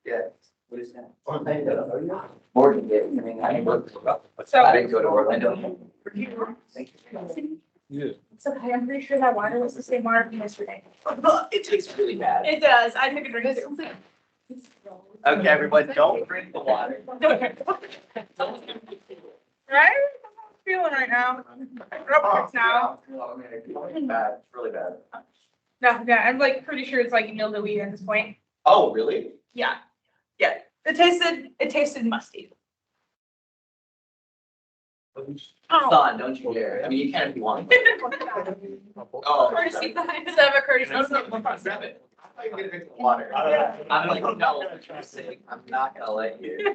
Yeah. What is that? Morgan did. I mean, I worked. So- I didn't go to Orlando. Thank you. Yeah. It's okay, I'm pretty sure that water was the same water from yesterday. It tastes really bad. It does, I took a drink too. Okay, everyone, don't drink the water. Right? That's how I'm feeling right now. Up now. Oh, man, it's bad. It's really bad. No, yeah, I'm like pretty sure it's like mildewy at this point. Oh, really? Yeah, yeah. It tasted musty. Oh. Son, don't you dare. I mean, you can if you want. Oh. Courtesy, have a courtesy. No, no, no, grab it. I thought you were gonna drink the water. I'm like, no, you're sick. I'm not gonna let you.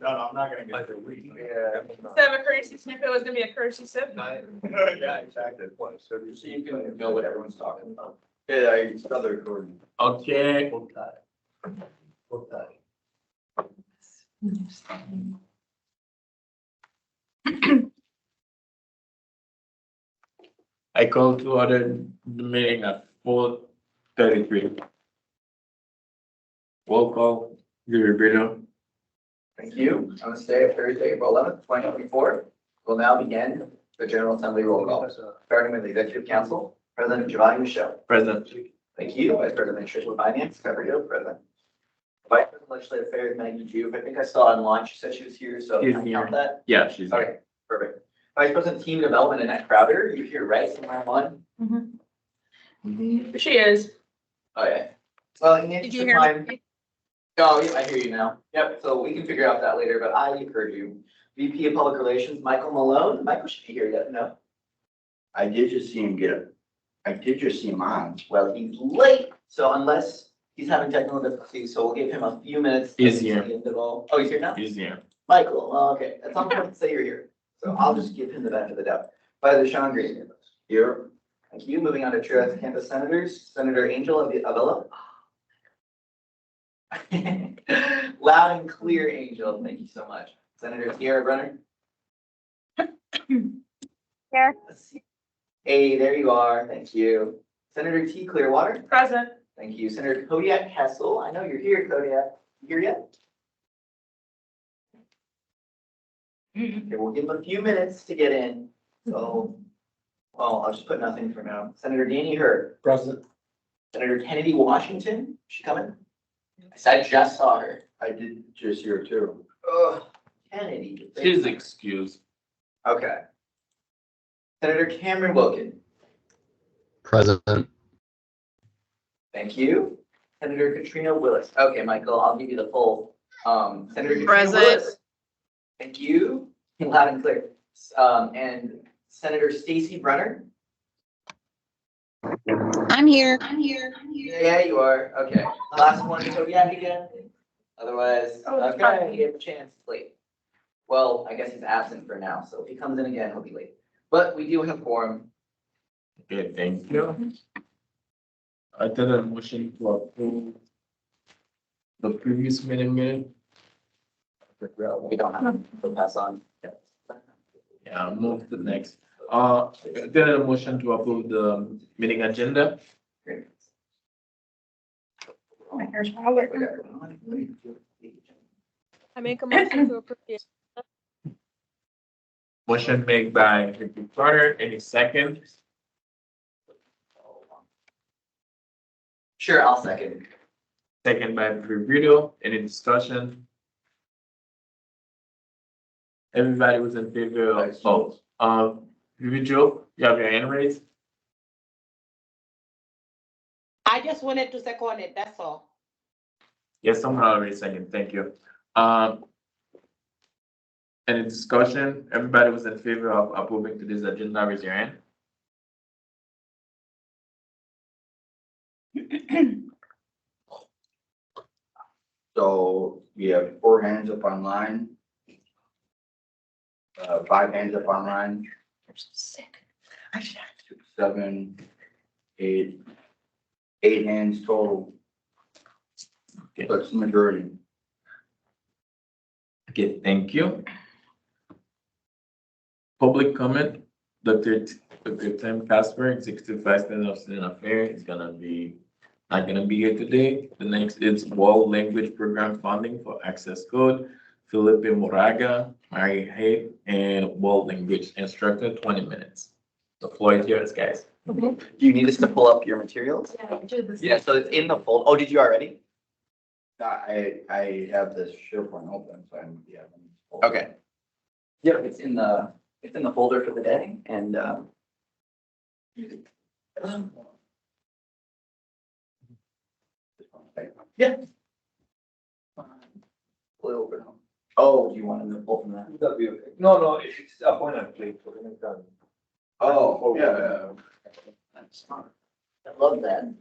No, I'm not gonna get it. Yeah. Instead of a courtesy sniff, it was gonna be a courtesy sip. Yeah, exactly. So you can know what everyone's talking about. Yeah, I started recording. Okay, I call to order the meeting at 4:33. Roll call, Gary Brito. Thank you. On this day of Thursday, April 11th, 2024, we'll now begin the General Assembly roll call, starting with the Executive Council, President Giovanni Michelle. Present. Thank you. Vice President Administration and Finance, Gabrielle, President. Vice President Legislative Affairs, Maggie Juve. I think I saw online, she said she was here, so She's can I here. count that? Yeah, she's. Okay, perfect. Vice President Team Development, Annette Crowder, you're here, right? Somewhere on? She is. Oh, yeah. Well, in the Did interest you of hear time. me? Oh, yeah, I hear you now. Yep, so we can figure out that later, but I heard you. VP of Public Relations, Michael Malone. Michael should be here yet, no? I did just see him get it. I did just see him on. Well, he's late, so unless he's having technical difficulties, so we'll give him a few minutes. He's to here. the end of all. Oh, he's here now? He's here. Michael, oh, okay, at some point, say you're here. So I'll just give him the benefit of the doubt. Vice Sean Green. Here, Thank you. Moving on to Truist Campus Senators, Senator Angel Avila. Loud and clear, Angel. Thank you so much. Senator Sierra Brunner. Here. Hey, there you are. Thank you. Senator T. Clearwater. Present. Thank you. Senator Kodiak Kessel. I know you're here, Kodiak. You here yet? Okay, we'll give him a few minutes to get in. So, well, I'll just put nothing for now. Senator Danny Hurd. President. Senator Kennedy Washington. Is she coming? I just saw her. I did just hear too. Ugh, Kennedy. She's excused. Okay. Senator Cameron Wilkin. President. Thank you. Senator Katrina Willis. Okay, Michael, I'll give you the full. Senator Katrina Present. Willis. Thank you. Loud and clear. And Senator Stacy Brunner. I'm here. Yeah, you are. Okay. Last one, Kodiak again. Otherwise, Oh, it's okay, fine. he had a chance. It's late. Well, I guess he's absent for now, so if he comes in again, he'll be late. But we do have quorum. Okay, thank you. I did a motion to approve the previous meeting. We don't have to pass on. Yeah, move to the next. I did a motion to approve the meeting agenda. Great. My hair's wild. I make a motion to approve the Motion made by Ricky Carter, any second? Sure, I'll second. Second by Brito, any discussion? Everybody was in favor of both. Joe, you have your hand raised? I just wanted to second it, that's all. Yes, someone already second, thank you. Any discussion? Everybody was in favor of approving to this agenda, raise your hand. So we have 4 hands up online. 5 hands up online, I'm so sick. 6, 7, 8, 8 hands total. Okay. So it's the majority. Okay, thank you. Public comment, Dr. Tim Casper, Executive Vice President of Student Affairs, is not gonna be here today. The next is World Language Program Funding for Access Code, Felipe Moraga, Mary Hay, and World Language Instructor, 20 minutes. The floor is yours, guys. Do you need us to pull up your materials? Yeah, so it's in the fold. Oh, did you already? I have this SharePoint open, so I'm, yeah. Okay. Yeah, it's in the folder for the day and, yeah. Pull it over now. Oh, do you want to pull from that? That'll be okay. No, it's a point and click, so it's done. Oh, yeah. That's smart. I love that.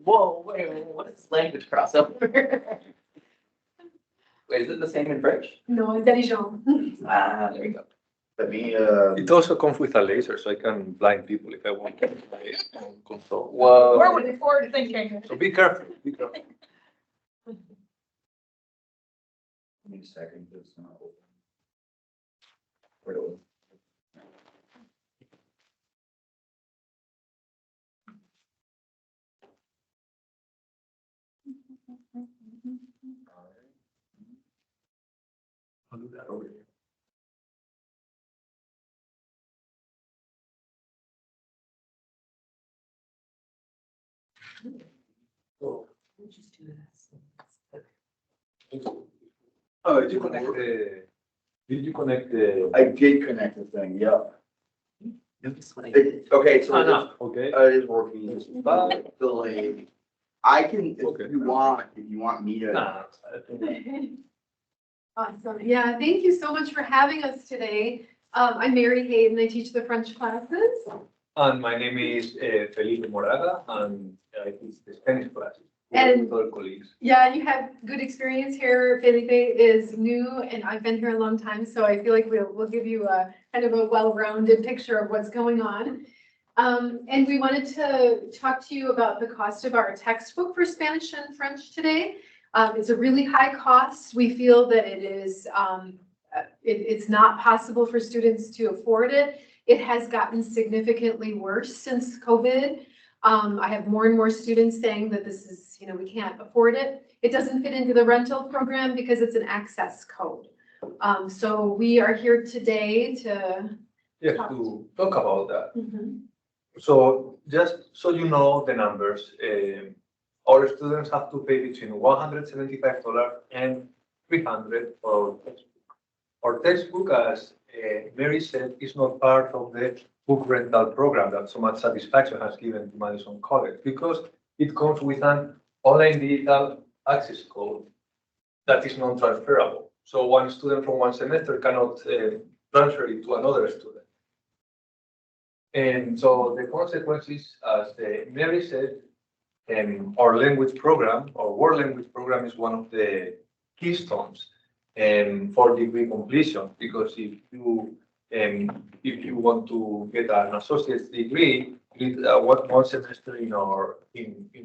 Whoa, wait, what is language crossover? Wait, is it the same in French? No, it's Dijon. Ah, there we go. Let me, It also comes with a laser, so I can blind people if I want to. Console. Whoa. Forward thinking. So be careful, be careful. give me a second, it's not open. Where do I'll do that over here. Oh, did you connect the? I did connect the thing, yeah. Notice what I Okay, so No, okay. it is working, it's delayed. I can, Okay. if you want me to. Nah, I think- Awesome. Yeah, thank you so much for having us today. I'm Mary Hayden. I teach the French classes. And my name is Felipe Moraga, and I teach the Spanish classes. And- with other colleagues. Yeah, you have good experience here. Felipe is new and I've been here a long time, so I feel like we'll give you a kind of a well-rounded picture of what's going on. And we wanted to talk to you about the cost of our textbook for Spanish and French today. It's a really high cost. We feel that it is, it's not possible for students to afford it. It has gotten significantly worse since COVID. I have more and more students saying that this is, we can't afford it. It doesn't fit into the rental program because it's an access code. So we are here today to. Yes, to talk about that. Mhm. So just so you know the numbers, our students have to pay between $175 and $300 for our textbook. Our textbook, as Mary said, is not part of the book rental program that so much satisfaction has given to Madison College because it comes with an online digital access code that is non-transferable. So one student from one semester cannot transfer it to another student. And so the consequences, as Mary said, our language program, our world language program is one of the keystones for degree completion, because if you want to get an associate's degree, you need one semester in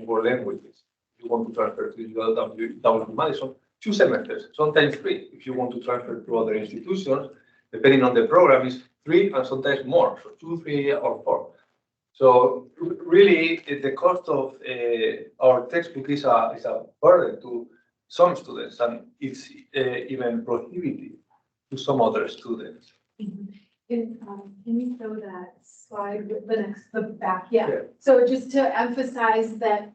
world languages. If you want to transfer to UW Madison, 2 semesters, sometimes 3. If you want to transfer to other institutions, depending on the program, is 3 and sometimes more, so 2, 3, or 4. So really, the cost of our textbook is a burden to some students, and it's even prohibitive to some other students. Can you show that slide with the back? Yeah. Yeah. So just to emphasize that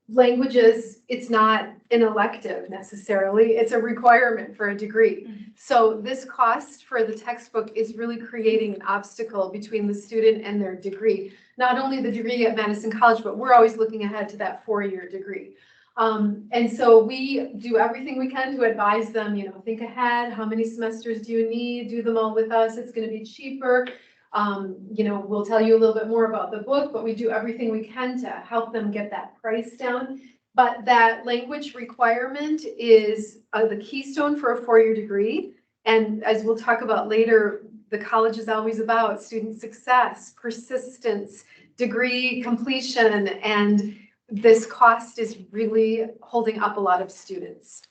languages, it's not an elective necessarily, it's a requirement for a degree. So this cost for the textbook is really creating an obstacle between the student and their degree. Not only the degree at Madison College, but we're always looking ahead to that 4-year degree. And so we do everything we can to advise them, think ahead, how many semesters do you need, do them all with us, it's going to be cheaper. We'll tell you a little bit more about the book, but we do everything we can to help them get that price down. But that language requirement is the keystone for a 4-year degree. And as we'll talk about later, the college is always about student success, persistence, degree completion, and this cost is really holding up a lot of students.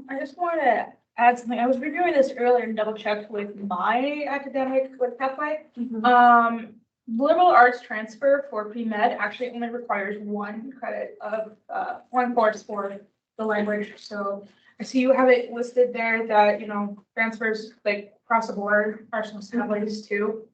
I just want to add something. I was reviewing this earlier and double checked with my academic with Pathway. Liberal arts transfer for pre-med actually only requires 1 credit of one course for the language. So I see you have it listed there that, you know, transfers like across the board are supposed to have like this too.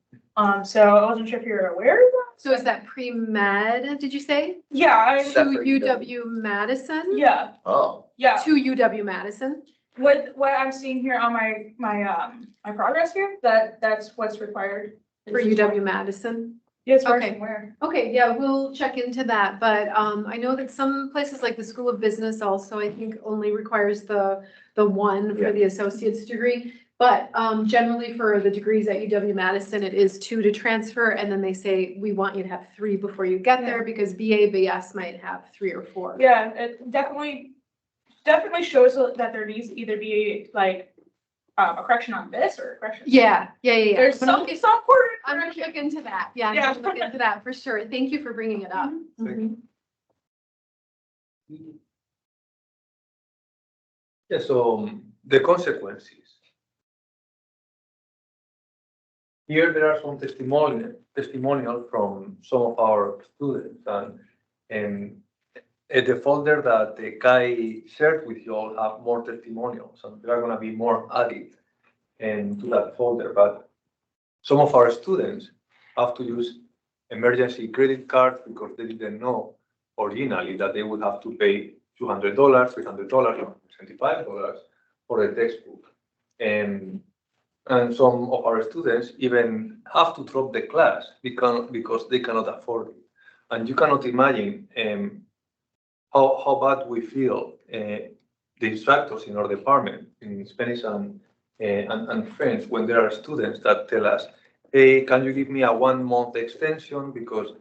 So I wasn't sure if you're aware of that. So is that pre-med, did you say? Yeah, To Separate UW Madison? yeah, Oh, yeah. To UW Madison? What I'm seeing here on my progress here, that's what's required. For UW Madison? Yes, Okay. where? Okay, yeah, we'll check into that, but I know that some places like the School of Business also, I think, only requires the one for Yeah. the associate's degree. But generally for the degrees at UW Madison, it is 2 to transfer, and then they say, we want you to have 3 before you get there, because BS might have 3 or 4. Yeah, it definitely shows that there needs to either be like a correction on this or a correction. Yeah. There's I'm gonna some look- quarter I'm gonna correction. look into that, yeah, I'm Yeah. gonna look into that for sure. Thank you for bringing it up. Thank Yeah, so the consequences. Here there are some testimonial from some of our students, and the folder that the guy shared with you all have more testimonials, and there are gonna be more added to that folder. But some of our students have to use emergency credit cards because they didn't know originally that they would have to pay $200, $300, $25 for the textbook. And some of our students even have to drop the class because they cannot afford it. And you cannot imagine how bad we feel, the instructors in our department in Spanish and French, when there are students that tell us, hey, can you give me a 1-month extension because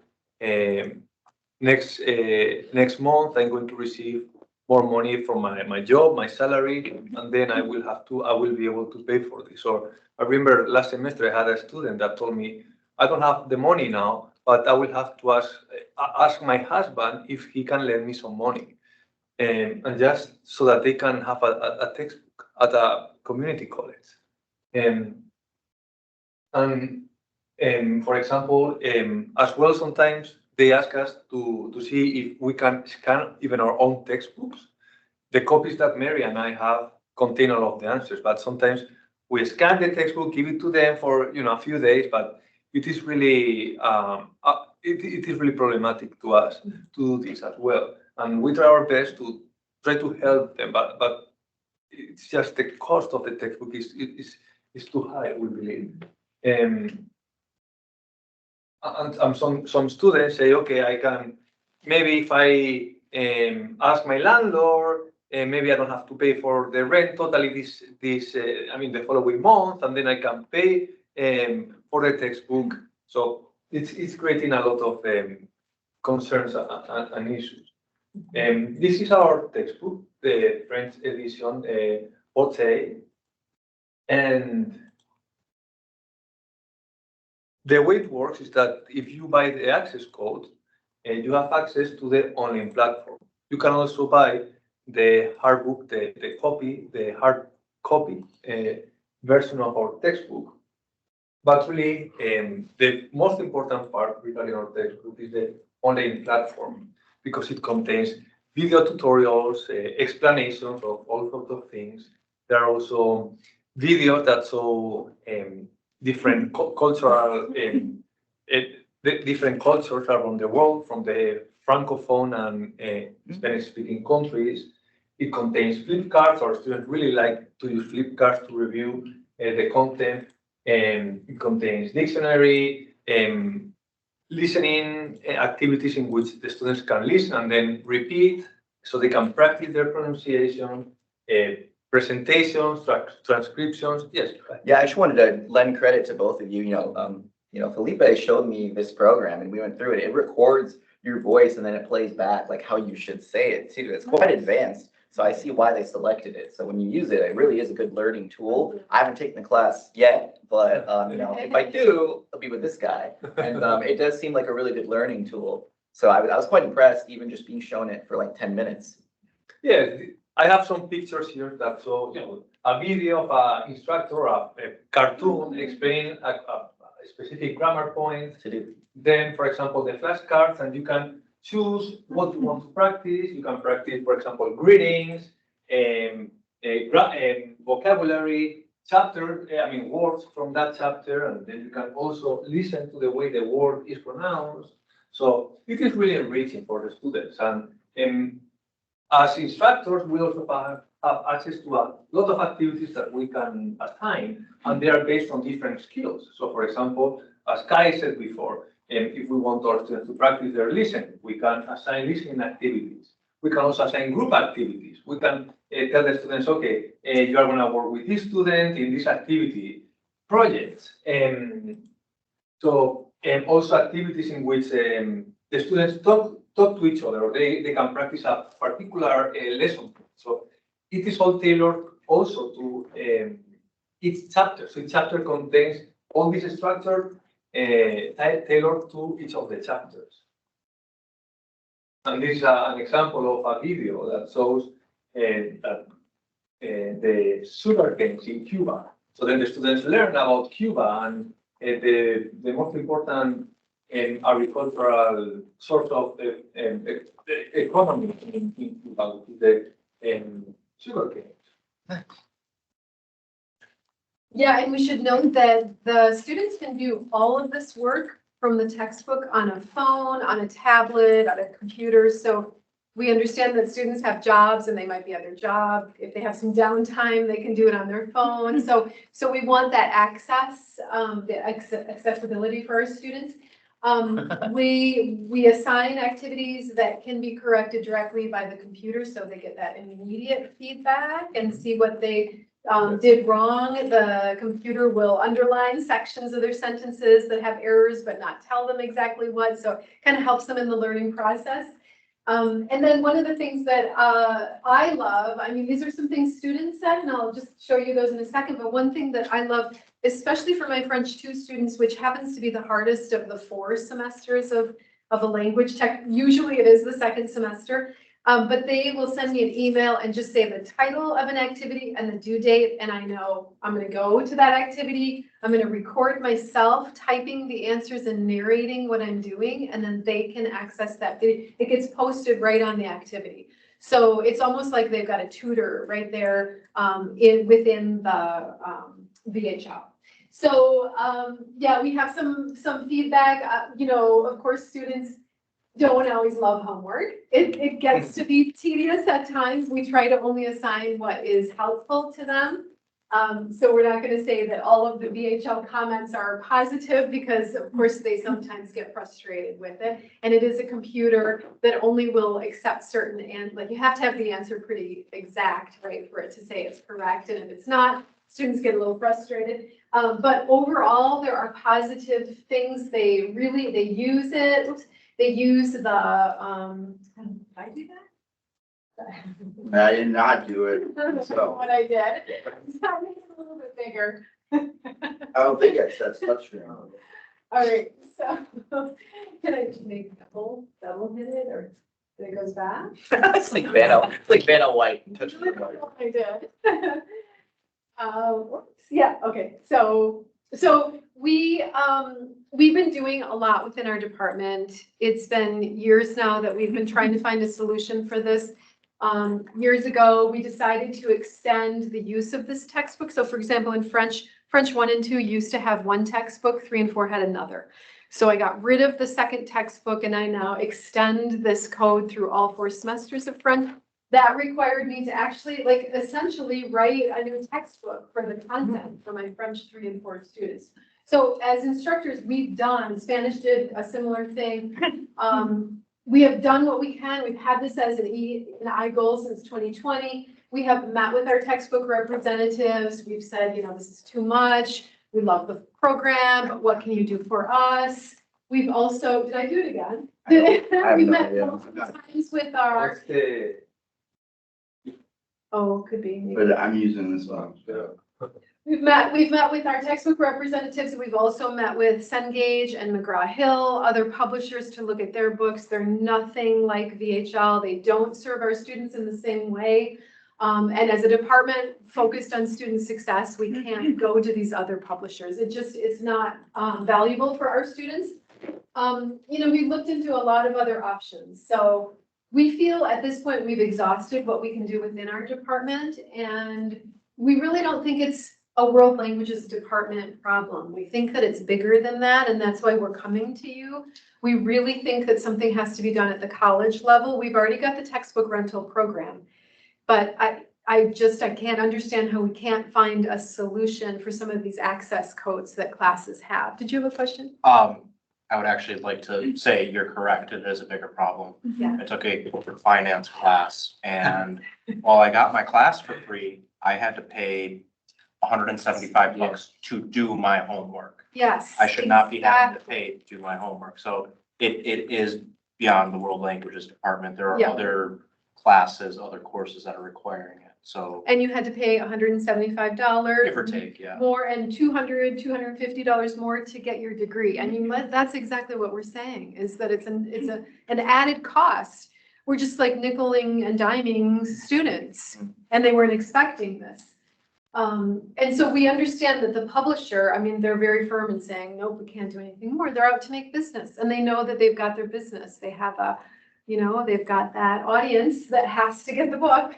next month I'm going to receive more money from my job, my salary, and then I will be able to pay for this. Or I remember last semester I had a student that told me, I don't have the money now, but I will have to ask my husband if he can lend me some money, and just so that they can have a textbook at a community college. And for example, as well, sometimes they ask us to see if we can scan even our own textbooks. The copies that Mary and I have contain all of the answers, but sometimes we scan the textbook, give it to them for a few days, but it is really it is really problematic to us to do this as well. And we try our best to try to help them, but it's just the cost of the textbook is too high, we believe. And some students say, okay, I can, maybe if I ask my landlord, maybe I don't have to pay for the rent totally the following month, and then I can pay for the textbook. So it's creating a lot of concerns and issues. This is our textbook, the French edition, Ote, and the way it works is that if you buy the access code, you have access to the online platform. You can also buy the hard book, the hard copy version of our textbook. But really, the most important part regarding our textbook is the online platform, because it contains video tutorials, explanations of all sorts of things. There are also videos that show different cultural, different cultures around the world, from the Francophone and Spanish-speaking countries. It contains flip cards. Our students really like to use flip cards to review the content. It contains dictionary, listening activities in which the students can listen and then repeat, so they can practice their pronunciation, presentations, transcriptions. Yes. Yeah, I just wanted to lend credit to both of you. Felipe showed me this program and we went through it. It records your voice and then it plays back like how you should say it too. It's quite advanced. So I see why they selected it. So when you use it, it really is a good learning tool. I haven't taken the class yet, but if I do, I'll be with this guy. And it does seem like a really good learning tool. So I was quite impressed, even just being shown it for like 10 minutes. Yeah, I have some pictures here that show, a video of an instructor, a cartoon explaining a specific grammar point. To do. Then, for example, the flashcards, and you can choose what you want to practice. You can practice, for example, greetings, vocabulary, words from that chapter, and then you can also listen to the way the word is pronounced. So it is really enriching for the students. And as instructors, we also have access to a lot of activities that we can assign, and they are based on different skills. So, for example, as Kai said before, if we want our students to practice their listening, we can assign listening activities. We can also assign group activities. We can tell the students, okay, you are going to work with this student in this activity projects. And also activities in which the students talk to each other, or they can practice a particular lesson. So it is all tailored also to each chapter. So each chapter contains all this structure tailored to each of the chapters. And this is an example of a video that shows the sugar canes in Cuba. So then the students learn about Cuba and the most important agricultural source of economy in Cuba, which is the sugar cane. Yeah, and we should note that the students can do all of this work from the textbook on a phone, on a tablet, on a computer. So we understand that students have jobs and they might be at their job. If they have some downtime, they can do it on their phone. So we want that access, accessibility for our students. We assign activities that can be corrected directly by the computer, so they get that immediate feedback and see what they did wrong. The computer will underline sections of their sentences that have errors, but not tell them exactly what. So it kind of helps them in the learning process. And then one of the things that I love, these are some things students said, and I'll just show you those in a second. But one thing that I love, especially for my French 2 students, which happens to be the hardest of the 4 semesters of a language tech, usually it is the second semester. But they will send me an email and just say the title of an activity and the due date, and I know I'm going to go to that activity. I'm going to record myself typing the answers and narrating what I'm doing, and then they can access that. It gets posted right on the activity. So it's almost like they've got a tutor right there within the VHL. So yeah, we have some feedback. Of course, students don't always love homework. It gets to be tedious at times. We try to only assign what is helpful to them. So we're not going to say that all of the VHL comments are positive, because of course they sometimes get frustrated with it. And it is a computer that only will accept certain, and like you have to have the answer pretty exact, right, for it to say it's correct. And if it's not, students get a little frustrated. But overall, there are positive things. They use it. They use the, did I do that? I did not do it, so What I did. So I made it a little bit bigger. I don't think it says touchscreen. All right, so can I just make double hit it, or it goes back? It's like Vanna White. Touch the white. I did. Whoops. Yeah, okay, so we've been doing a lot within our department. It's been years now that we've been trying to find a solution for this. Years ago, we decided to extend the use of this textbook. So for example, in French 1 and 2 used to have one textbook, 3 and 4 had another. So I got rid of the second textbook, and I now extend this code through all 4 semesters of French. That required me to actually, essentially write a new textbook for the content for my French 3 and 4 students. So as instructors, Spanish did a similar thing. We have done what we can. We've had this as an I goal since 2020. We have met with our textbook representatives. We've said, this is too much. We love the program, but what can you do for us? We've also, did I do it again? We met multiple times with our. What's the Oh, could be. But I'm using this one. We've met with our textbook representatives. We've also met with Cengage and McGraw-Hill, other publishers to look at their books. They're nothing like VHL. They don't serve our students in the same way. And as a department focused on student success, we can't go to these other publishers. It's not valuable for our students. We looked into a lot of other options. So we feel at this point we've exhausted what we can do within our department, and we really don't think it's a world languages department problem. We think that it's bigger than that, and that's why we're coming to you. We really think that something has to be done at the college level. We've already got the textbook rental program, but I can't understand how we can't find a solution for some of these access codes that classes have. Did you have a question? I would actually like to say you're correct. It is a bigger problem. Yeah. I took a corporate finance class, and while I got my class for free, I had to pay $175 to do my homework. Yes. I should not be having to exactly. pay to do my homework. So it is beyond the world languages department. There are Yeah. other classes, other courses that are requiring it. So And you had to pay $175. give or take, yeah. More and $250 more to get your degree. I mean, that's exactly what we're saying, is that it's an added cost. We're just like nickeling and diming students, and they weren't expecting this. And so we understand that the publisher, I mean, they're very firm in saying, nope, we can't do anything more. They're out to make business, and they know that they've got their business. They have they've got that audience that has to get the book.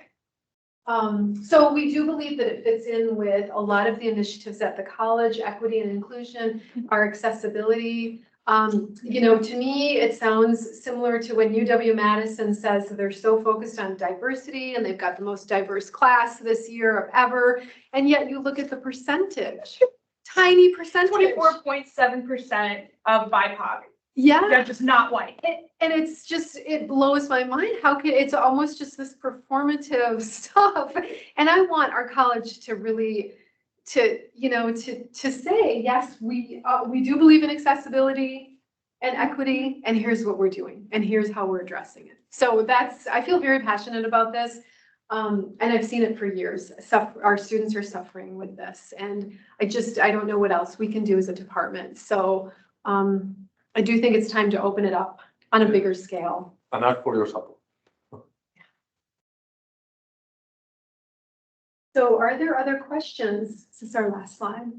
So we do believe that it fits in with a lot of the initiatives at the college, equity and inclusion, our accessibility. To me, it sounds similar to when UW-Madison says that they're so focused on diversity and they've got the most diverse class this year of ever. And yet you look at the percentage, tiny percentage. 24.7% of BIPOC. Yeah. They're just not white. And it blows my mind. It's almost just this performative stuff. And I want our college to really, to say, yes, we do believe in accessibility and equity, and here's what we're doing, and here's how we're addressing it. So I feel very passionate about this. And I've seen it for years. Our students are suffering with this, and I don't know what else we can do as a department. So, I do think it's time to open it up on a bigger scale. And ask for your support. So are there other questions? This is our last slide.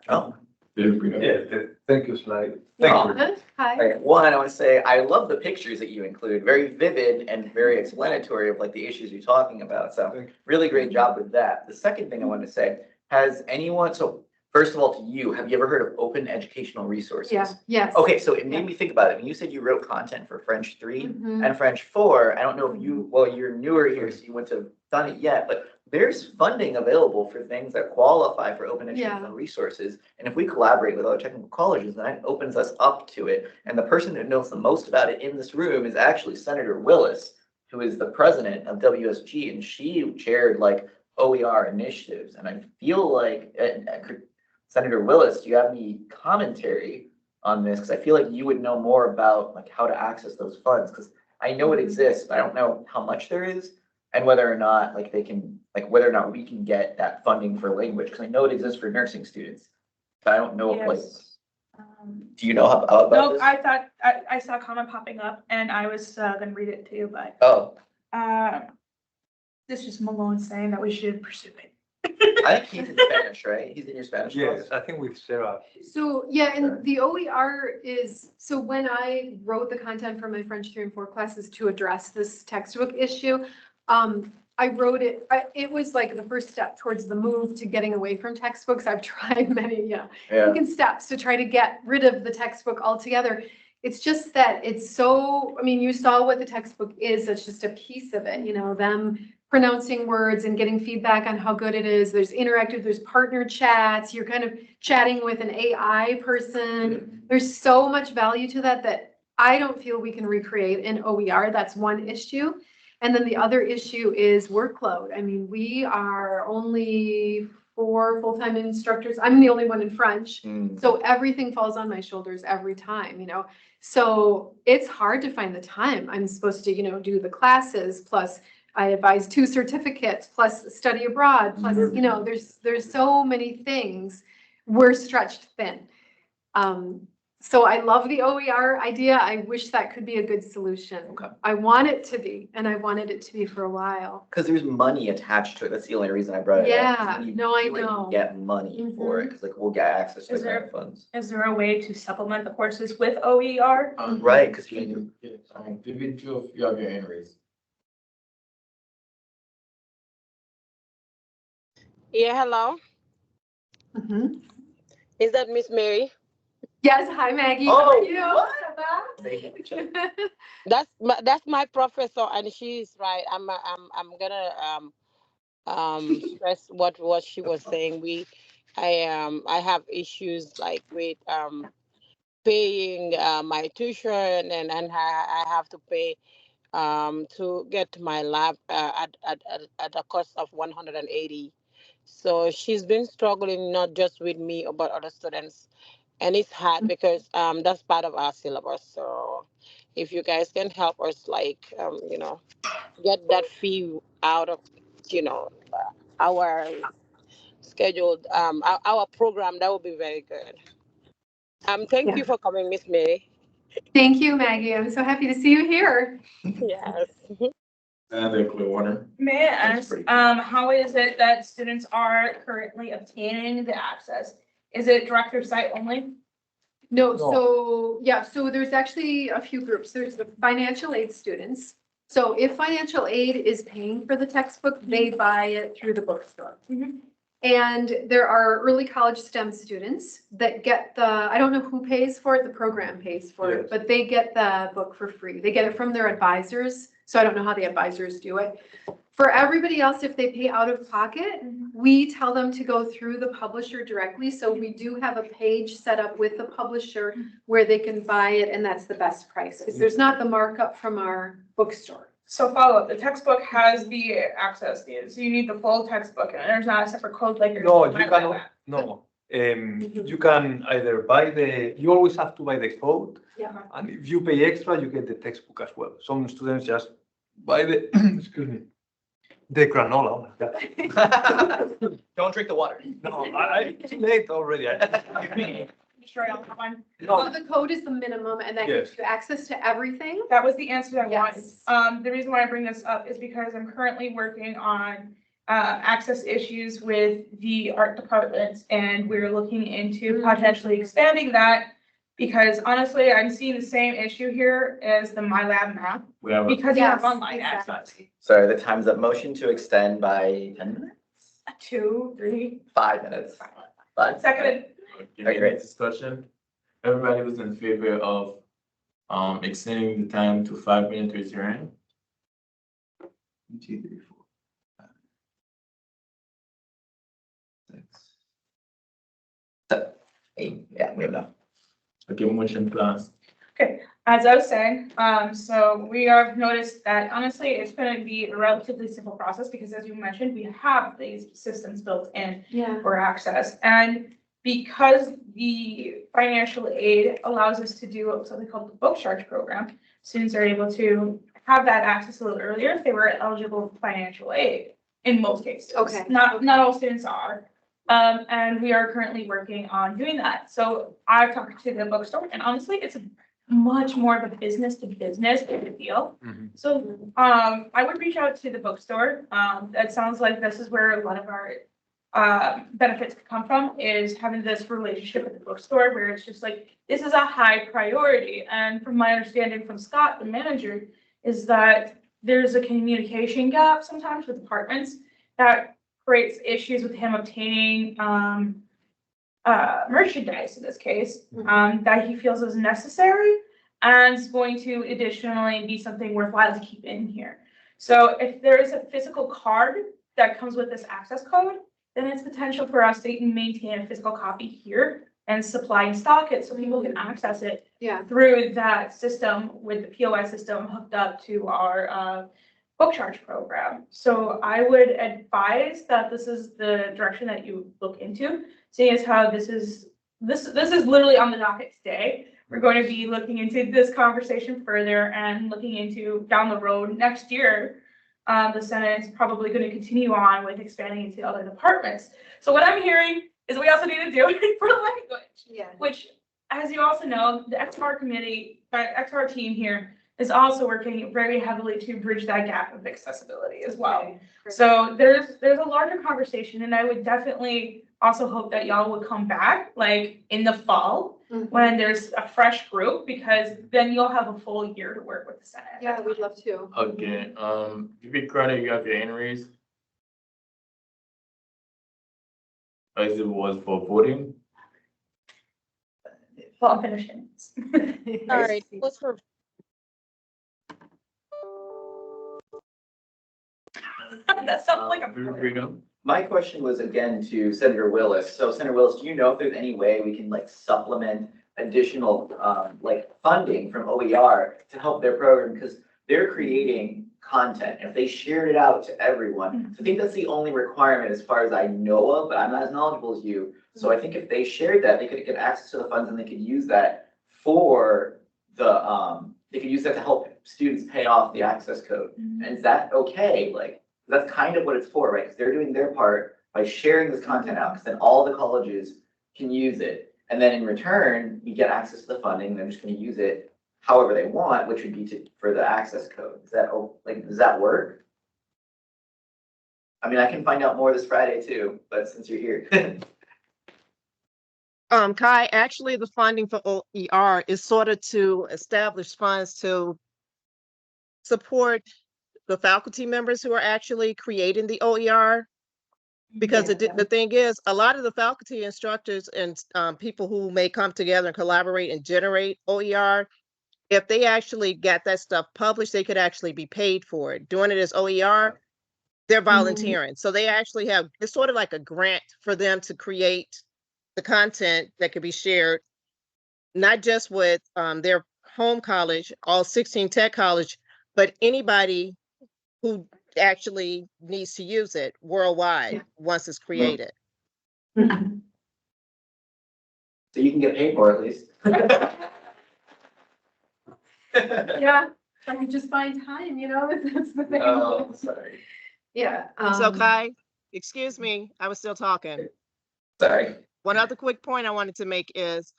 Oh. Thank you, Slide. No. Thank you. Hi. Right. One, I want to say, I love the pictures that you include, very vivid and very explanatory of like the issues you're talking about. So Thank you. really great job with that. The second thing I want to say, first of all, to you, have you ever heard of open educational resources? Yeah, yes. Okay, so it made me think about it. When you said you wrote content for French 3 Mhm. and French 4, I don't know if you're newer here, so you wouldn't have done it yet, but there's funding available for things that qualify for open educational resources. And if we collaborate with other technical colleges, that opens us up to it. And the person who knows the most about it in this room is actually Senator Willis, who is the president of WSG, and she chaired like OER initiatives. And I feel like, Senator Willis, do you have any commentary on this? Because I feel like you would know more about like how to access those funds, because I know it exists, but I don't know how much there is and whether or not whether or not we can get that funding for language, because I know it exists for nursing students, but I don't know if Yes. do you know about Nope, this? I thought, I saw a comment popping up and I was gonna read it too, but, Oh, this is Malone saying that we should pursue it. I think he's in Spanish, right? He's in your Spanish Yes, class? I think with Sarah. So, yeah, Sure. and the OER so when I wrote the content for my French 3 and 4 classes to address this textbook issue, I wrote it, it was like the first step towards the move to getting away from textbooks. I've tried many, taken steps to try to get rid of the textbook altogether. It's just that you saw what the textbook is. It's just a piece of it, them pronouncing words and getting feedback on how good it is. There's there's partner chats. You're kind of chatting with an AI person. There's so much value to that I don't feel we can recreate in OER. That's one issue. And then the other issue is workload. I mean, we are only 4 full-time instructors. I'm the only one in French. So everything falls on my shoulders every time, So it's hard to find the time. I'm supposed to, do the classes plus I advise 2 certificates plus study abroad, plus, you know, there's so many things. We're stretched thin. So I love the OER idea. I wish that could be a good solution. Okay. I want it to be, and I wanted it to be for a while. Because there's money attached to it. That's the only reason I brought it up. 'Cause Yeah, when you no, I do it, you know. Get money for it, because like we'll get access to Is the there- grant funds. Is there a way to supplement the courses with OER? Right, because Can you get activity of your raise? Yeah, hello. Mhm. Is that Miss Mary? Yes, hi Maggie, how Oh, are you? That's my professor, and she's right. I'm gonna stress what she was saying. I have issues like with paying my tuition, and I have to pay to get my lab at a cost of 180. So she's been struggling not just with me but other students, and it's hard because that's part of our syllabus. So if you guys can help us, like get that fee out of our scheduled our program, that would be very good. Thank Yeah. you for coming, Miss Mary. Thank you, Maggie. I'm so happy to see you here. Yes. Senator Clearwater. May I That's ask, pretty how is it that students are currently obtaining the access? Is it director site only? No, No. so, yeah, so there's actually a few groups. There's the financial aid students. So if financial aid is paying for the textbook, they buy it through the bookstore. Mhm. And there are early college STEM students that get I don't know who pays for it, the program pays for it, Yes. but they get the book for free. They get it from their advisors. So I don't know how the advisors do it. For everybody else, if they pay out of pocket, we tell them to go through the publisher directly. So we do have a page set up with the publisher where they can buy it, and that's the best price, because there's not the markup from our bookstore. So follow up, the textbook has the access, so you need the full textbook and there's not a separate code like. No, you cannot, no. You can either you always have to buy the code, Yeah. and if you pay extra, you get the textbook as well. Some students just buy excuse me, the granola. Oh my God. Don't drink the water. No, it's late already. Destroy all that one. So the code is the minimum, and that gives Yes. you access to everything. That was the answer I wanted. Yes. The reason why I bring this up is because I'm currently working on access issues with the art department, and we're looking into potentially expanding that. Because honestly, I'm seeing the same issue here as the MyLab map, We have a because you have Yes, online access. Sorry, the time's up. Motion to extend by 10 minutes? 2, 3, 5 minutes. 5. seconded. Okay, great. Discussion. Everybody was in favor of extending the time to 5 minutes, raise your hand. 1, 2, 3, 4, 5, 6. 7, 8, yeah, we have enough. Okay, motion passed. As I was saying, so we have noticed that honestly, it's gonna be a relatively simple process because as you mentioned, we have these systems built in Yeah. for access. And because the financial aid allows us to do something called the book charge program, students are able to have that access a little earlier if they were eligible for financial aid in most cases. Okay. Not all students are. And we are currently working on doing that. So I've talked to the bookstore and honestly, it's much more of a business to business deal. So, I would reach out to the bookstore. That sounds like this is where a lot of our benefits could come from, is having this relationship with the bookstore where it's just like, this is a high priority. And from my understanding from Scott, the manager, is that there's a communication gap sometimes with departments that creates issues with him obtaining merchandise in this case, that he feels is necessary and is going to additionally be something worthwhile to keep in here. So if there is a physical card that comes with this access code, then it's potential for us to maintain a physical copy here and supply and stock it so people can access it Yeah. through that system with the POS system hooked up to our book charge program. So I would advise that this is the direction that you look into, seeing as how this is literally on the docket today. We're going to be looking into this conversation further and looking into down the road next year, The Senate is probably going to continue on with expanding into other departments. So what I'm hearing is we also need to do it for language, Yeah. which, as you also know, the XR committee, XR team here is also working very heavily to bridge that gap of accessibility as well. Okay, great. So there's a larger conversation, and I would definitely also hope that y'all would come back like in the fall Mhm. when there's a fresh group, because then you'll have a full year to work with the Senate. Yeah, we'd love to. Okay, give me credit, you have your hand raised. As it was for voting. Well, I'm finishing. All right, what's for That sounds like a. Freedom. My question was again to Senator Willis. So Senator Willis, do you know if there's any way we can like supplement additional like funding from OER to help their program? Because they're creating content. If they shared it out to everyone, I think that's the only requirement as far as I know of, but I'm not as knowledgeable as you. So I think if they shared that, they could get access to the funds and they could use that for the, they could use that to help students pay off the access code. And is that okay? Like, that's kind of what it's for, right? Because they're doing their part by sharing this content out, because then all the colleges can use it. And then in return, you get access to the funding, and they're just gonna use it however they want, which would be for the access code. Is that, like, does that work? I mean, I can find out more this Friday too, but since you're here. Kai, actually, the funding for OER is sort of to establish funds to support the faculty members who are actually creating the OER. Because the thing is, a lot of the faculty instructors and people who may come together and collaborate and generate OER, if they actually get that stuff published, they could actually be paid for it. Doing it as OER, they're volunteering. So they actually have, it's sort of like a grant for them to create the content that could be shared, not just with their home college, all 16 tech college, but anybody who actually needs to use it worldwide once it's created. So you can get paid more at least. Yeah, I can just find time, you know, that's the thing. Oh, sorry. Yeah. So Kai, excuse me, I was still talking. Sorry. One other quick point I wanted to make is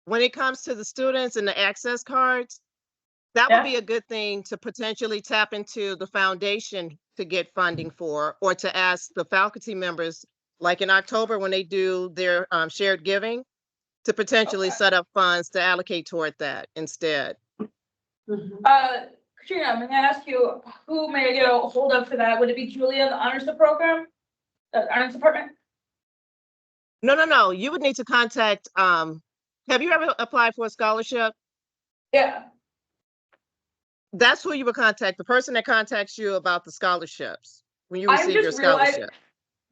when it comes to the students and the access cards, that would be a good thing to potentially tap into the foundation to get funding for, or to ask the faculty members, like in October when they do their shared giving, to potentially set up funds to allocate toward that instead. Katrina, I'm gonna ask you, who may I get a hold of for that? Would it be Julia in the honors program? The honors department? No. You would need to contact, have you ever applied for a scholarship? Yeah. That's who you would contact, the person that contacts you about the scholarships, when you receive your scholarship.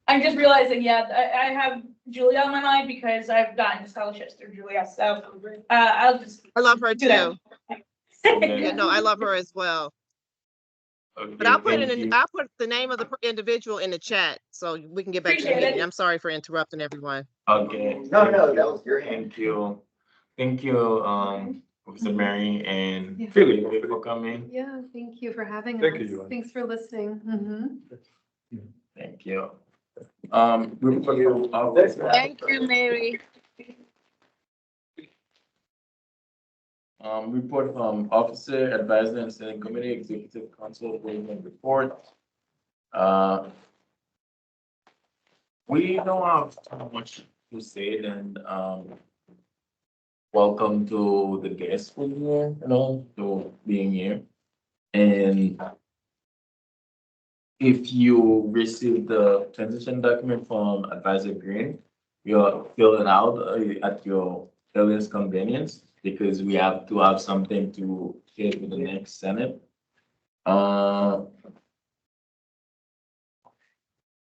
I'm just realizing, I have Julia on my mind because I've gotten scholarships through Julia, so, I'll just. I love her do that. too. Yeah, no, I love her as well. Okay, But I'll put thank you. I'll put the name of the individual in the chat so we can get back to the Appreciate meeting. it. I'm sorry for interrupting everyone. Okay. No, that was your hand. Thank you. Thank you, Professor Mary and Yeah. Philly for coming. Yeah, thank you for having us. Thank you, Joanne. Thanks for listening. Thank you. Report of- Thank you, Mary. Report from Officer, Advisor, and Senate Committee, Executive Council, Appointment Report. We don't have too much to say, and welcome to the guests for here, to being here. And if you received the transition document from Advisor Green, you're filling out at your earliest convenience, because we have to have something to share with the next Senate.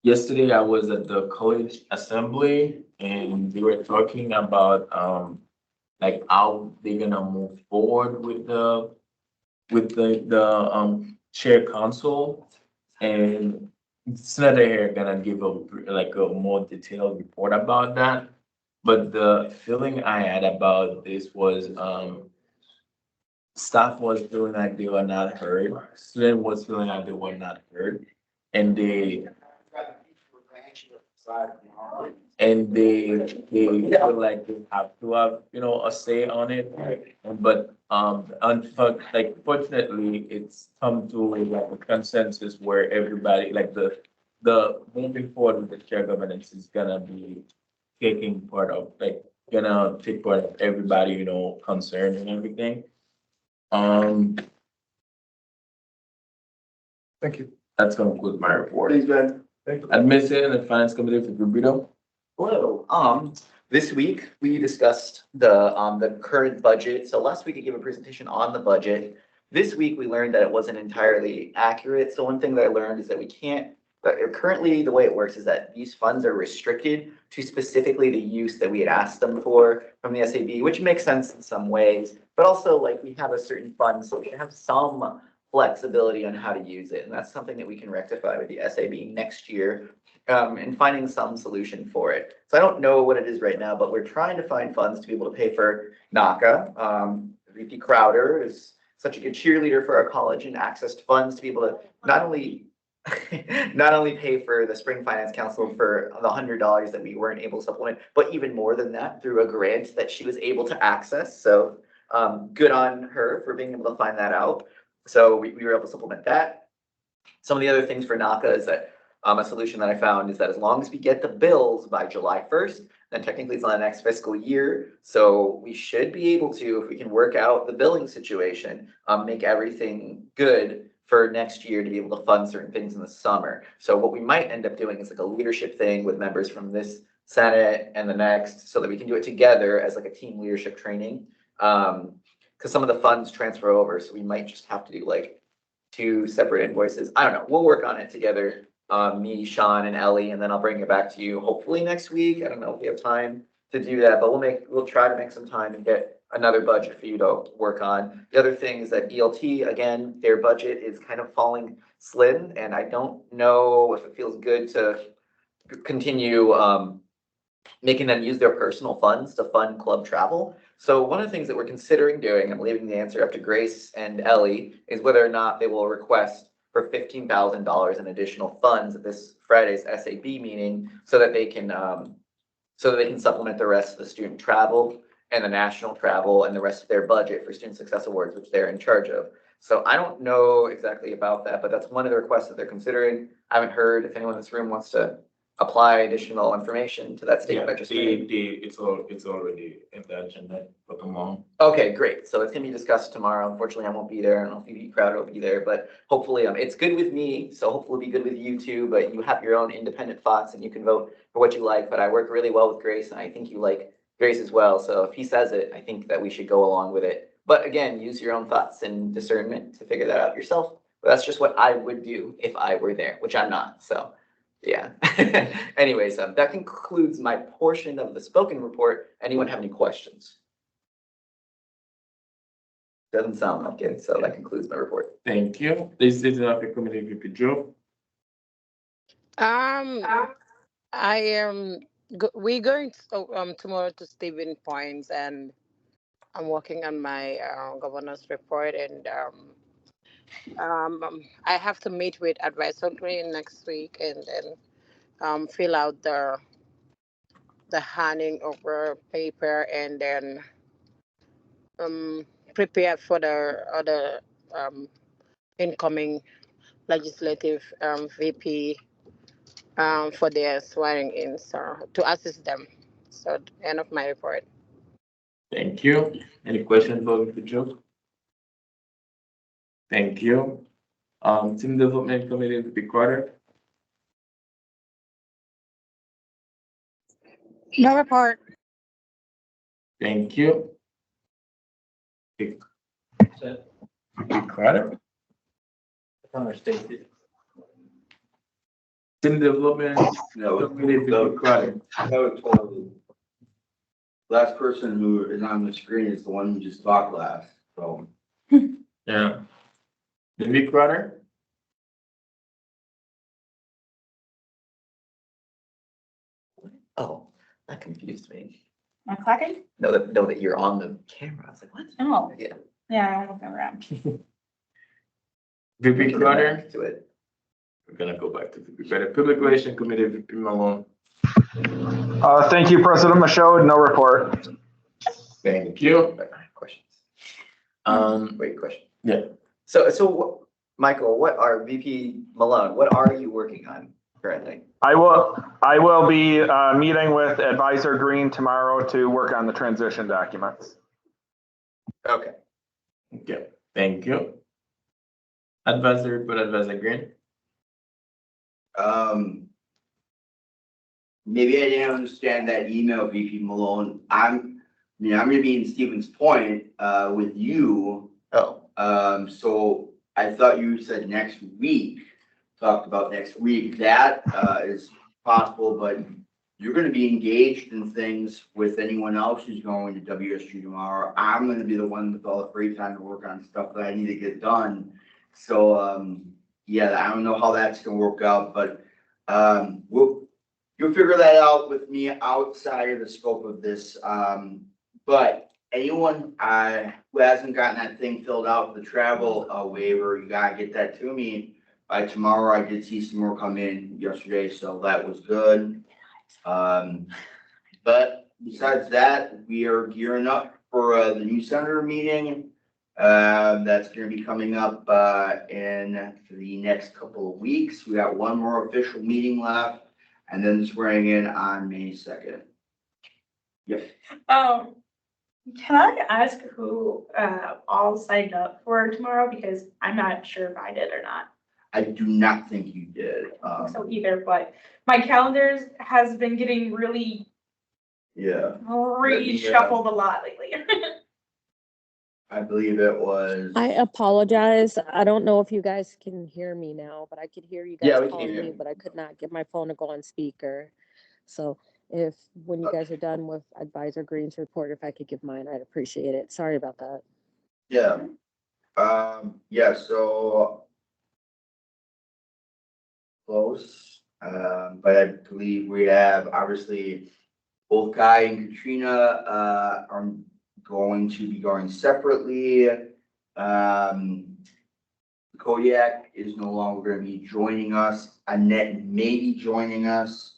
Yesterday I was at the college assembly and we were talking about like how they're gonna move forward with the chair council. And Senator here gonna give a more detailed report about that. But the feeling I had about this was staff was feeling like they were not heard, student was feeling like they were not heard, and they feel like they have to have, a say on it. But, fortunately, it's come to like a consensus where everybody, like the moving forward with the chair governance is gonna be taking part of, like, gonna take part of everybody, concerned and everything. Um, Thank you. that's gonna conclude my report. Thanks, Ben. Thank you. Administrative and Finance Committee for Rubito. Hello, this week we discussed the current budget. So last week I gave a presentation on the budget. This week we learned that it wasn't entirely accurate. So one thing that I learned is that currently the way it works is that these funds are restricted to specifically the use that we had asked them for from the SAB, which makes sense in some ways. But also, like, we have a certain fund, so we have some flexibility on how to use it. And that's something that we can rectify with the SAB next year, and finding some solution for it. So I don't know what it is right now, but we're trying to find funds to be able to pay for NACA. VP Crowder is such a good cheerleader for our college and accessed funds to be able to not only pay for the Spring Finance Council for the $100 that we weren't able to supplement, but even more than that through a grant that she was able to access. So good on her for being able to find that out. So we were able to supplement that. Some of the other things for NACA is that a solution that I found is that as long as we get the bills by July 1st, then technically it's on the next fiscal year. So we should be able to, if we can work out the billing situation, make everything good for next year to be able to fund certain things in the summer. So what we might end up doing is like a leadership thing with members from this Senate and the next, so that we can do it together as like a team leadership training. Because some of the funds transfer over, so we might just have to do like 2 separate invoices. I don't know. We'll work on it together. Me, Sean, and Ellie, and then I'll bring it back to you hopefully next week. I don't know if we have time to do that, but we'll try to make some time and get another budget for you to work on. The other thing is that ELT, again, their budget is kind of falling slim, and I don't know if it feels good to continue making them use their personal funds to fund club travel. So one of the things that we're considering doing, I'm leaving the answer up to Grace and Ellie, is whether or not they will request for $15,000 in additional funds at this Friday's SAB meeting, so that they can supplement the rest of the student travel and the national travel and the rest of their budget for Student Success Awards, which they're in charge of. So I don't know exactly about that, but that's one of the requests that they're considering. I haven't heard if anyone in this room wants to apply additional information to that statement I just made. It's already in the agenda for tomorrow. Okay, great. So it's gonna be discussed tomorrow. Unfortunately, I won't be there. I don't know if VP Crowder will be there, but hopefully, it's good with me. So hopefully it'll be good with you too, but you have your own independent thoughts and you can vote for what you like. But I work really well with Grace and I think you like Grace as well. So if he says it, I think that we should go along with it. But again, use your own thoughts and discernment to figure that out yourself. But that's just what I would do if I were there, which I'm not. So yeah. Anyways, that concludes my portion of the spoken report. Anyone have any questions? Doesn't sound like it, so that concludes my report. Thank you. This is the committee VP Joe. I am, we're going tomorrow to Stephen Points, and I'm working on my governor's report, and I have to meet with advisory next week and then fill out the handing over paper, and then prepare for the other incoming legislative VP for their swearing in, so to assist them. So end of my report. Thank you. Any questions for VP Joe? Thank you. Team Development Committee, VP Carter. No report. Thank you. VP Carter. Team Development Committee, VP Carter. That was totally. Last person who is on the screen is the one who just talked last, so. Yeah. VP Carter. Oh, that confused me. Am I clacking? Know that you're on the camera. I was like, what? Oh, Yeah. Yeah, I'm looking around. VP Go Carter, back to it. we're gonna go back to VP Carter. Public Relations Committee, VP Malone. Thank you, President Michaud. No report. Thank you. Questions? Wait, Question. yeah. Michael, what are VP Malone, what are you working on currently? I will be meeting with Advisor Green tomorrow to work on the transition documents. Okay. Okay, thank you. Advisor Green. Maybe I didn't understand that email, VP Malone. I'm gonna be in Stevens Point, with you. Oh, So I thought you said next week, talked about next week. That, is possible, but you're gonna be engaged in things with anyone else who's going to WSG tomorrow. I'm gonna be the one with all the free time to work on stuff that I need to get done. So, yeah, I don't know how that's gonna work out, but, you'll figure that out with me outside of the scope of this. But anyone who hasn't gotten that thing filled out, the travel waiver, you gotta get that to me by tomorrow. I did see some more come in yesterday, so that was good. But besides that, we are gearing up for the new senator meeting. That's gonna be coming up in the next couple of weeks. We got one more official meeting left, and then swearing in on May 2nd. Yep. Can I ask who all signed up for tomorrow? Because I'm not sure if I did or not. I do not think you did. So either, but my calendars has been getting really Yeah, reshuffled a lot lately. I believe it was. I apologize. I don't know if you guys can hear me now, but I could hear you Yeah, guys we can calling hear me, you. but I could not get my phone to go on speaker. So when you guys are done with Advisor Green's report, if I could give mine, I'd appreciate it. Sorry about that. Yeah. Yeah, so close. But I believe we have obviously both Guy and Katrina are going to be going separately. Kodiak is no longer going to be joining us. Annette may be joining us.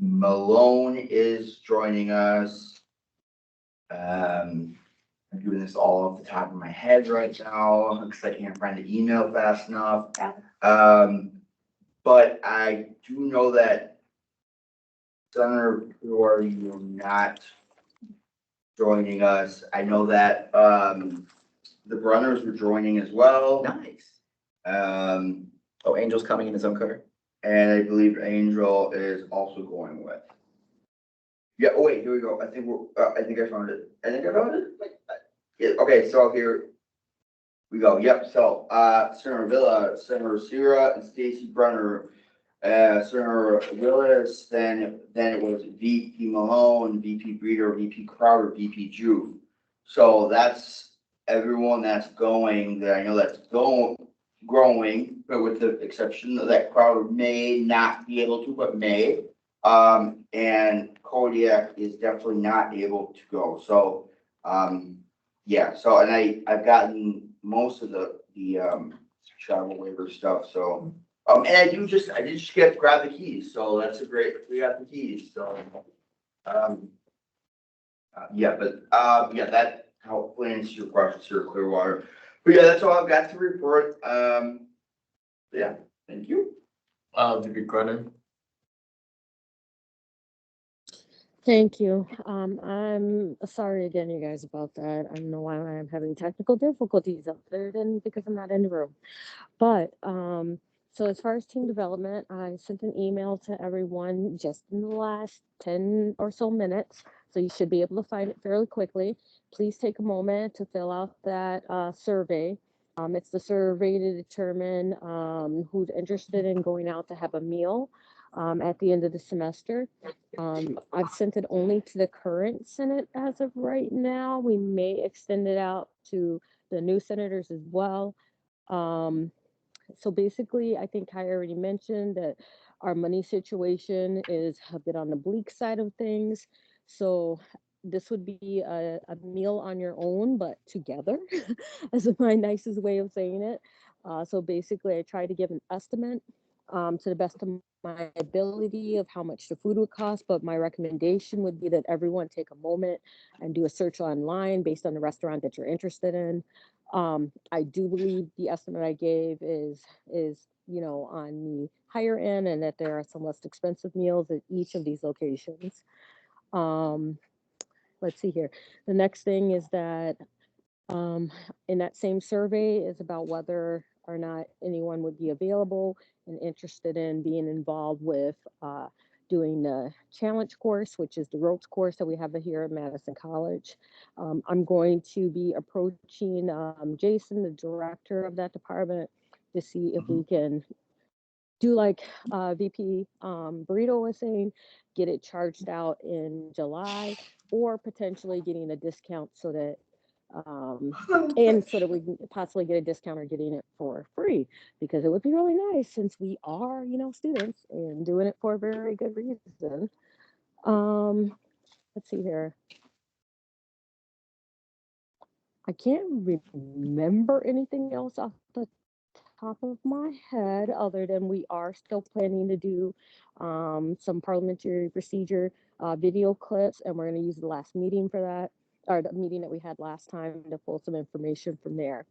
Malone is joining us. I'm doing this all off the top of my head right now because I can't find the email fast enough. But I do know that Senator Priori, you're not joining us. I know that the Brunners were joining as well. Nice. Oh, Angel's coming in his own car? And I believe Angel is also going with. Yeah, oh wait, here we go. I think I found it. Yeah, okay, so here we go. Yep, so Senator Villa, Senator Sierra, and Stacy Brunner, Senator Willis, then it was VP Malone, VP Breeder, VP Crowder, VP Juve. So that's everyone that's going that I know that's growing, but with the exception that Crowder may not be able to, but may. And Kodiak is definitely not able to go. So, yeah, so, and I've gotten most of the travel waiver stuff, so. And I did just grab the keys, so that's we got the keys, so. Yeah, but, yeah, that hopefully answers your questions here, Clearwater. But yeah, that's all I've got to report. Yeah, thank you. VP Carter. Thank you. I'm sorry again, you guys, about that. I don't know why I'm having technical difficulties up there, then because I'm not in the room. But so as far as team development, I sent an email to everyone just in the last 10 or so minutes, so you should be able to find it fairly quickly. Please take a moment to fill out that survey. It's the survey to determine who's interested in going out to have a meal at the end of the semester. I've sent it only to the current Senate as of right now. We may extend it out to the new senators as well. So basically, I think I already mentioned that our money situation is a bit on the bleak side of things. So this would be a meal on your own, but together, is my nicest way of saying it. So basically, I try to give an estimate to the best of my ability of how much the food would cost, but my recommendation would be that everyone take a moment and do a search online based on the restaurant that you're interested in. I do believe the estimate I gave is on the higher end, and that there are some less expensive meals at each of these locations. Um, let's see here. The next thing is that in that same survey is about whether or not anyone would be available and interested in being involved with doing the challenge course, which is the ropes course that we have here at Madison College. I'm going to be approaching Jason, the director of that department, to see if we can do like VP Burrito was saying, get it charged out in July, or potentially getting a discount so that so that we can possibly get a discount or getting it for free, because it would be really nice since we are, students and doing it for a very good reason. Let's see here. I can't remember anything else off the top of my head, other than we are still planning to do some parliamentary procedure video clips, and we're going to use the last meeting for that, or the meeting that we had last time, to pull some information from there.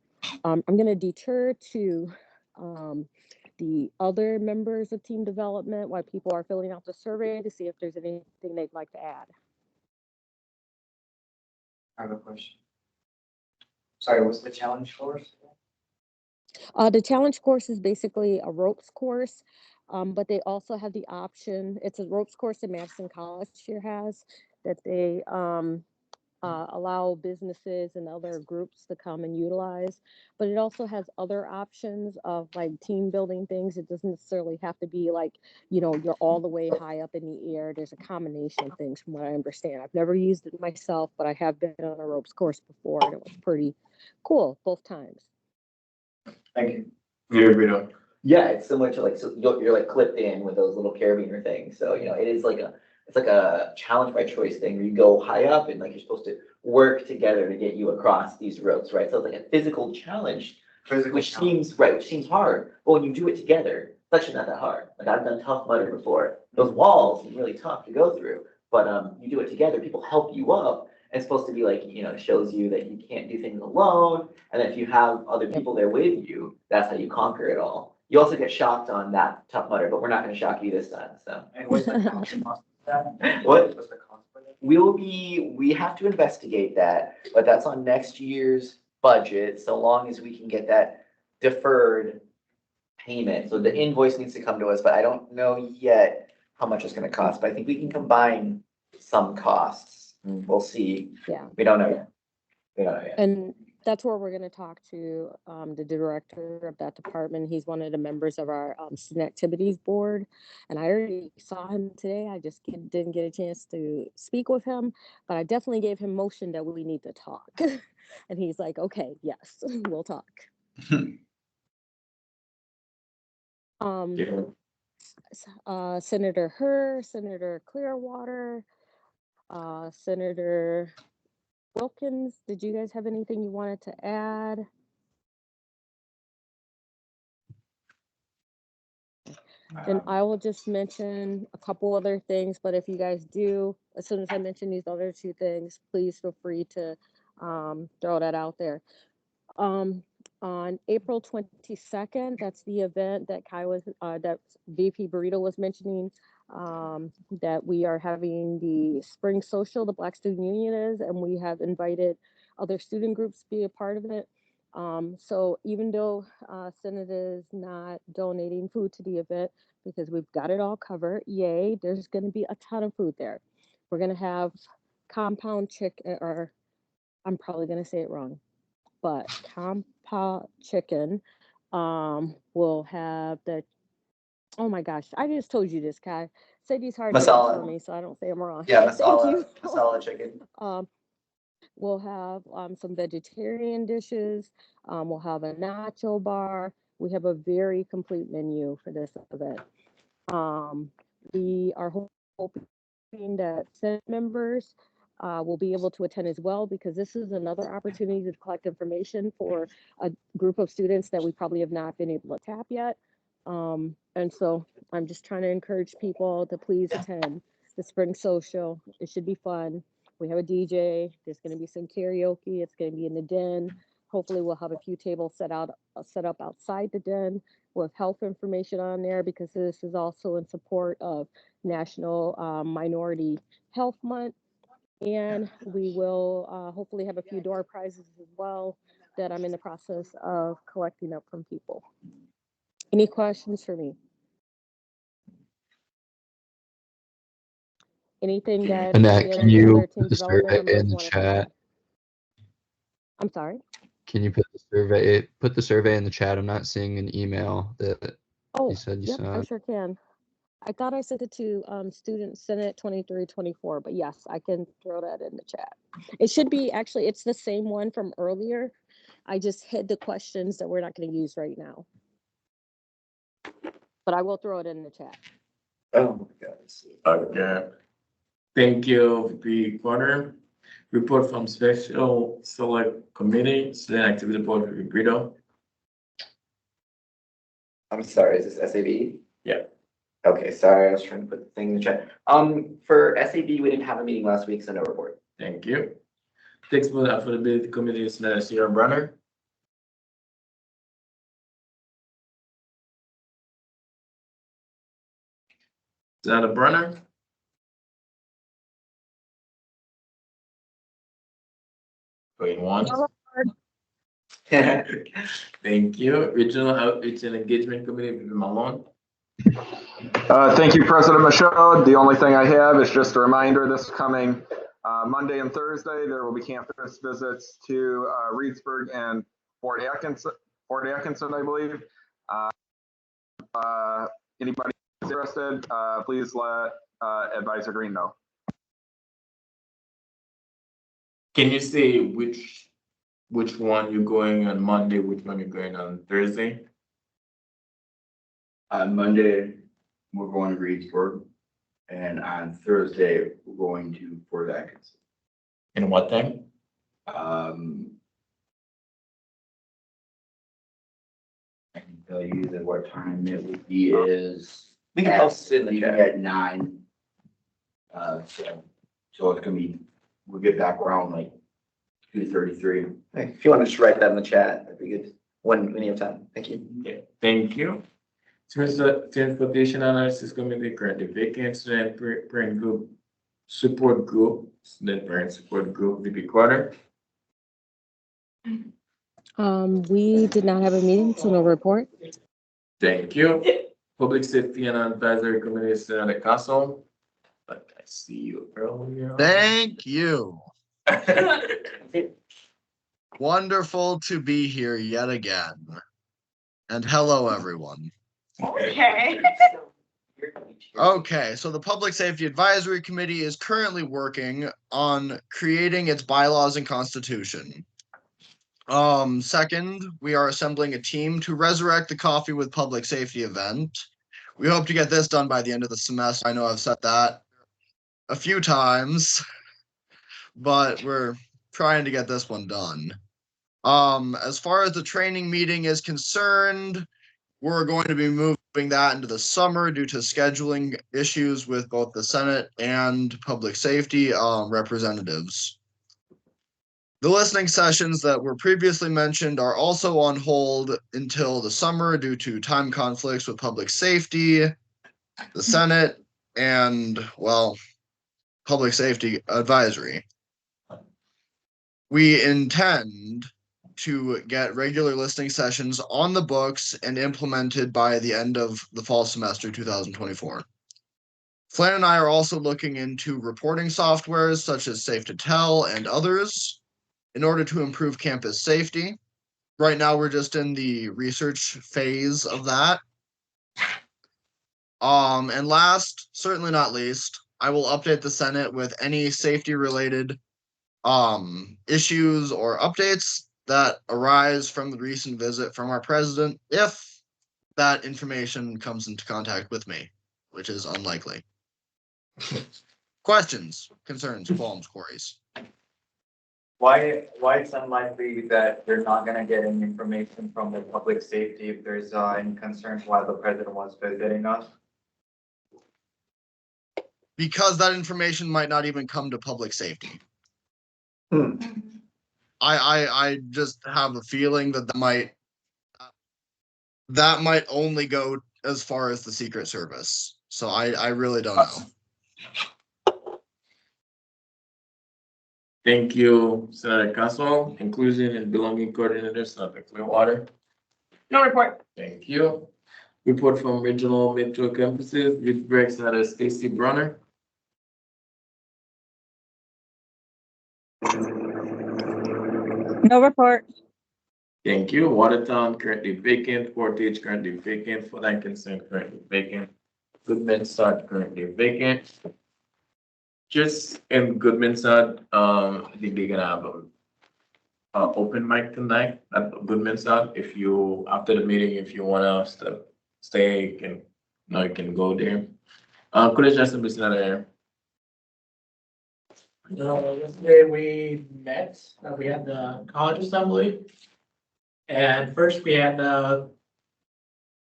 I'm going to deter to the other members of team development while people are filling out the survey to see if there's anything they'd like to add. I have a question. Sorry, what's the challenge course? The challenge course is basically a ropes course, but they also have the option. It's a ropes course that Madison College here has, that they allow businesses and other groups to come and utilize. But it also has other options of like team building things. It doesn't necessarily have to be like, you're all the way high up in the air. There's a combination of things from what I understand. I've never used it myself, but I have been on a ropes course before, and it was pretty cool both times. Thank you. Very good. Yeah, it's similar to like, so you're like clipped in with those little carabiner things. So, it is like it's like a challenge by choice thing where you go high up and like you're supposed to work together to get you across these ropes, right? So it's like a physical challenge, which seems hard. But when you do it together, it's actually not that hard. Like I've done Tough Mudder before. Those walls are really tough to go through, but you do it together, people help you up. It's supposed to be like, it shows you that you can't do things alone. And if you have other people there with you, that's how you conquer it all. You also get shocked on that Tough Mudder, but we're not going to shock you this time. So. And what's the cost of that? What? What's the cost for that? We have to investigate that, but that's on next year's budget, so long as we can get that deferred payment. So the invoice needs to come to us, but I don't know yet how much it's going to cost. But I think we can combine some costs. We'll see. Yeah. We don't know yet. We don't know yet. And that's where we're going to talk to the director of that department. He's one of the members of our student activities board, and I already saw him today. I just didn't get a chance to speak with him, but I definitely gave him motion that we need to talk. And he's like, okay, yes, we'll talk. Senator Herr, Senator Clearwater, Senator Wilkins, did you guys have anything you wanted to add? And I will just mention a couple other things, but if you guys do, as soon as I mention these other two things, please feel free to throw that out there. On April 22nd, that's the event that that VP Burrito was mentioning, that we are having the spring social, the Black Student Union is, and we have invited other student groups to be a part of it. So even though Senate is not donating food to the event, because we've got it all covered, yay, there's going to be a ton of food there. We're going to have compound chicken, or I'm probably going to say it wrong, but compound chicken. We'll have the, oh my gosh, I just told you this, Kai. Say these hard names for me so I don't say them wrong. Yeah, masala chicken. We'll have some vegetarian dishes. We'll have a nacho bar. We have a very complete menu for this event. We are hoping that Senate members will be able to attend as well, because this is another opportunity to collect information for a group of students that we probably have not been able to tap yet. And so I'm just trying to encourage people to please attend the spring social. It should be fun. We have a DJ. There's going to be some karaoke. It's going to be in the den. Hopefully, we'll have a few tables set up outside the den with health information on there, because this is also in support of National Minority Health Month. And we will hopefully have a few door prizes as well that I'm in the process of collecting up from people. Any questions for me? Anything that Annette, any of can the you other team put the development survey members in the wanted to chat? add? I'm sorry. Can you put the survey in the chat? I'm not seeing an email that Oh, you said you yep, I sent. sure can. I thought I sent it to Student Senate 2324, but yes, I can throw that in the chat. It should be, actually, it's the same one from earlier. I just hid the questions that we're not going to use right now. But I will throw it in the chat. Oh my God. Okay. Thank you, VP Carter. Report from Special Select Committee, Student Activity Board, VP Brito. I'm sorry, is this SAB? Yeah. Okay, sorry, I was trying to put the thing in the chat. For SAB, we didn't have a meeting last week, so no report. Thank you. Textbook Affordability Committee, Senator Sierra Brunner. Senator Brunner. Going once. Thank you. Regional Outreach and Engagement Committee, VP Malone. Thank you, President Michaud. The only thing I have is just a reminder, this coming Monday and Thursday, there will be campus visits to Reedsburg and Fort Atkinson, I believe. Anybody interested, please let Advisor Green know. Can you say which one you're going on Monday, which one you're going on Thursday? On Monday, we're going to Reedsburg, and on Thursday, we're going to Fort Atkinson. And what time? I can tell you that what time it would be is. We can post it in the leaving chat. at 9. So it's gonna be, we'll get back around like 2:33. If you want to just write that in the chat, that'd be good. When you have time. Thank you. Okay, thank you. Transportation Analysis Committee, currently vacant. Student Parent Group Support Group, Student Parent Support Group, VP Carter. We did not have a meeting, so no report. Thank you. Public Safety and Advisory Committee, Senator Castle. But I see you earlier. Thank you. Wonderful to be here yet again. And hello, everyone. Okay. Okay, so the Public Safety Advisory Committee is currently working on creating its bylaws and constitution. Second, we are assembling a team to resurrect the Coffee with Public Safety event. We hope to get this done by the end of the semester. I know I've said that a few times, but we're trying to get this one done. As far as the training meeting is concerned, we're going to be moving that into the summer due to scheduling issues with both the Senate and public safety representatives. The listening sessions that were previously mentioned are also on hold until the summer due to time conflicts with public safety, the Senate, and, well, public safety advisory. We intend to get regular listening sessions on the books and implemented by the end of the fall semester 2024. Flan and I are also looking into reporting softwares such as Safe to Tell and others in order to improve campus safety. Right now, we're just in the research phase of that. And last, certainly not least, I will update the Senate with any safety-related issues or updates that arise from the recent visit from our president, if that information comes into contact with me, which is unlikely. Questions, concerns, qualms, queries? Why it's unlikely that they're not gonna get any information from the public safety if there's any concerns while the president was visiting us? Because that information might not even come to public safety. I just have a feeling that that might only go as far as the Secret Service. So I really don't know. Thank you, Senator Caswell. Inclusion and belonging coordinator, Senator Clearwater. No report. Thank you. Report from regional metro campuses, Reedsburg, Senator Stacy Brunner. No report. Thank you. Watertown currently vacant, Portage currently vacant, Fort Atkinson currently vacant, Goodman Sod currently vacant. Just in Goodman Sod, I think they're gonna have a open mic tonight at Goodman Sod. If you, after the meeting, if you want us to stay, you can go there. Could I just be Senator? Yesterday we met, we had the college assembly. And first we had a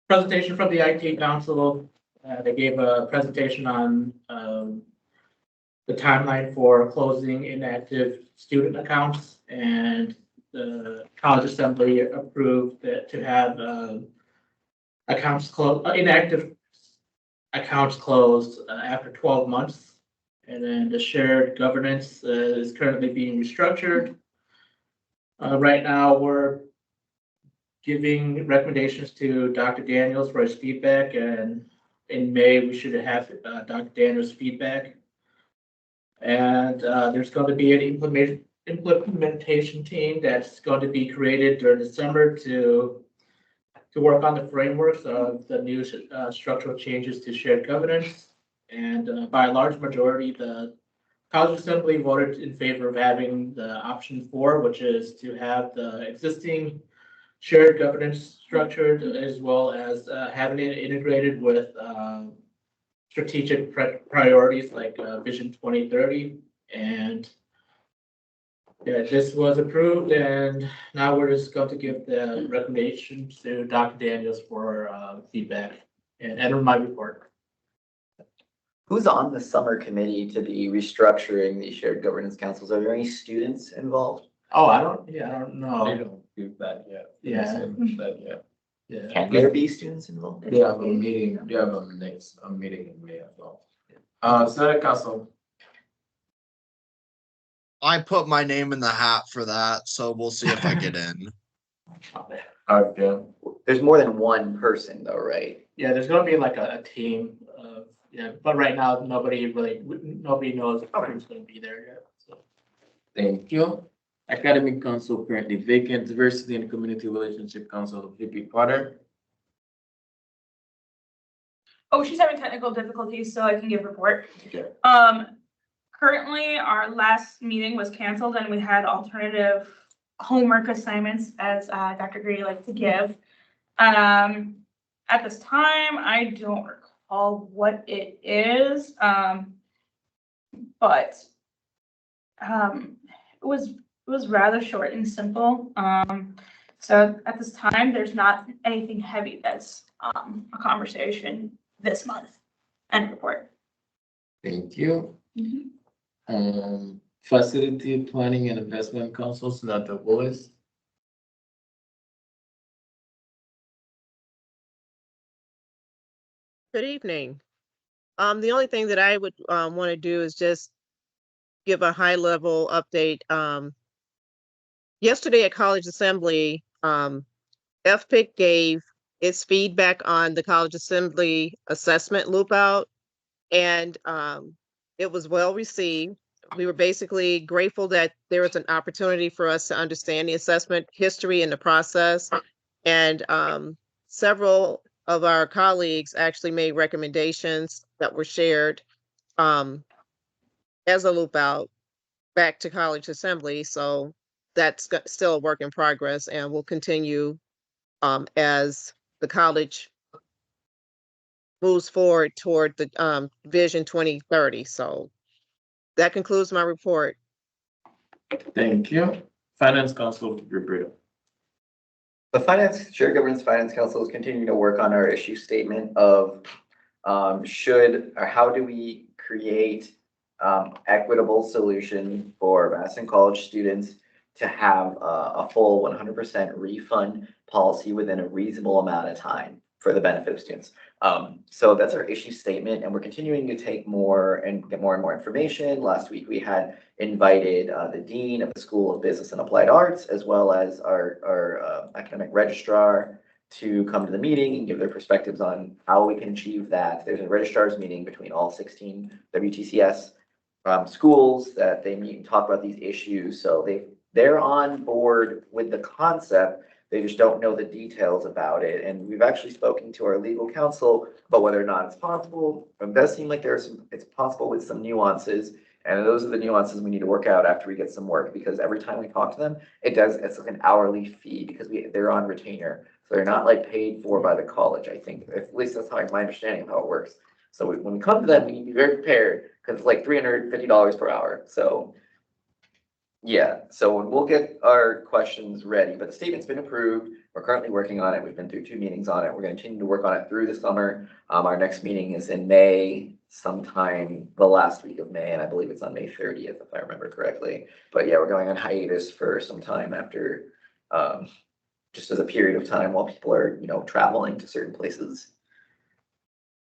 presentation from the IT council. They gave a presentation on the timeline for closing inactive student accounts. And the college assembly approved that to have inactive accounts closed after 12 months. And then the shared governance is currently being restructured. Right now, we're giving recommendations to Dr. Daniels for his feedback, and in May, we should have Dr. Daniels' feedback. And there's going to be an implementation team that's going to be created during December to work on the frameworks of the new structural changes to shared governance. And by a large majority, the college assembly voted in favor of having the option 4, which is to have the existing shared governance structured as well as having it integrated with strategic priorities like Vision 2030. And yeah, this was approved, and now we're just going to give the recommendation to Dr. Daniels for feedback and enter my report. Who's on the summer committee to be restructuring the shared governance councils? Are there any students involved? Oh, I don't know. They don't do that yet. Yeah. That yet. Yeah. Can there be students involved? They have a meeting, they have a meeting in May as well. Senator Castle. I put my name in the hat for that, so we'll see if I get in. Okay. There's more than one person though, right? Yeah, there's gonna be like a team of, but right now, nobody knows who's gonna be there yet, so. Thank you. Academic Council currently vacant, Diversity and Community Relationship Council, VP Potter. Oh, she's having technical difficulties, so I can give report. Okay. Currently, our last meeting was canceled and we had alternative homework assignments as Dr. Grady likes to give. At this time, I don't recall what it is, but it was rather short and simple. So at this time, there's not anything heavy that's a conversation this month. End report. Thank you. Facility Planning and Investment Council, Senator Willis. Good evening. The only thing that I would want to do is just give a high level update. Yesterday at College Assembly, FPIC gave its feedback on the College Assembly assessment loop out, and it was well received. We were basically grateful that there was an opportunity for us to understand the assessment history and the process. And several of our colleagues actually made recommendations that were shared as a loop out back to College Assembly. So that's still a work in progress and will continue as the college moves forward toward the Vision 2030. So That concludes my report. Thank you. Finance Council, Roberto. The Shared Governance Finance Council is continuing to work on our issue statement of should, or how do we create equitable solution for Madison College students to have a full 100% refund policy within a reasonable amount of time for the benefit of students. So that's our issue statement, and we're continuing to take more and get more and more information. Last week, we had invited the Dean of the School of Business and Applied Arts, as well as our academic registrar to come to the meeting and give their perspectives on how we can achieve that. There's a registrar's meeting between all 16 WTCS schools that they meet and talk about these issues. So they're on board with the concept. They just don't know the details about it. And we've actually spoken to our legal counsel about whether or not it's possible. It does seem like it's possible with some nuances. And those are the nuances we need to work out after we get some work, because every time we talk to them, it's like an hourly fee because they're on retainer. So they're not like paid for by the college, I think. At least that's my understanding of how it works. So when we come to them, we need to be very prepared because it's like $350 per hour. So yeah, so we'll get our questions ready, but the statement's been approved. We're currently working on it. We've been through 2 meetings on it. We're going to continue to work on it through the summer. Our next meeting is in May, sometime the last week of May, and I believe it's on May 30th, if I remember correctly. But yeah, we're going on hiatus for some time after, just as a period of time while people are, traveling to certain places.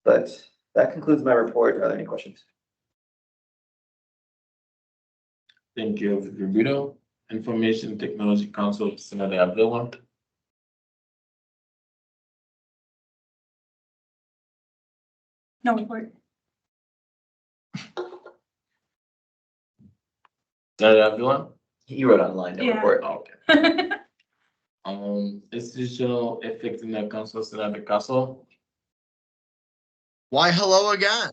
But that concludes my report. Are there any questions? Thank you, Roberto. Information Technology Council, Senator Avila. No report. Senator Avila? He wrote online, no Yeah. report. Okay. Institutional Effectiveness Council, Senator Castle. Why, hello again.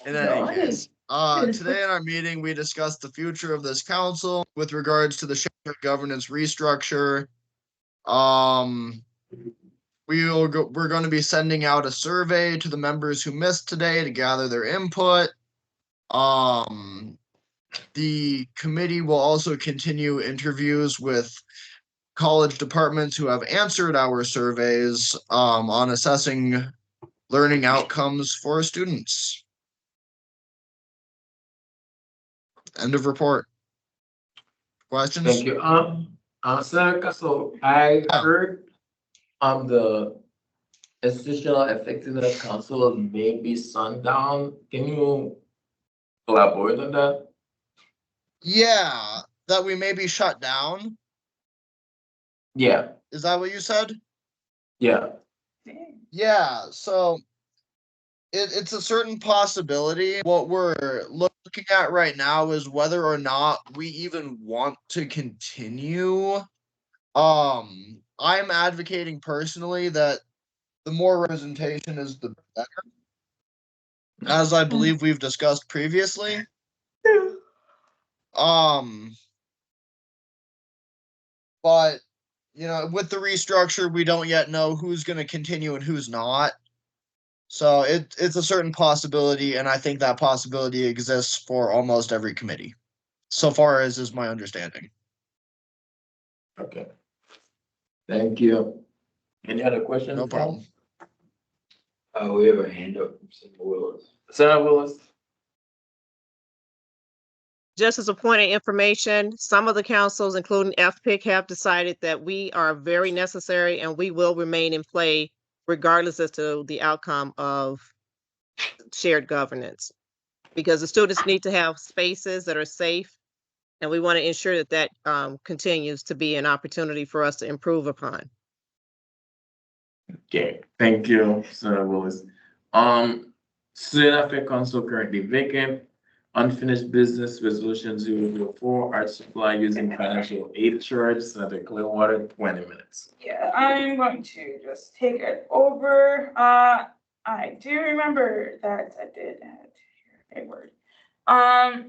In any case, today in our meeting, we discussed the future of this council with regards to the shared governance restructure. We're going to be sending out a survey to the members who missed today to gather their input. The committee will also continue interviews with college departments who have answered our surveys on assessing learning outcomes for students. End of report. Questions? Thank you. Senator Castle, I heard the Institutional Effectiveness Council may be sundown. Can you elaborate on that? Yeah, that we may be shut down. Yeah. Is that what you said? Yeah. Yeah, so it's a certain possibility. What we're looking at right now is whether or not we even want to continue. I'm advocating personally that the more representation is the better, as I believe we've discussed previously. But with the restructure, we don't yet know who's going to continue and who's not. So it's a certain possibility, and I think that possibility exists for almost every committee, so far as is my understanding. Okay. Thank you. Any other questions? No problem. We have a hand up from Senator Willis. Senator Willis. Just as a point of information, some of the councils, including FPIC, have decided that we are very necessary and we will remain in play regardless as to the outcome of shared governance. Because the students need to have spaces that are safe, and we want to ensure that that continues to be an opportunity for us to improve upon. Okay, thank you, Senator Willis. Student Affairs Council currently vacant. Unfinished business resolution 004, art supply using financial aid charge. Senator Clearwater, 20 minutes. Yeah, I'm going to just take it over. I do remember that I did add a word. Oh,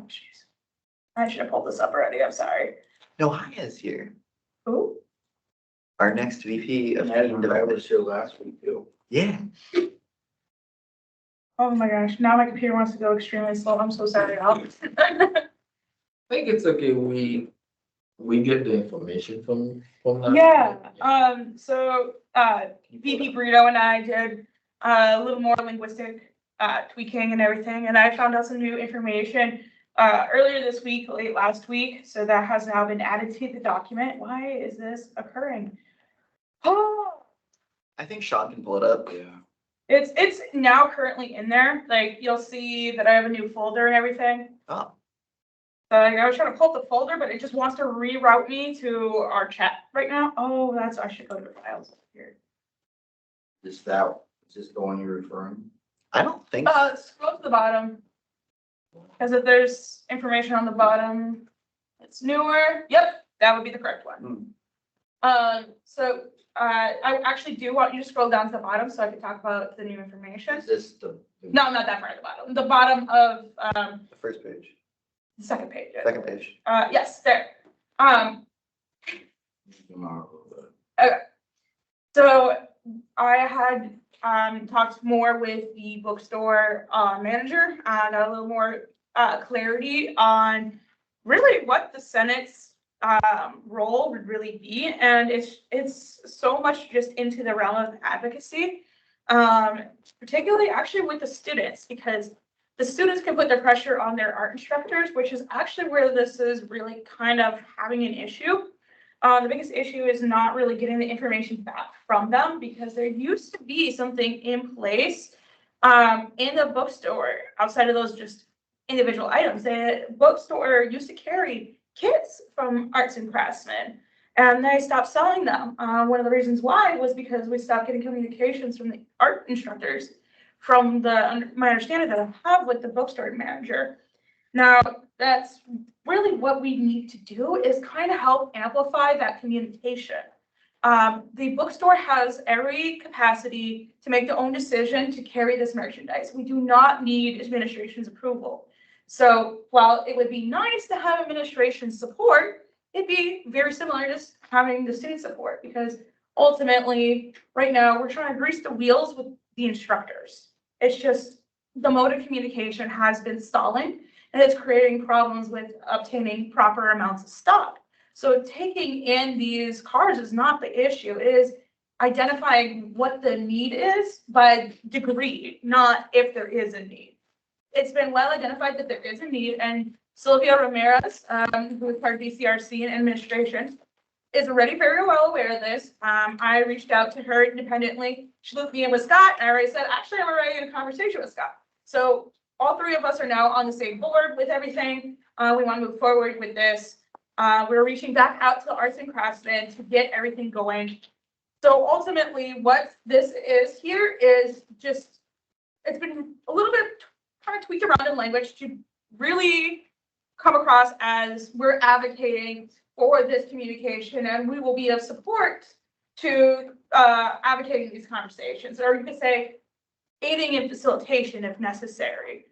jeez. I should have pulled this up already. I'm sorry. No, Haya's here. Who? Our next VP of I Team Development. was here last week too. Yeah. Oh my gosh, now my computer wants to go extremely slow. I'm so sorry. I think it's okay, we get the information from that. Yeah, so, VP Burrito and I did a little more linguistic, tweaking and everything, and I found out some new information, earlier this week, late last week, so that has now been added to the document. Why is this occurring? Oh, I think Sean can pull it up. Yeah. it's now currently in there, like, you'll see that I have a new folder and everything. Oh, Like, I was trying to pull up the folder, but it just wants to reroute me to our chat right now. Oh, I should go to the files here. Is this the one you're referring? I don't think. Scroll to the bottom. Because if there's information on the bottom, it's newer. Yep, that would be the correct one. So, I actually do want you to scroll down to the bottom so I can talk about the new information. Is this the No, not that far at the bottom. The bottom of, The first page, the second page. second page. Yes, there. zoom out a little bit? Okay. So I had talked more with the bookstore manager and got a little more clarity on really what the Senate's role would really be, and it's so much just into the realm of advocacy, particularly actually with the students, because the students can put the pressure on their art instructors, which is actually where this is really kind of having an issue. The biggest issue is not really getting the information back from them, because there used to be something in place in the bookstore outside of those just individual items. The bookstore used to carry kits from arts and craftsmen, and they stopped selling them. One of the reasons why was because we stopped getting communications from the art instructors, from my understanding that I have with the bookstore manager. Now, that's really what we need to do, is kind of help amplify that communication. The bookstore has every capacity to make their own decision to carry this merchandise. We do not need administration's approval. So while it would be nice to have administration support, it'd be very similar to just having the student support, because ultimately, right now, we're trying to grease the wheels with the instructors. It's just the mode of communication has been stalling, and it's creating problems with obtaining proper amounts of stock. So taking in these cards is not the issue. It is identifying what the need is by degree, not if there is a need. It's been well identified that there is a need, and Sylvia Ramirez, who is part of DCRC and administration, is already very well aware of this. I reached out to her independently. She looked me in with Scott, and I already said, actually, I'm already in a conversation with Scott. So all three of us are now on the same board with everything. We want to move forward with this. We're reaching back out to the arts and craftsmen to get everything going. So ultimately, what this is here is just, it's been a little bit kind of tweaked around in language to really come across as we're advocating for this communication, and we will be of support to advocating these conversations, or you could say aiding in facilitation if necessary.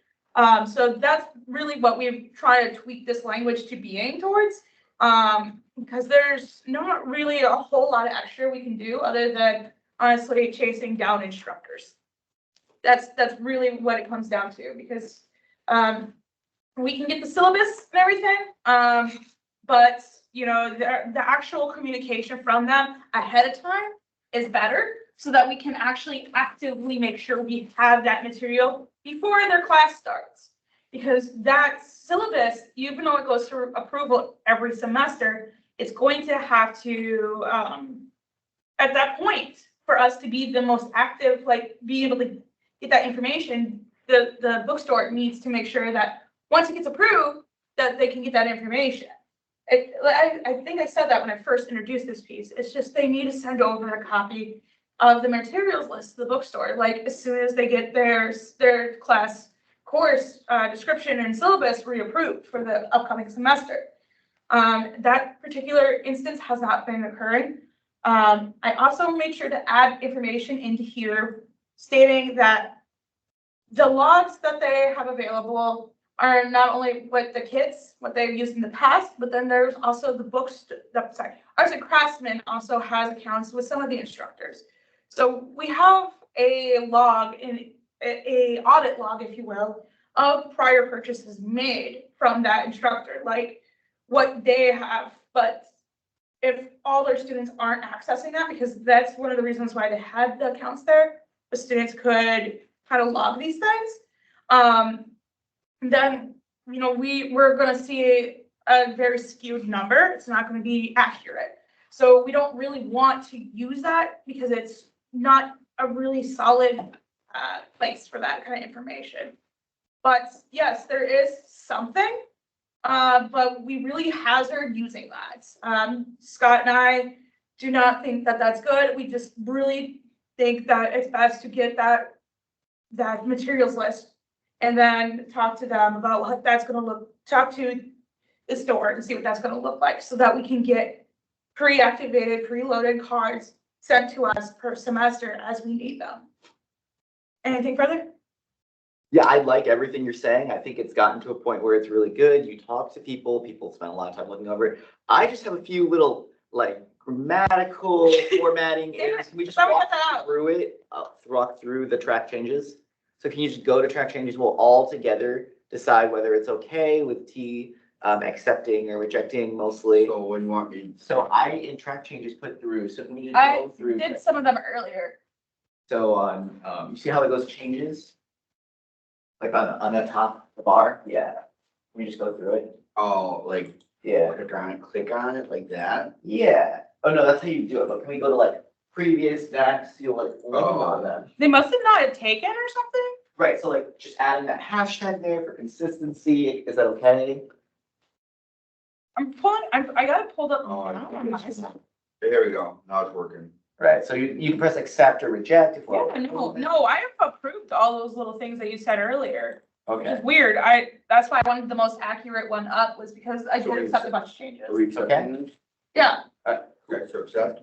So that's really what we've tried to tweak this language to being towards, because there's not really a whole lot of extra we can do other than honestly chasing down instructors. That's really what it comes down to, because we can get the syllabus and everything, but you know, the actual communication from them ahead of time is better, so that we can actually actively make sure we have that material before their class starts. Because that syllabus, even though it goes through approval every semester, it's going to have to, at that point, for us to be the most active, like be able to get that information, the bookstore needs to make sure that once it gets approved, that they can get that information. I think I said that when I first introduced this piece. It's just they need to send over a copy of the materials list to the bookstore, like as soon as they get their class course description and syllabus reapproved for the upcoming semester. That particular instance has not been occurring. I also made sure to add information into here stating that the logs that they have available are not only what the kits, what they've used in the past, but then there's also the books, Arts and Craftsmen also has accounts with some of the instructors. So we have a log in a audit log, if you will, of prior purchases made from that instructor, like what they have. But if all their students aren't accessing that, because that's one of the reasons why they had the accounts there, the students could kind of log these things. Then, you know, we're gonna see a very skewed number. It's not gonna be accurate. So we don't really want to use that because it's not a really solid place for that kind of information. But yes, there is something, but we really hazard using that. Scott and I do not think that that's good. We just really think that it's best to get that materials list and then talk to them about what that's going to look, talk to the store and see what that's going to look like so that we can get pre-activated, preloaded cards sent to us per semester as we need them. Anything further? Yeah, I like everything you're saying. I think it's gotten to a point where it's really good. You talk to people, people spend a lot of time looking over it. I just have a few little like grammatical formatting errors. Can we just walk through it, walk through the track changes? So can you just go to track changes? We'll all together decide whether it's okay with T accepting or rejecting mostly. So what do you want me? So I in track changes put through. So can we just I go through? did some of them earlier. So on, you see how it goes changes? Like on the top of the bar? Yeah. We just go through it. Oh, like, Yeah. click on it like that? Yeah. Oh, no, that's how you do it. But can we go to like previous, next, you'll like link on them. They must have not taken or something. Right, so like just adding that hashtag there for consistency, is that okay? I'm pulling, I got it pulled up. Oh, I now know. on my side. There we go. Now it's working. Right, so you can press accept or reject if we're. Yeah, no, I have approved all those little things that you said earlier. Okay. It's weird. That's why I wanted the most accurate one up was because I So did accept a bunch of changes. Are we accepting this? Yeah, Okay, so accept.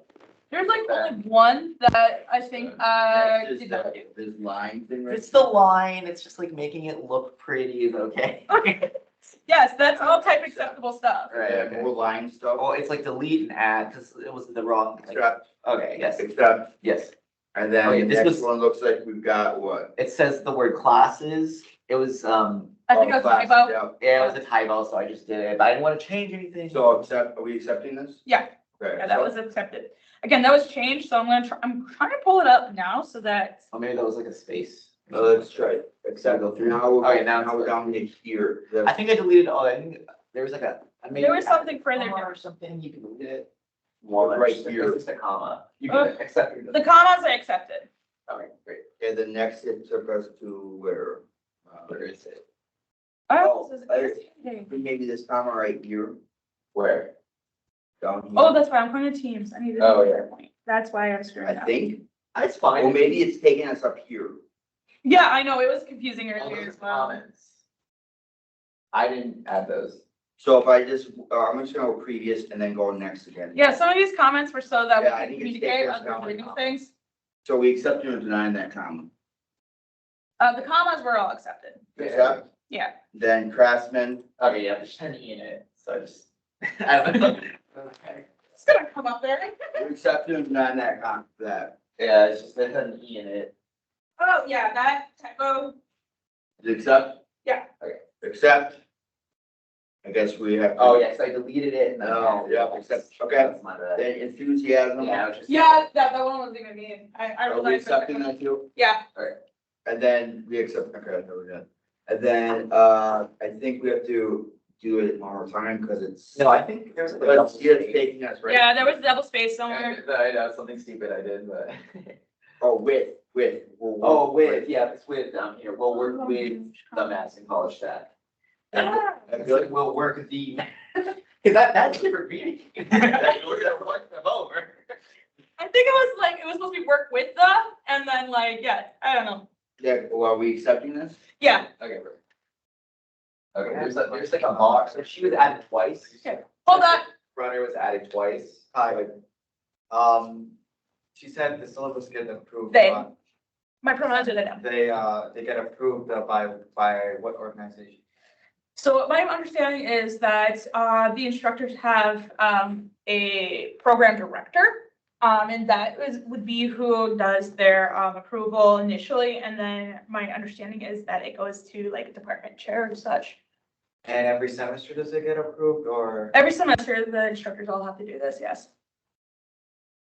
there's like only one that I think Next is did not do. This line thing right It's the line, it's just like making it look pretty is okay. Yes, that's all type acceptable stuff. Right, there. okay. More line stuff. Well, it's like delete and add, because it was the wrong, like, Accept, okay, yes, accept. yes. And Oh, then yeah, the this next was- one looks like we've got what? It says the word classes, it was, I think it was class, typo. yeah. yeah, it was a typo, so I just did it, but I didn't want to change anything. So accept, are we accepting this? Yeah, Okay. yeah, that was accepted. Again, that was changed, so I'm trying to pull it up now so that, Oh, maybe that was like a space. Let's try it. Accept. Go through. Now we're, Okay, now it's now we're good. down to here. I think I deleted, I think there was like I made there was something further comma down. or something, you can delete it. Right It's here. just a comma. You can accept it. The commas I accepted. Okay, great. And then next it took us to where? Where is it? Oh, Oh, this is- Maybe this comma right here, Where? down here. Oh, that's why I'm going to Teams. I need to. Oh, yeah. Point. That's why I was screwing I up. think. That's fine. Well, maybe it's taking us up here. Yeah, I know. It was confusing All earlier those as well. comments. I didn't add those. So if I just, I'm just gonna go previous and then go next again. Yeah, some of these comments were so that we Yeah, I can think it's communicate taken us on the down. new things. So we accept or deny that comma. The commas were all accepted. Accept, Yeah. then Craftsman, Okay, yeah, there's an E in it, so I just. I don't know. Okay. It's gonna come up there. we accept or deny that that. Yeah, it's just, there's an E in it. Oh, yeah, that typo. Accept? Yeah. Okay, accept. I guess we have. to- Oh, yes, I deleted it and then. Oh, added yeah, it. accept, okay. That's my bad. Then enthusiasm. Yeah, I was just. Yeah, that one wasn't even me. I Are we realized. accepting that too? Yeah. And then we accept, okay, no, we're done. And then, I think we have to do it one more time because it's. No, I think there's. But it's just taking us right. Yeah, there was double space somewhere. I know, something stupid I did, but. Oh, with. Oh, with, yeah, it's with down here. We'll work with the Madison College staff. Ah. I feel like we'll work the, cause that's different meeting. We're gonna work them over. I think it was supposed to be work with the, and then like, yeah, I don't know. Yeah, well, are we accepting this? Yeah. Okay, perfect. Okay, there's like a box, so she was added twice. Okay. Hold on. Runner was added twice. Hi. She said the syllabus get approved. They. My pronouns are they. They get approved by what organization? So my understanding is that the instructors have a program director And that would be who does their approval initially, and then my understanding is that it goes to like department chair or such. And every semester does it get approved or? Every semester, the instructors all have to do this, yes.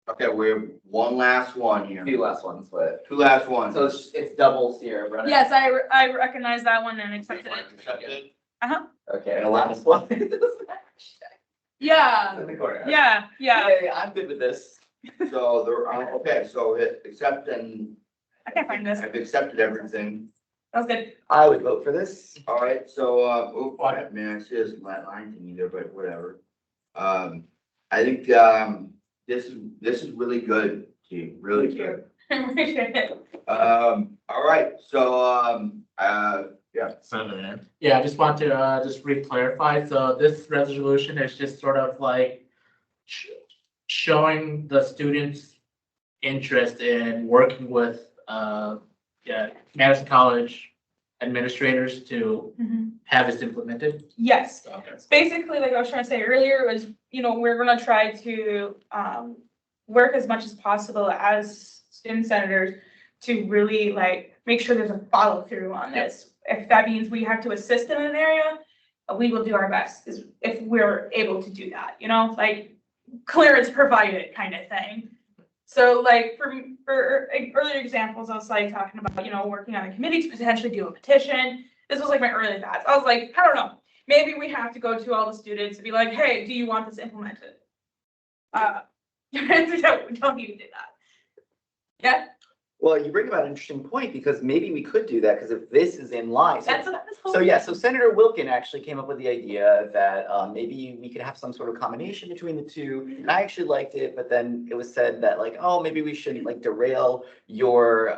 Okay, we have one last one here. Few last ones, but. Two last ones. So it's double Sierra running. Yes, I recognize that one and accepted it. Accepted? Uh-huh. Okay, and the last one. Yeah, In the corner. yeah. Yay, I'm good with this. So there are, okay, so hit accept and I can't find this. I've accepted everything. That was good. I would vote for this. All right, so, I mean, I see this line thing either, but whatever. I think, this is really good, team, really good. Appreciate it. All right, so, yeah. Senator. Yeah, I just want to just re-clarify. So this resolution is just sort of like showing the students' interest in working with Madison College administrators to have this implemented. Yes. Okay. Basically, like I was trying to say earlier, was, we're gonna try to work as much as possible as student senators to really like make sure there's a follow through on this. If that means we have to assist in an area, we will do our best if we're able to do that, like clearance provided kind of thing. So like for earlier examples, I was like talking about, working on a committee to potentially do a petition. This was like my early thoughts. I was like, I don't know, maybe we have to go to all the students and be like, hey, do you want this implemented? We don't need to do that. Yeah. Well, you bring about an interesting point because maybe we could do that because if this is in line. So Senator Wilkin actually came up with the idea that maybe we could have some sort of combination between the two. And I actually liked it, but then it was said that like, oh, maybe we shouldn't like derail your,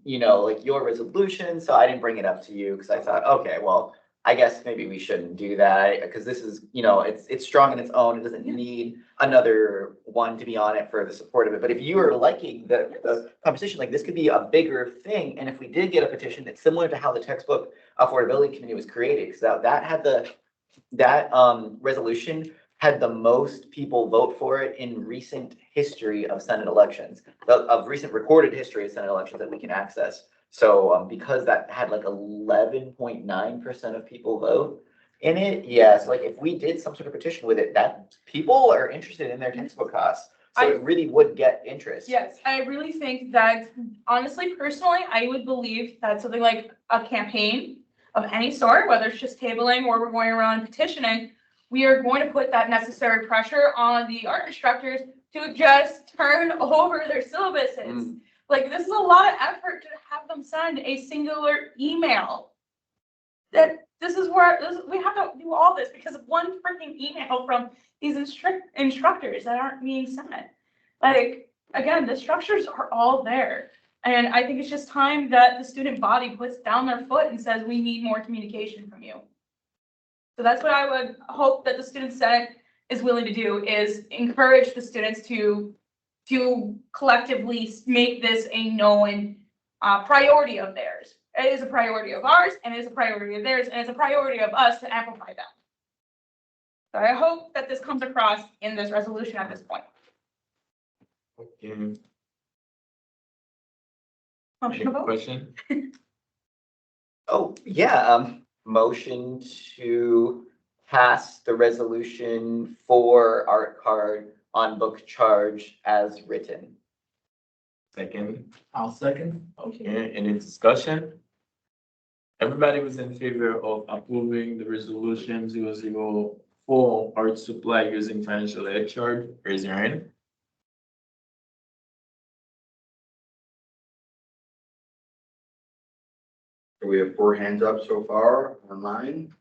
like your resolution. So I didn't bring it up to you because I thought, okay, well, I guess maybe we shouldn't do that because this is, it's strong in its own. It doesn't need another one to be on it for the support of it. But if you are liking the conversation, like this could be a bigger thing. And if we did get a petition that's similar to how the textbook affordability committee was created, because that had that resolution had the most people vote for it in recent history of Senate elections, of recent recorded history of Senate elections that we can access. So because that had like 11.9% of people vote in it, yes, like if we did some sort of petition with it, that people are interested in their textbook costs. So it really would get interest. Yes, I really think that, honestly, personally, I would believe that something like a campaign of any sort, whether it's just tabling or we're going around petitioning, we are going to put that necessary pressure on the art instructors to just turn over their syllabuses. Like, this is a lot of effort to have them send a singular email. That this is where we have to do all this because of one freaking email from these instructors that aren't being sent. Like, again, the structures are all there. And I think it's just time that the student body puts down their foot and says, we need more communication from you. So that's what I would hope that the Student Senate is willing to do, is encourage the students to collectively make this a known priority of theirs. It is a priority of ours, and it is a priority of theirs, and it's a priority of us to amplify them. So I hope that this comes across in this resolution at this point. Okay. Motion to vote? Question? Oh, yeah, motion to pass the resolution for art card on book charge as written. Second. I'll second. Okay, any discussion? Everybody was in favor of approving the resolution 004 art supply using financial aid charge. Raise your hand. So we have 4 hands up so far online.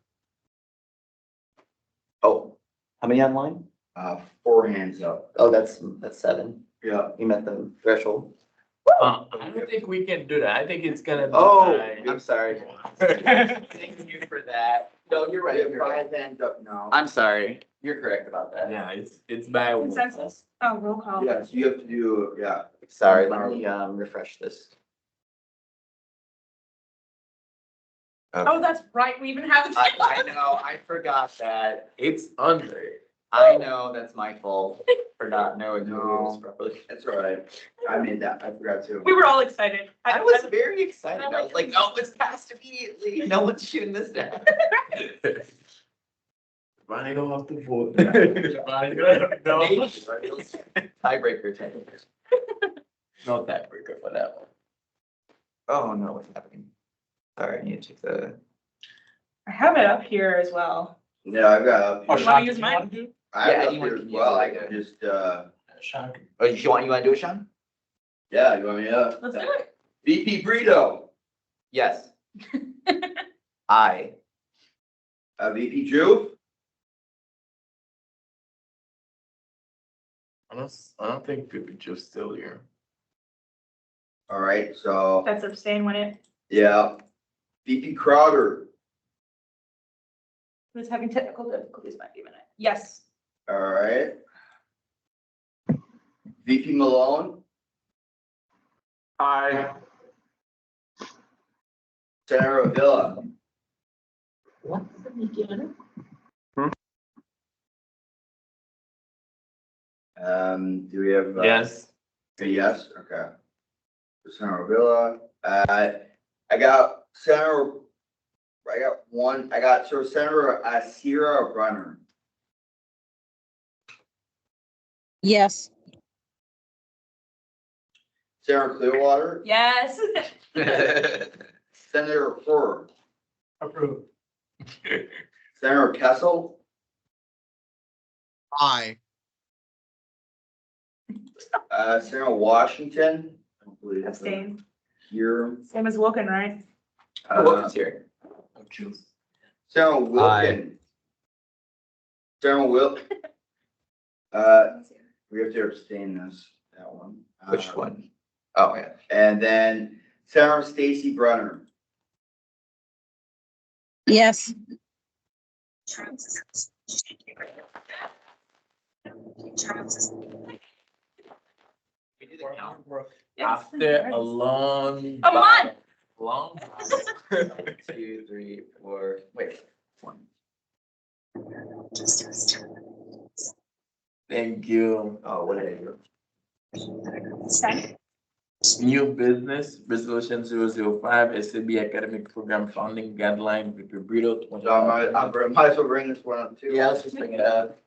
Oh, how many online? 4 hands up. Oh, that's 7. Yeah. You met the threshold. I don't think we can do that. I think it's gonna be. Oh, by- I'm sorry. Thank you for that. No, you're right. We have You're right. 5 hands up now. I'm sorry. You're correct about that. Yeah, it's by. Consensus? Oh, roll call. Yes, you have to do, yeah. Sorry, let me refresh this. Oh, that's right. We even have the. I know, I forgot that. It's under. I know that's my fault for not knowing the rules No. properly. That's all right. I made that. I forgot to. We were all excited. I was very excited. I was like, oh, it's passed immediately. No one's shooting this down. Ronnie don't have to vote. No. Tiebreaker, technically. No tiebreaker for that one. Oh, no, what's happening? Sorry, I need to check the. I have it up here as well. Yeah, I've got. You wanna use mine? I Yeah, have you it want- as well. I yeah. can just, Sean, Oh, you wanna do it, Sean? yeah, you want me to? Let's do it. VP Brito, Yes. I. VP Juve, I don't think people just still here. all right, so, That's abstain when it yeah. VP Crowder, was having technical difficulties might be a minute. Yes. all right. VP Malone, Aye. Senator Avila, do we have? Yes. A yes, okay. Senator Avila, I got Senator, I got one, I got Senator Sierra Brunner, Yes. Senator Clearwater, Yes. Senator Fur, approved. Senator Kessel, Aye. Senator Washington, I don't believe Abstain. here, Same as Wilken, right? Wilkins here. Senator Wilkin. Senator we have to abstain that one. Which one? Oh, yeah. And then Senator Stacy Brunner, Yes. We did the count. After a long. A month. Long. 2, 3, 4, wait, 1. Thank you. Oh, what did I do? Second. New business, resolution 005, SAB academic program funding guideline with Brito. so I might as well bring this one up too. Yeah, let's just bring it up.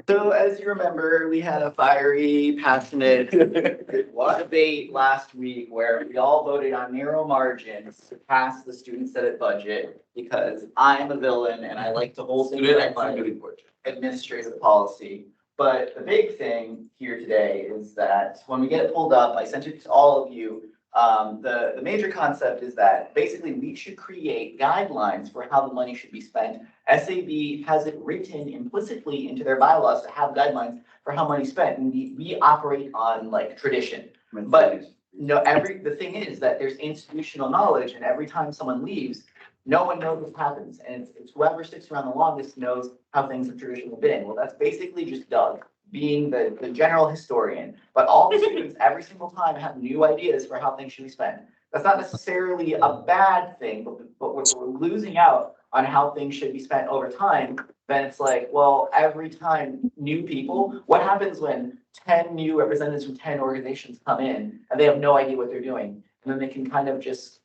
So as you remember, we had a fiery, passionate debate last week where we all voted on narrow margins to pass the student senate budget because I'm a villain and I like to hold things Student up by activity budget. administrative policy. But the big thing here today is that when we get it pulled up, I sent it to all of you. The major concept is that basically we should create guidelines for how the money should be spent. SAB has it written implicitly into their bylaws to have guidelines for how money is spent, and we operate on like tradition. But no, the thing is that there's institutional knowledge, and every time someone leaves, no one knows what happens, and it's whoever sticks around the longest knows how things have traditionally been. Well, that's basically just Doug being the general historian, but all the students every single time have new ideas for how things should be spent. That's not necessarily a bad thing, but when we're losing out on how things should be spent over time, then it's like, well, every time new people, what happens when 10 new representatives from 10 organizations come in and they have no idea what they're doing? And then they can kind of just,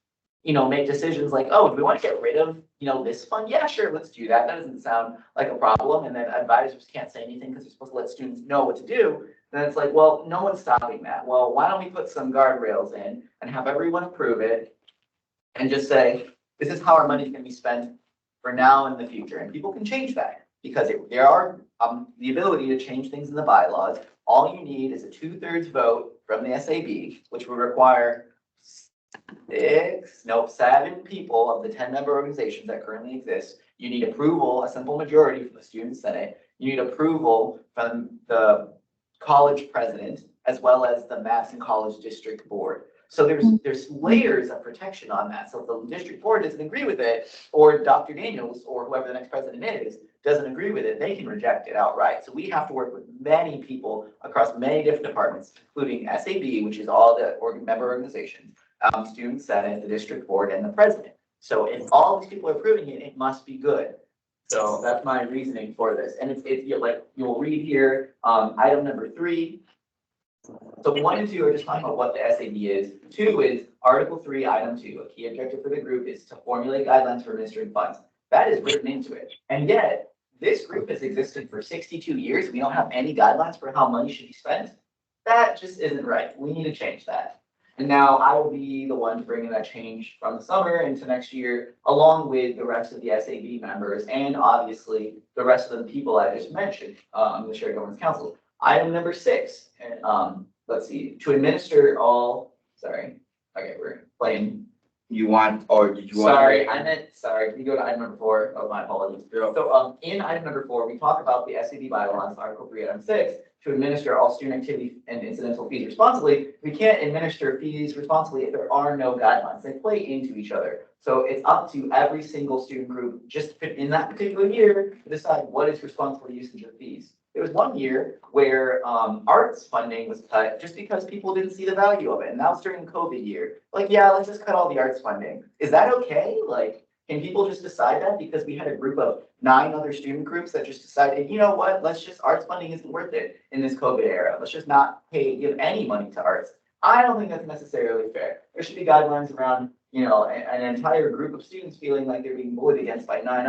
make decisions like, oh, do we want to get rid of, this fund? Yeah, sure, let's do that. That doesn't sound like a problem. And then advisors can't say anything because they're supposed to let students know what to do. Then it's like, well, no one's stopping that. Well, why don't we put some guardrails in and have everyone approve it and just say, this is how our money's going to be spent for now and the future. And people can change that because there are the ability to change things in the bylaws. All you need is a 2/3 vote from the SAB, which would require 7 people of the 10-member organizations that currently exist. You need approval, a simple majority from the student senate. You need approval from the college president, as well as the Madison College District Board. So there's layers of protection on that. So if the district board doesn't agree with it, or Dr. Daniels, or whoever the next president is, doesn't agree with it, they can reject it outright. So we have to work with many people across many different departments, including SAB, which is all the member organizations, student senate, the district board, and the president. So if all these people are approving it, it must be good. So that's my reasoning for this. And you'll read here, item number 3. So 1 and 2 are just talking about what the SAB is. 2 is Article 3, Item 2. A key objective for the group is to formulate guidelines for administering funds. That is written into it. And yet, this group has existed for 62 years. We don't have any guidelines for how money should be spent. That just isn't right. We need to change that. And now I will be the one bringing that change from the summer into next year, along with the rest of the SAB members and obviously the rest of the people I just mentioned, the Shared Governance Council. Item number 6, and let's see, to administer all, sorry, okay, we're playing. You want, or did you want? Sorry, can you go to item number 4? Oh, my apologies. So, in item number 4, we talk about the SAB bylaws, Article 3, Item 6, to administer all student activity and incidental fees responsibly. We can't administer fees responsibly if there are no guidelines. They play into each other. So it's up to every single student group just in that particular year to decide what is responsible usage of fees. There was one year where arts funding was cut just because people didn't see the value of it. And that was during the COVID year. Like, yeah, let's just cut all the arts funding. Is that okay? Like, can people just decide that because we had a group of 9 other student groups that just decided, you know what, arts funding isn't worth it in this COVID era. Let's just not give any money to arts. I don't think that's necessarily fair. There should be guidelines around, an entire group of students feeling like they're being bullied against by 9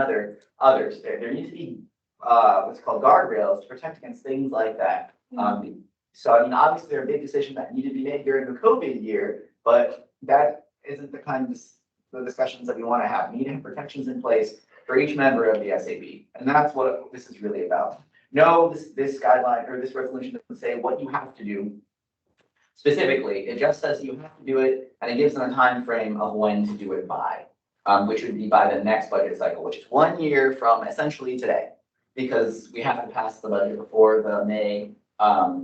others. There needs to be what's called guardrails to protect against things like that. So, obviously there are big decisions that need to be made during the COVID year, but that isn't the kind of the discussions that we want to have. We need to have protections in place for each member of the SAB. And that's what this is really about. No, this guideline or this resolution doesn't say what you have to do specifically. It just says you have to do it, and it gives them a time frame of when to do it by, which would be by the next budget cycle, which is 1 year from essentially today, because we have to pass the budget before the May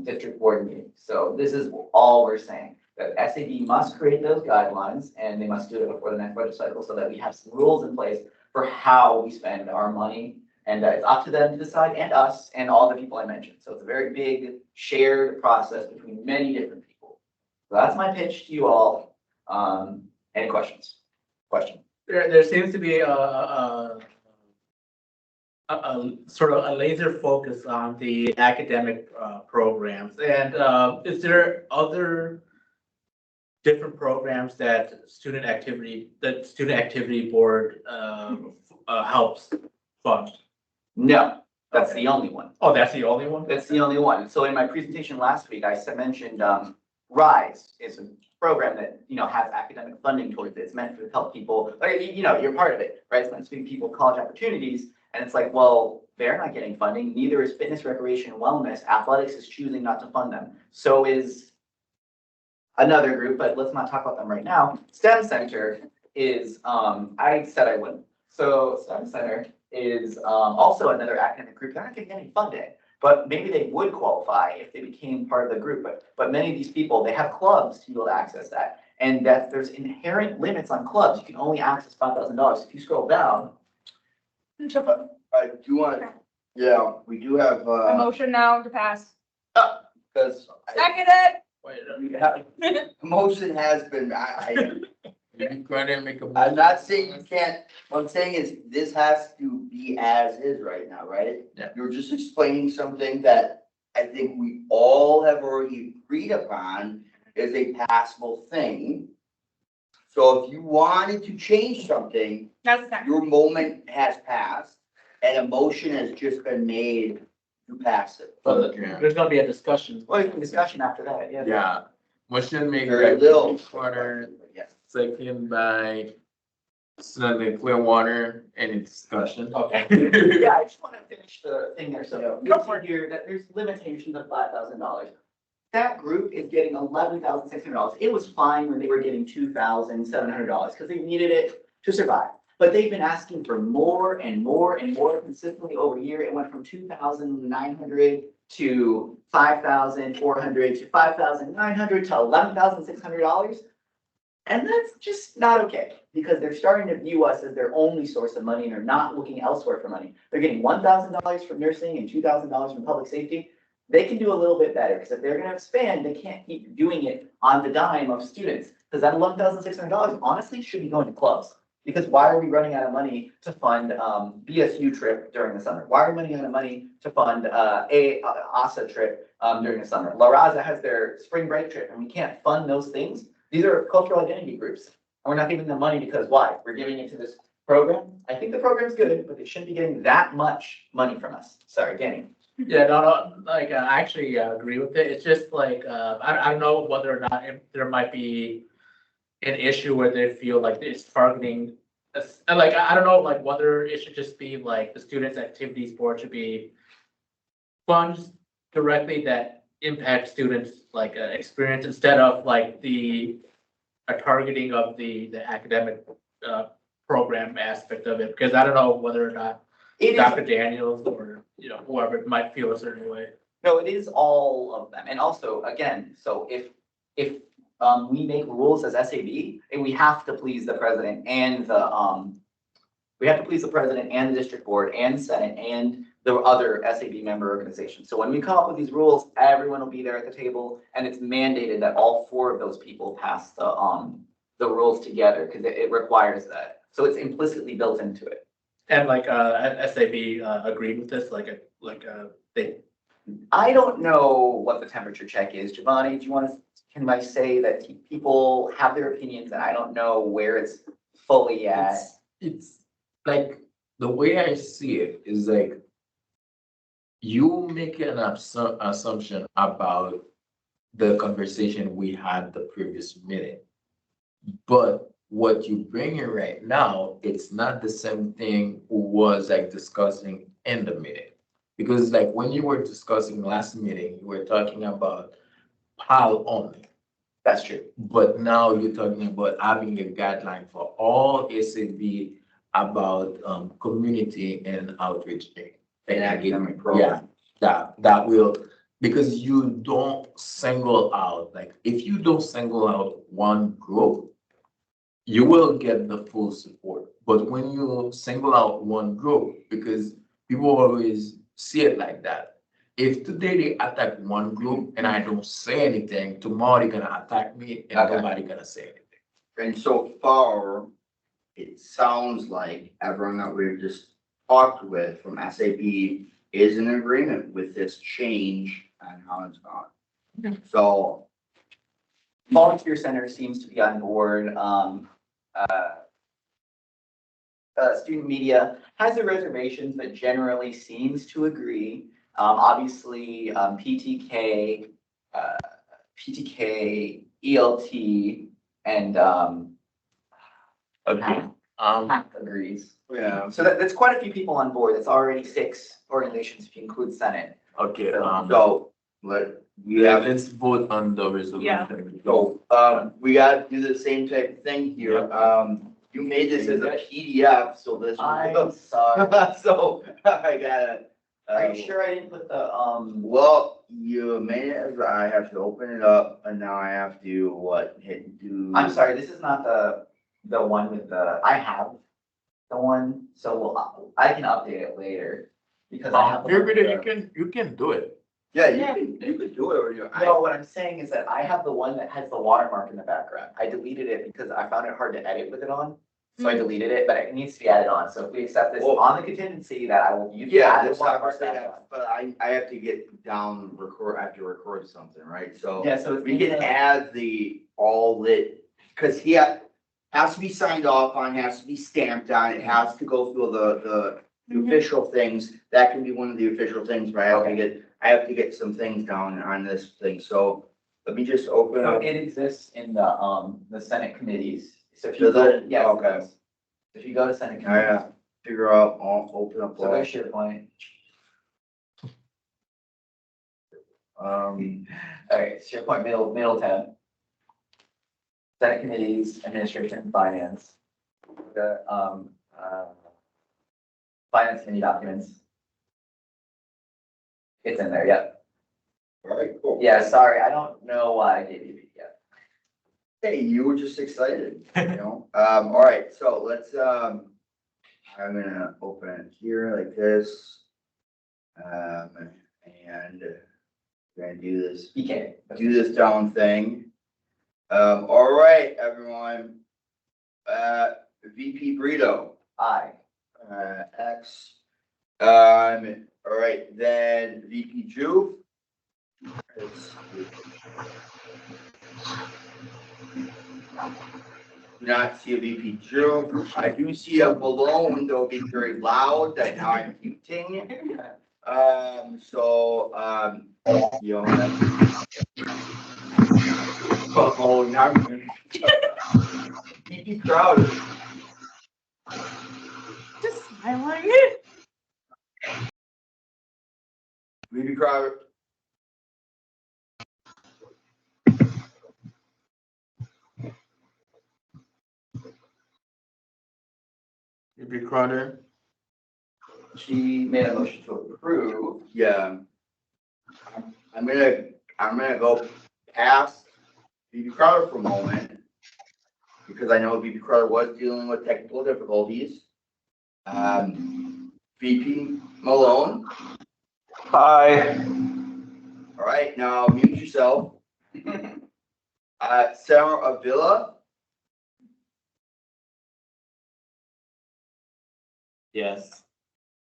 district board meeting. So this is all we're saying, that SAB must create those guidelines and they must do it before the next budget cycle so that we have some rules in place for how we spend our money. And it's up to them to decide, and us and all the people I mentioned. So it's a very big shared process between many different people. So that's my pitch to you all. Any questions? There seems to be a sort of a laser focus on the academic programs. And is there other different programs that student activity board helps fund? No, that's the only one. Oh, that's the only one? That's the only one. So in my presentation last week, I mentioned RISE is a program that, has academic funding towards it. It's meant to help people, you're part of it, right? It's meant to give people college opportunities. And it's like, well, they're not getting funding. Neither is fitness, recreation, and wellness. Athletics is choosing not to fund them. So is another group, but let's not talk about them right now. STEM Center is, I said I wouldn't. So STEM Center is also another academic group. They're not getting any funding, but maybe they would qualify if they became part of the group. But many of these people, they have clubs to be able to access that. And that there's inherent limits on clubs. You can only access $5,000. If you scroll down, I do want, yeah, we do have, A motion now to pass. because Second it. the motion has been, You couldn't make a. I'm not saying you can't, what I'm saying is this has to be as is right now, right? Yeah. You're just explaining something that I think we all have already agreed upon is a passable thing. So if you wanted to change something, That's the time. your moment has passed and a motion has just been made to pass it. Yeah. There's gonna be a discussion. well, you can discussion after that, yeah. Yeah, motion made Very by little. Clearwater, Yes. second by Senator Clearwater. Any discussion? Okay. Yeah, I just want to finish the thing there. So you also hear that there's limitations of $5,000. That group is getting $11,600. It was fine when they were getting $2,700 because they needed it to survive. But they've been asking for more and more and more consistently over a year. It went from $2,900 to $5,400 to $5,900 to $11,600. And that's just not okay because they're starting to view us as their only source of money and they're not looking elsewhere for money. They're getting $1,000 from nursing and $2,000 from public safety. They can do a little bit better because if they're going to expand, they can't keep doing it on the dime of students because that $11,600 honestly should be going to clubs. Because why are we running out of money to fund, BSU trip during the summer? Why are we running out of money to fund, ASA trip, during the summer? La Raza has their spring break trip and we can't fund those things. These are cultural identity groups. And we're not giving them money because why? We're giving it to this program. I think the program's good, but they shouldn't be getting that much money from us. Sorry, Danny. Yeah, no, like, I actually agree with it. It's just like, I don't know whether or not there might be an issue where they feel like it's targeting, like, I don't know, like, whether it should just be like the Students Activities Board should be funds directly that impact students, like, experience instead of like a targeting of the academic, program aspect of it, because I don't know whether or not Dr. Daniels or, whoever might feel a certain way. No, it is all of them. And also, again, so if we make rules as SAB, and we have to please the president and the district board and senate and the other SAB member organizations. So when we come up with these rules, everyone will be there at the table, and it's mandated that all 4 of those people pass the rules together, because it requires that. So it's implicitly built into it. And like, SAB agreed with this, they. I don't know what the temperature check is. Giovanni, can I say that people have their opinions and I don't know where it's fully at? It's like, the way I see it is like, you make an assumption about the conversation we had the previous meeting. But what you bring in right now, it's not the same thing who was like discussing in the meeting. Because like when you were discussing last meeting, you were talking about PAL only. That's true. But now you're talking about having a guideline for all SAB about community and outreach. An academic program. Yeah, that will, because you don't single out, like if you don't single out one group, you will get the full support. But when you single out one group, because people always see it like that. If today they attack one group and I don't say anything, tomorrow they're gonna attack me and nobody gonna say anything. And so far, it sounds like everyone that we've just talked with from SAP is in agreement with this change and how it's gone. Okay. So Volunteer Center seems to be on board. Student Media has their reservations, but generally seems to agree. Obviously, PTK, ELT, and agrees. Yeah. So that's quite a few people on board. That's already 6 organizations if you include Senate. Okay, so let's vote on the resolution. So, we gotta do the same type of thing here. You made this as a PDF, so this. I'm sorry. So, I gotta. Are you sure I didn't put the, Well, you made it as, I have to open it up, and now I have to, do. I'm sorry, this is not the one with I have the one, so I can update it later. Because I have. You can do it. Yeah, you can do it, or you. No, what I'm saying is that I have the one that has the watermark in the background. I deleted it because I found it hard to edit with it on. So I deleted it, but it needs to be added on. So if we accept this on the contingency that I will use. Yeah, the that's not watermark saying back that, on. but I have to get down, I have to record something, right? So. Yeah, so it's we can add the all lit, because he has to be signed off on, has to be stamped on, it has to go through the official things. That can be one of the official things, but I have to get some things down on this thing, so let me just open So up. it exists in the Senate committees. So if you Does go, it? yes, Okay. it does. If you go to Senate I committees. gotta figure out, I'll open up So go to all. SharePoint. Um, Okay, SharePoint middle tab. Senate committees, administration, and finance. The finance committee documents. It's in there, yep. all right, cool. Yeah, sorry, I don't know why I gave you PDF. Hey, you were just excited, you know? All right, so let's, I'm gonna open it here like this. And we're gonna do this. Do this down thing. All right, everyone. VP Brito. Aye. X. All right, then VP Juve. Do not see a VP Juve. I do see a Malone, though being very loud, that now I'm muting. You know, oh, now I'm VP Crowder. Just smiling it. VP Crowder. VP Crowder. She made a motion to approve. Yeah. I'm gonna go past VP Crowder for a moment, because I know VP Crowder was dealing with technical difficulties. VP Malone. Aye. All right, now mute yourself. Sarah Avila. Yes.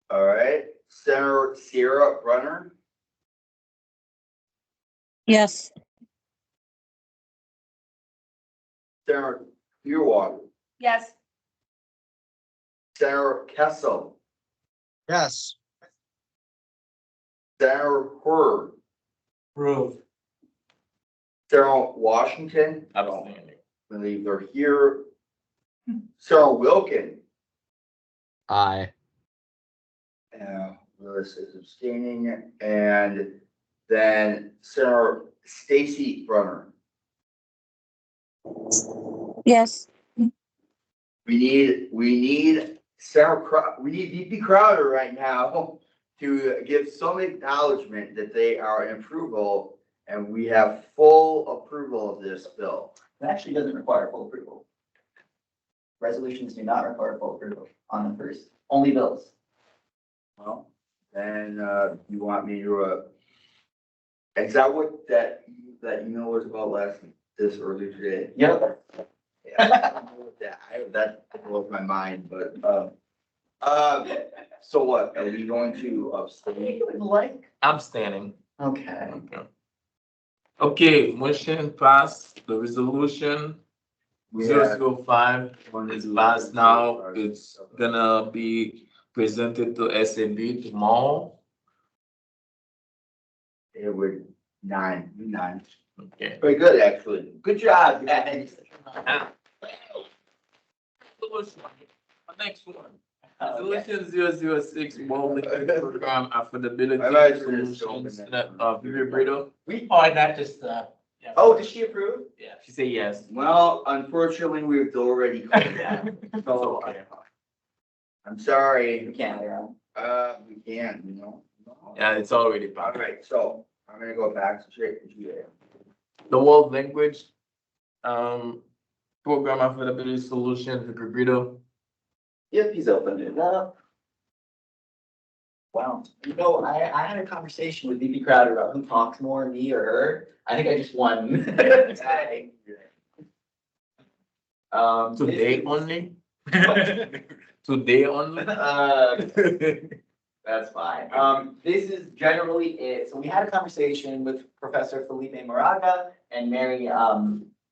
All right, Sierra Brunner. Yes. Sarah Clearwater. Yes. Sarah Kessel. Yes. Sarah Hurd. Approve. Sarah Washington. I don't believe they're here. Sarah Wilkin. Aye. Lewis is abstaining, and then Sarah Stacy Brunner. Yes. We need we need VP Crowder right now to give some acknowledgement that they are in approval, and we have full approval of this bill. It actually doesn't require full approval. Resolutions do not require full approval on the first, only bills. Well, then, you want me to, is that what that email was about this earlier today? Yep. Yeah, that blows my mind, but, so what, are we going to abstain? I'm standing. Okay. Okay, motion passed, the resolution We 005 is passed now. It's gonna be presented to SAB tomorrow. It would nine. Okay. Very good, actually. Good job, guys. Next one. Resolution 006, World Liquid Program Affordability I might as well just open Solutions, that. Vivi Brito. And that just, yeah. Oh, did she approve? Yeah, she said yes. Well, unfortunately, we've already covered that. So, Okay. I'm sorry. We can't, Aaron. We can, you know. Yeah, it's already All passed. right, so I'm gonna go back to GA. The World Language Program Affordability Solution, Vivi Brito. Yep, he's opened it up. Wow, you know, I had a conversation with VP Crowder about who talks more, me or her. I think I just won. Today only? Today only? That's fine. This is generally it. So we had a conversation with Professor Felipe Moraga and Mary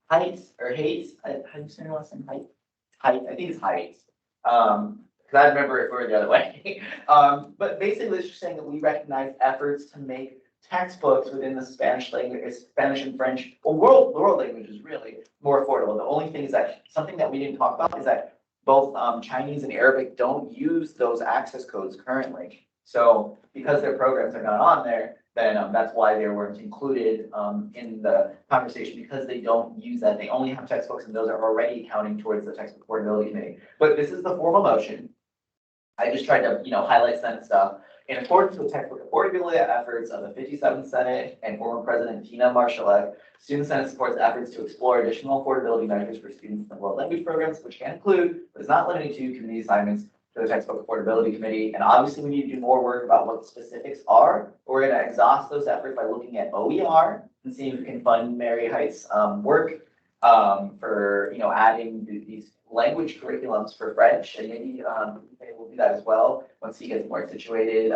Heights or Hayes. How do you say her last name? Heights. I think it's Heights. Because I remember it the other way. But basically, it's just saying that we recognize efforts to make textbooks within the Spanish language, Spanish and French, or world languages really more affordable. The only thing is that something that we didn't talk about is that both Chinese and Arabic don't use those access codes currently. So because their programs are not on there, then that's why they weren't included in the conversation, because they don't use that. They only have textbooks, and those are already counting towards the textbook affordability committee. But this is the formal motion. I just tried to, highlight Senate stuff. In accordance with textbook affordability efforts of the 57th Senate and former President Tina Marshallek, Student Senate supports efforts to explore additional affordability measures for students in the world language programs, which can include, but is not limited to, community assignments to the textbook affordability committee. And obviously we need to do more work about what the specifics are. We're going to exhaust those efforts by looking at OER and seeing if we can fund Mary Heights' work. for, adding these language curriculums for French, and maybe, they will do that as well once he gets more situated,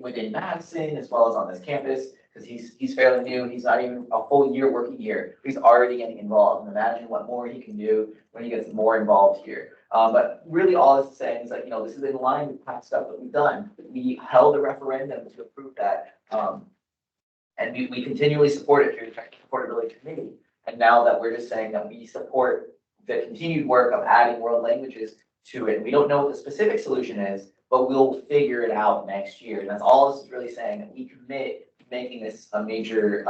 within Madison as well as on this campus, because he's fairly new, he's not even a full year working here, he's already getting involved, and imagine what more he can do when he gets more involved here. But really all it's saying is like, this is in line with past stuff that we've done. We held a referendum to approve that, and we continually support it through the Technical Affordability Committee. And now that we're just saying that we support the continued work of adding world languages to it, we don't know what the specific solution is, but we'll figure it out next year. And that's all this is really saying, that we commit to making this a major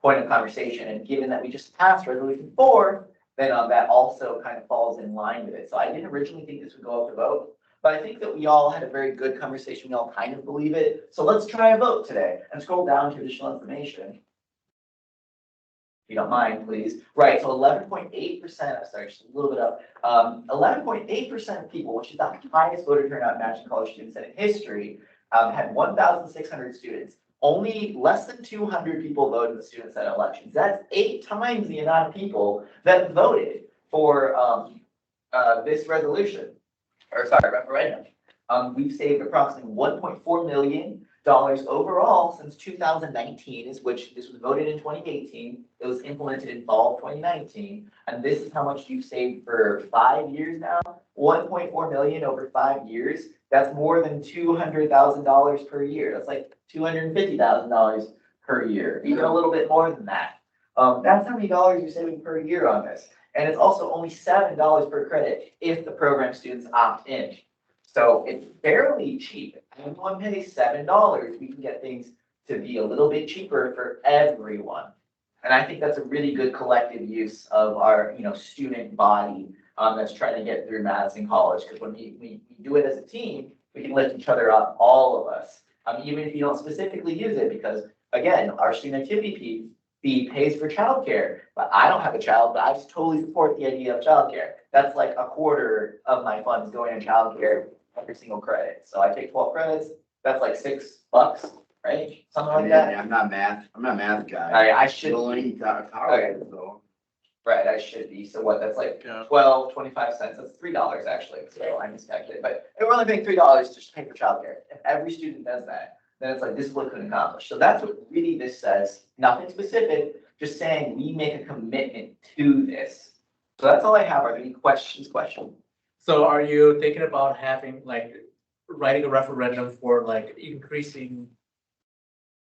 point of conversation. And given that we just passed resolution 4, then that also kind of falls in line with it. So I didn't originally think this would go up to vote, but I think that we all had a very good conversation. We all kind of believe it. So let's try a vote today and scroll down to additional information. If you don't mind, please. Right, so 11.8%, sorry, just a little bit up. 11.8% of people, which is the highest voter turnout in Madison College student Senate history, had 1,600 students. Only less than 200 people voted in the student Senate elections. That's 8 times the amount of people that voted for this resolution, or sorry, referendum. We've saved approximately $1.4 million overall since 2019, which this was voted in 2018. It was implemented in fall of 2019, and this is how much you've saved for 5 years now. 1.4 million over 5 years. That's more than $200,000 per year. That's like $250,000 per year, even a little bit more than that. That's how many dollars you're saving per year on this. And it's also only $7 per credit if the program students opt in. So it's fairly cheap. If everyone pays $7, we can get things to be a little bit cheaper for everyone. And I think that's a really good collective use of our, student body that's trying to get through Madison College. Because when we do it as a team, we can lift each other up, all of us. Even if you don't specifically use it, because again, our student activity fee pays for childcare. But I don't have a child, but I just totally support the idea of childcare. That's like a quarter of my funds going to childcare every single credit. So I take 12 credits, that's like $6, right? Something like that. I'm not a math guy. I should Only got Okay. so. Right, I should be. So what, that's like 12, 25 cents. That's $3 actually. So I miscalculated, but we're only paying $3 just to pay for childcare. If every student does that, then it's like, this is what it could accomplish. So that's what really this says. Nothing specific, just saying we make a commitment to this. So that's all I have. Are there any questions? So are you thinking about having writing a referendum for increasing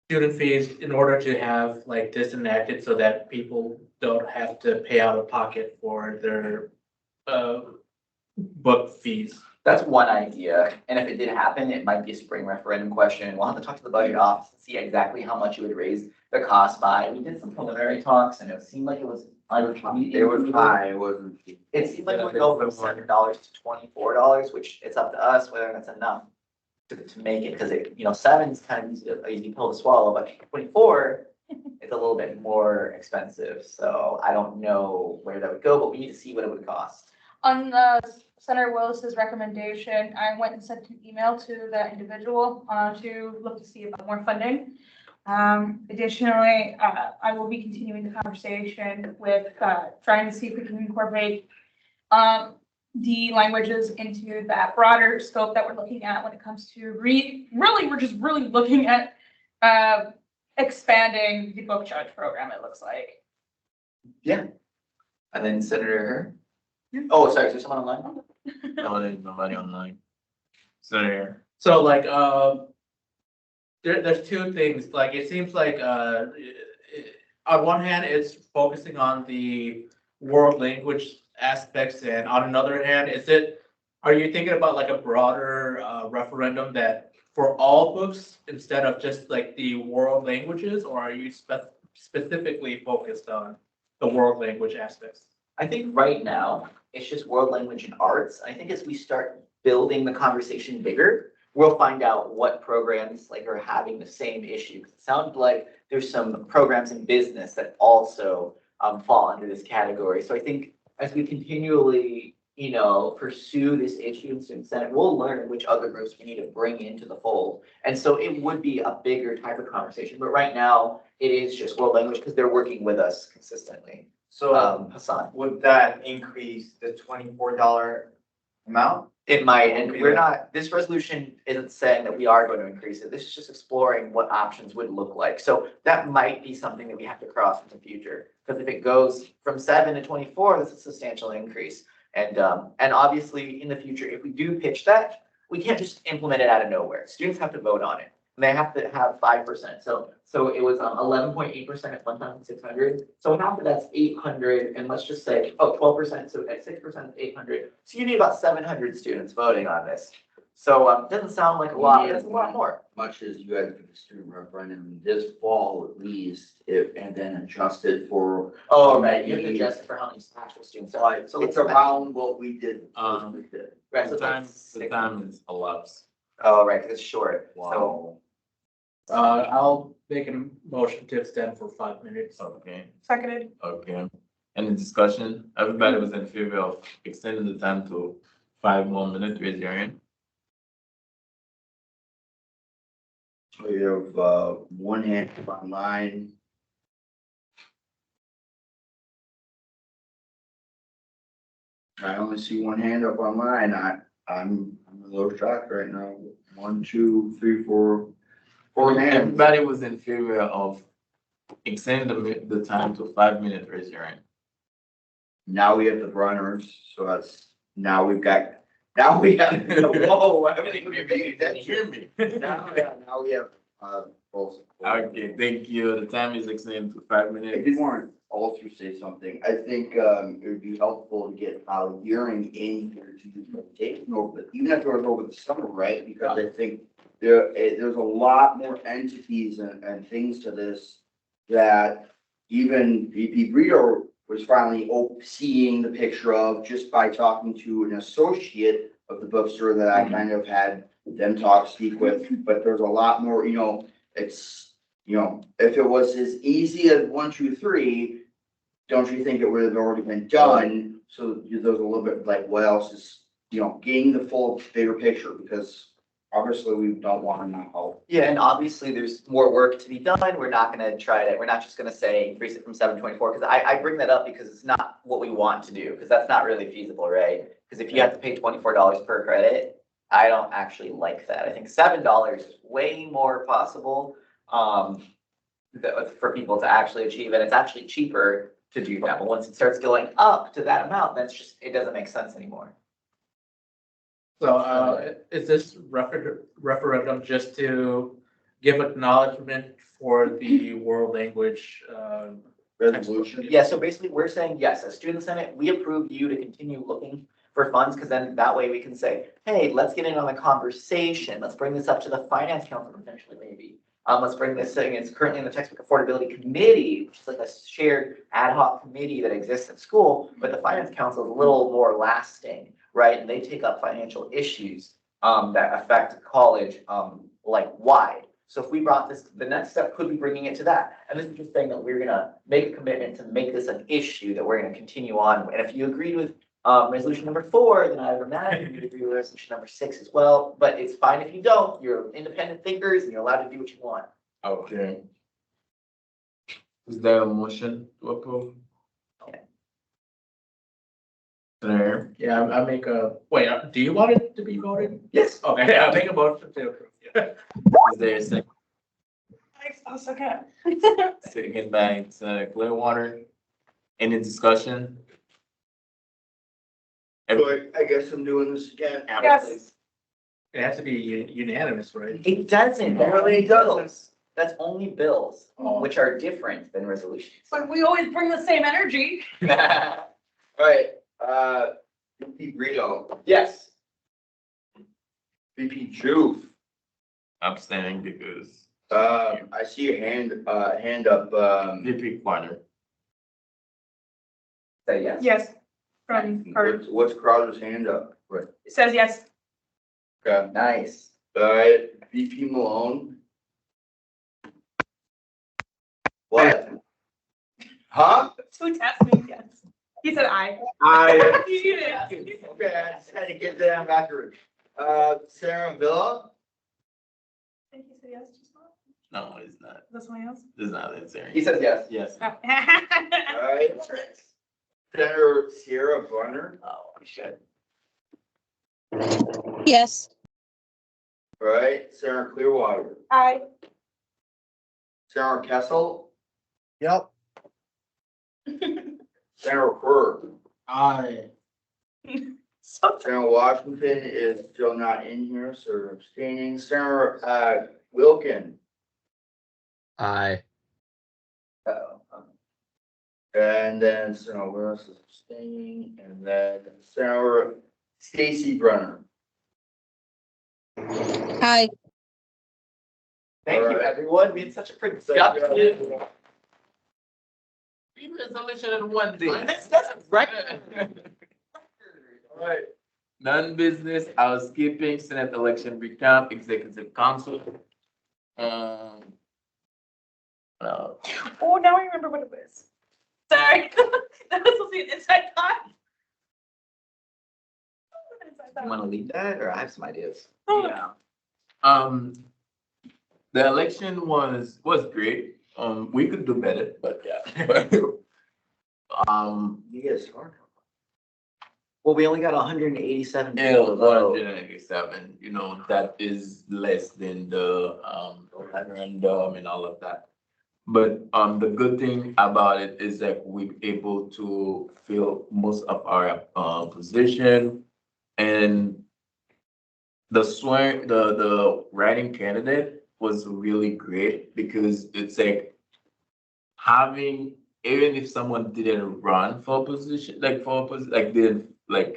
student fees in order to have this enacted so that people don't have to pay out of pocket for their book fees? That's one idea. And if it did happen, it might be a spring referendum question. We'll have to talk to the budget office and see exactly how much it would raise the cost by. We did some preliminary talks and it seemed like it was It was high, it wasn't. It seemed like it would go from $7 to $24, which it's up to us whether that's enough to make it, because it, 7 is kind of easy pill to swallow, but 24 is a little bit more expensive. So I don't know where that would go, but we need to see what it would cost. On Senator Willis's recommendation, I went and sent an email to the individual to look to see about more funding. Additionally, I will be continuing the conversation with trying to see if we can incorporate the languages into that broader scope that we're looking at when it comes to we're just really looking at expanding the book judge program, it looks like. Yeah. And then Senator Oh, sorry, is there someone online? No, there's nobody online. So there's two things. It seems like on one hand, it's focusing on the world language aspects, and on another hand, are you thinking about a broader referendum that for all books instead of just the world languages, or are you specifically focused on the world language aspects? I think right now it's just world language and arts. I think as we start building the conversation bigger, we'll find out what programs are having the same issues. It sounds like there's some programs in business that also fall under this category. So I think as we continually, pursue this issue in student senate, we'll learn which other groups we need to bring into the fold. And so it would be a bigger type of conversation. But right now it is just world language because they're working with us consistently. So Hassan. would that increase the $24 amount? It might, and we're not, this resolution isn't saying that we are going to increase it. This is just exploring what options would look like. So that might be something that we have to cross in the future. Because if it goes from 7 to 24, that's a substantial increase. And obviously in the future, if we do pitch that, we can't just implement it out of nowhere. Students have to vote on it. And they have to have 5%. So it was 11.8% at 1,600. So half of that's 800, and let's just say, 12%. So at 6% is 800. So you need about 700 students voting on this. So it doesn't sound like a lot, but it's a lot more. Much as you had for the student referendum this fall at least, and then adjusted for. Oh, right, you have to adjust it for how many actual students are. Right, so it's around what we did. Right, so The time is elapsed. Oh, right, 'cause it's short. Wow. I'll make a motion to extend for 5 minutes. Okay, Seconded. okay. Any discussion? Everybody was in favor of extending the time to 5 more minutes, raise your hand. We have, one hand online. I only see one hand up online. I'm a little shocked right now. 1, 2, 3, 4, 4 hands. Everybody was in favor of extending the time to 5 minutes, raise your hand. Now we have the runners, so that's, now we have, whoa, everything we're paying attention. Hear me. Now we have, both. Okay, thank you. The time is extended to 5 I minutes. did want to also say something. I think, it would be helpful to get Holly Gearing in here to do the presentation over, even if it was over the summer, right? Because I think there's a lot more entities and things to this that even VP Brito was finally seeing the picture of just by talking to an associate of the bookstore that I kind of had them speak with, but there's a lot more, it's, if it was as easy as 1, 2, 3, don't you think it would have already been done? So there's a little bit like, what else is, getting the full bigger picture, because obviously we don't want to not help. Yeah, and obviously there's more work to be done. We're not gonna we're not just gonna say increase it from 7 to 24, because I bring that up because it's not what we want to do, because that's not really feasible, right? Because if you have to pay $24 per credit, I don't actually like that. I think $7 is way more possible for people to actually achieve, and it's actually cheaper to do that. But once it starts going up to that amount, it doesn't make sense anymore. So, is this referendum just to give acknowledgement for the world language, Resolution? Yeah, so basically we're saying, yes, as Student Senate, we approve you to continue looking for funds, because then that way we can say, hey, let's get in on the conversation. Let's bring this up to the Finance Council potentially, maybe. Let's bring this thing, it's currently in the Textbook Affordability Committee, which is like a shared ad hoc committee that exists at school, but the Finance Council is a little more lasting, right? And they take up financial issues that affect college like wide. So if we brought this, the next step could be bringing it to that. And this is just saying that we're gonna make a commitment to make this an issue that we're gonna continue on. And if you agreed with resolution number 4, then I automatically agree with resolution number 6 as well. But it's fine if you don't. You're independent thinkers and you're allowed to do what you want. Okay. Is there a motion to approve? Okay. There. yeah, I make a, wait, do you want it to be voted? Yes. Okay, I'll make a motion to approve. Is there a second? I'll second. Second by Clearwater. Any discussion? But I guess I'm doing this again. Yes. It has to be unanimous, right? It doesn't. That really does. That's only bills, Oh. which are different than resolutions. But we always bring the same energy. Alright, VP Brito, Yes. VP Juve, Abstaining because I see a hand up, VP Corner. Say yes. Yes. From Carter. what's Crowder's hand up? Right. It says yes. Okay, Nice. alright, VP Malone. What? Huh? Who tapped me? Yes. He said I. You did. Okay, I just had to get that backwards. Sarah Villa, I think he said yes just No, it's not. That's something else? It's not Lindsey. He says yes. Yes. Oh. Right. Senator Sierra Bunner, Oh, we should. Yes. right? Senator Clearwater, Aye. Senator Kessel, Yep. Senator Quirk. Aye. Senator Washington is still not in here, so abstaining. Senator Wilkin, Aye. Uh-oh. and then Senator Lewis is abstaining, and then Senator Stacy Brenner. Aye. Thank you, Alright. everyone. We had such a productive. Resolution in one day. That's a record. Alright. Non-business, housekeeping, Senate election recap, executive council. Uh, Oh, now I remember what it was. Sorry. That was supposed to be an inside thought. You wanna lead that, or I have some ideas? yeah. The election was great. We could do better, but yeah. You get started. Well, we only got 187 Yeah, people to vote. 187, that is less than the referendum and all of that. But the good thing about it is that we're able to fill most of our position, and the writing candidate was really great because it's like having, even if someone didn't run for a position, didn't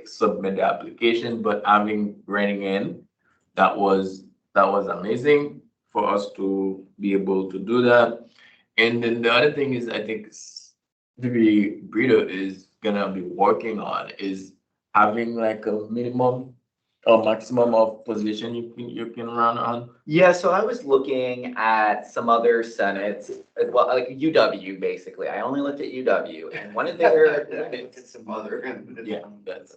submit the application, but having writing in, that was amazing for us to be able to do that. And then the other thing is, I think the Brito is gonna be working on is having like a minimum or maximum of position you can run on. Yeah, so I was looking at some other senates as well, like UW, basically. I only looked at UW, and one of their limits. Some other. Yeah, that's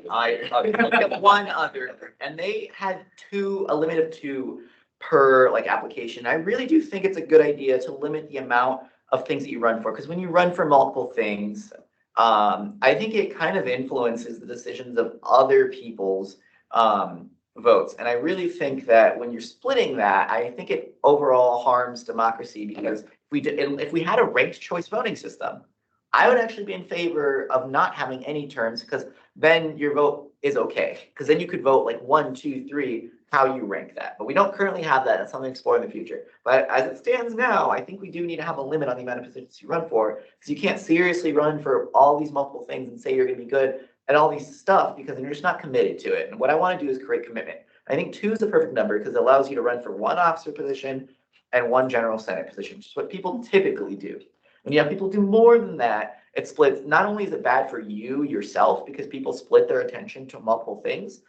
I looked at one other, and they had a limit of 2 per application. I really do think it's a good idea to limit the amount of things that you run for, because when you run for multiple things, I think it kind of influences the decisions of other people's votes. And I really think that when you're splitting that, I think it overall harms democracy, because if we had a ranked choice voting system, I would actually be in favor of not having any terms, because then your vote is okay. Because then you could vote like 1, 2, 3, how you rank that. But we don't currently have that. That's something to explore in the future. But as it stands now, I think we do need to have a limit on the amount of positions you run for, because you can't seriously run for all these multiple things and say you're going to be good at all these stuff, because then you're just not committed to it. And what I want to do is create commitment. I think 2 is the perfect number, because it allows you to run for 1 officer position and 1 general senate position, which is what people typically do. When you have people do more than that, it splits. Not only is it bad for you yourself, because people split their attention to multiple things,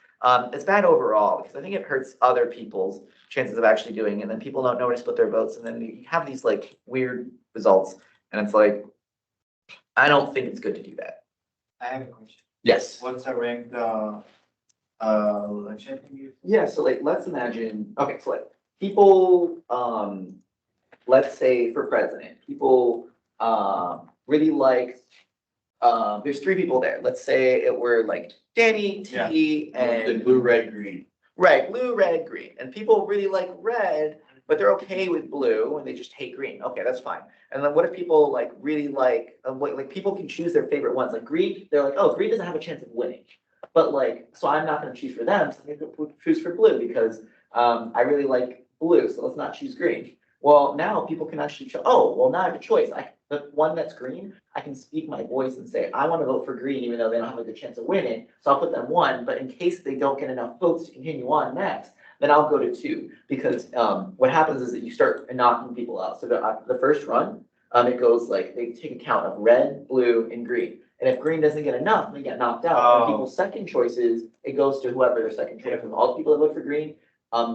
it's bad overall, because I think it hurts other people's chances of actually doing it. And then people don't know where to split their votes, and then you have these weird results, and it's like, I don't think it's good to do that. I have a question. Yes. What's the ranked, election? Yeah, so let's imagine, okay, so people, let's say for president, people really like, there's 3 people there. Let's say it were Danny, T, and Blue, red, green. Right, blue, red, green. And people really like red, but they're okay with blue and they just hate green. Okay, that's fine. And then what if people really like people can choose their favorite ones. Like green, they're like, oh, green doesn't have a chance of winning. But so I'm not gonna choose for them, so I'm gonna choose for blue, because I really like blue, so let's not choose green. Well, now people can actually now I have a choice. The one that's green, I can speak my voice and say, I want to vote for green, even though they don't have a good chance of winning. So I'll put them 1, but in case they don't get enough votes to continue on next, then I'll go to 2. Because what happens is that you start knocking people out. So the first run, it goes they take account of red, blue, and green. And if green doesn't get enough, they get knocked out. And people's second choices, it goes to whoever their second choice is. All the people that vote for green,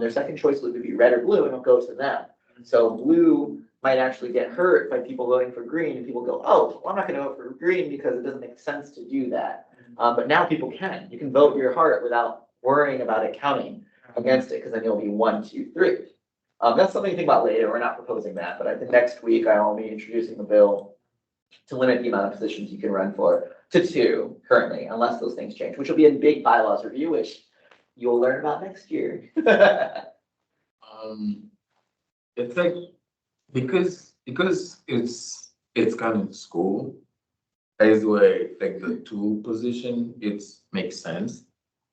their second choice would be red or blue, and it'll go to them. So blue might actually get hurt by people voting for green, and people go, oh, well, I'm not going to vote for green because it doesn't make sense to do that. But now people can. You can vote your heart without worrying about it counting against it, because then you'll be 1, 2, 3. That's something to think about later. We're not proposing that, but I think next week I will be introducing the bill to limit the amount of positions you can run for to 2 currently, unless those things change, which will be a big bylaws review, which you'll learn about next year. It's like, because it's kind of school, is where like the 2 position, makes sense.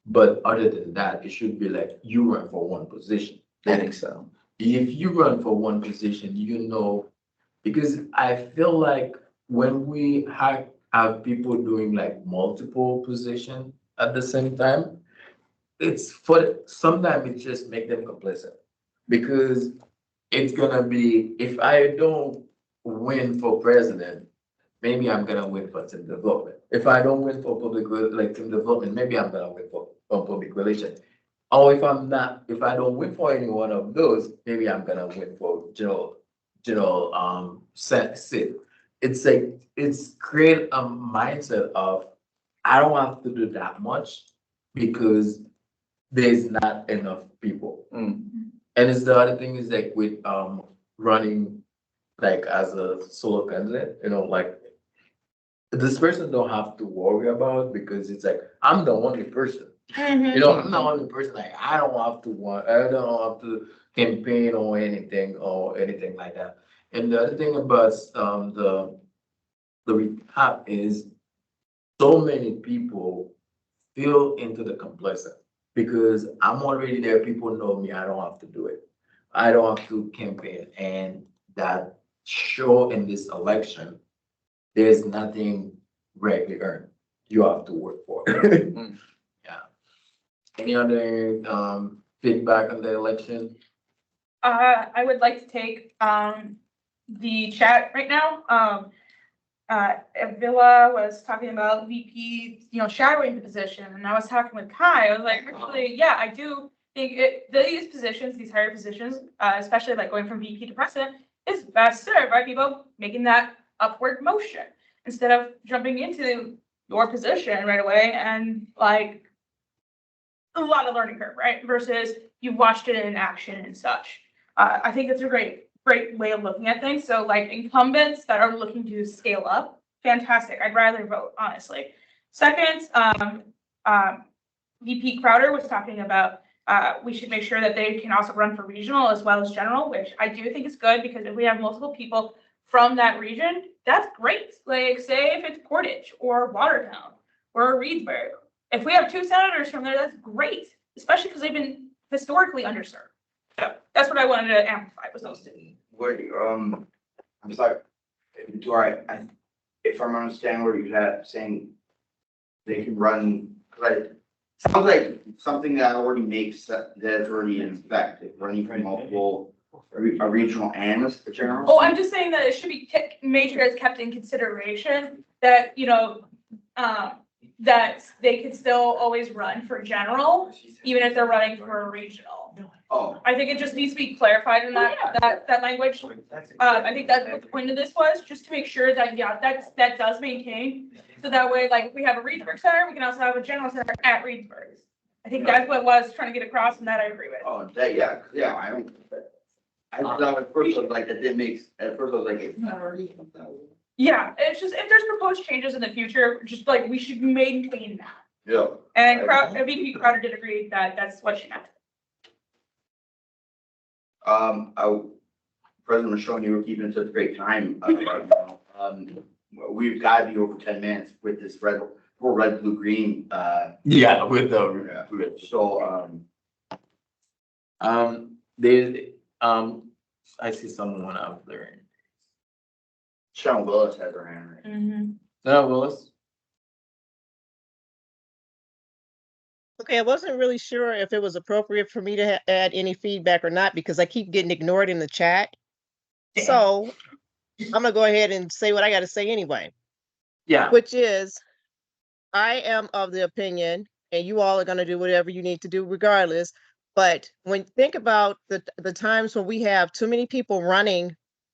But other than that, it should be like you run for 1 position. I think so. If you run for 1 position, because I feel like when we have people doing like multiple positions at the same time, sometimes it just make them complacent. Because it's gonna be, if I don't win for president, maybe I'm gonna win for team development. If I don't win for team development, maybe I'm gonna win for public relations. Or if I don't win for any one of those, maybe I'm gonna win for seat. It's like, it's create a mindset of, I don't have to do that much because there's not enough people. And it's the other thing is like with running like as a solo candidate, like this person don't have to worry about, because it's like, I'm the only person. I'm the only person, like I don't have to campaign or anything like that. And the other thing about the recap is so many people feel into the complacent because I'm already there. People know me. I don't have to do it. I don't have to campaign. And that show in this election, there's nothing regularly earned. You have to work for it. Yeah. Any other feedback on the election? I would like to take the chat right now. Villa was talking about VP, shadowing the position, and I was talking with Kai. I was like, actually, yeah, I do think these positions, these higher positions, especially like going from VP to president, is best served by people making that upward motion instead of jumping into your position right away and like a lot of learning curve, right? Versus you've watched it in action and such. I think it's a great way of looking at things. So like incumbents that are looking to scale up, fantastic. I'd rather vote, honestly. Second, VP Crowder was talking about we should make sure that they can also run for regional as well as general, which I do think is good, because if we have multiple people from that region, that's great. Like say if it's Portage or Watertown or Reedsburg, if we have 2 senators from there, that's great, especially because they've been historically underserved. So that's what I wanted to amplify with those 2. Wait, I'm sorry, if I'm understanding what you're saying, they can run, like, sounds like something that already makes, that's already in effect, like running for multiple, a regional and a general? Oh, I'm just saying that it should be made sure it's kept in consideration that, that they could still always run for general, even if they're running for a regional. Oh. I think it just needs to be clarified in that language. I think that's what the point of this was, just to make sure that, that does maintain. So that way, like, if we have a Reedsburg center, we can also have a general center at Reedsburg. I think that's what was trying to get across, and that I agree with. Oh, I thought at first I was like, it's not already. Yeah, it's just, if there's proposed changes in the future, just like, we should maintain that. Yeah. And VP Crowder did agree that that's what she meant. President Michelle, you were keeping such great time. We've got to be over 10 minutes with this red, blue, green. Yeah, with the So I see someone out there. Sean Willis has her hand raised. No, Willis. Okay, I wasn't really sure if it was appropriate for me to add any feedback or not, because I keep getting ignored in the chat. So I'm gonna go ahead and say what I gotta say anyway. Yeah. Which is, I am of the opinion, and you all are gonna do whatever you need to do regardless, but when think about the times when we have too many people running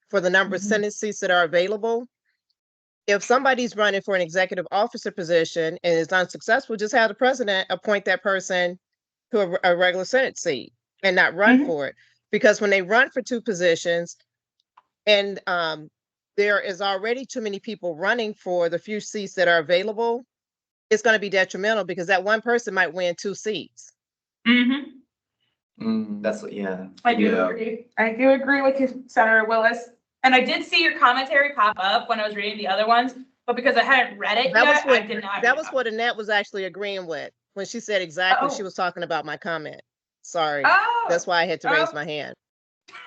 for the number of Senate seats that are available, if somebody's running for an executive officer position and is unsuccessful, just have the president appoint that person to a regular Senate seat and not run for it. Because when they run for two positions and there is already too many people running for the few seats that are available, it's going to be detrimental because that one person might win 2 seats. That's what, yeah. I do Yeah. agree. I do agree with you, Senator Willis. And I did see your commentary pop up when I was reading the other ones, but because I hadn't read it That was yet, what I did not. that was what Annette was actually agreeing with when she said exactly she Oh. was talking about my comment. Sorry. Oh. That's why I had to raise Oh. my hand.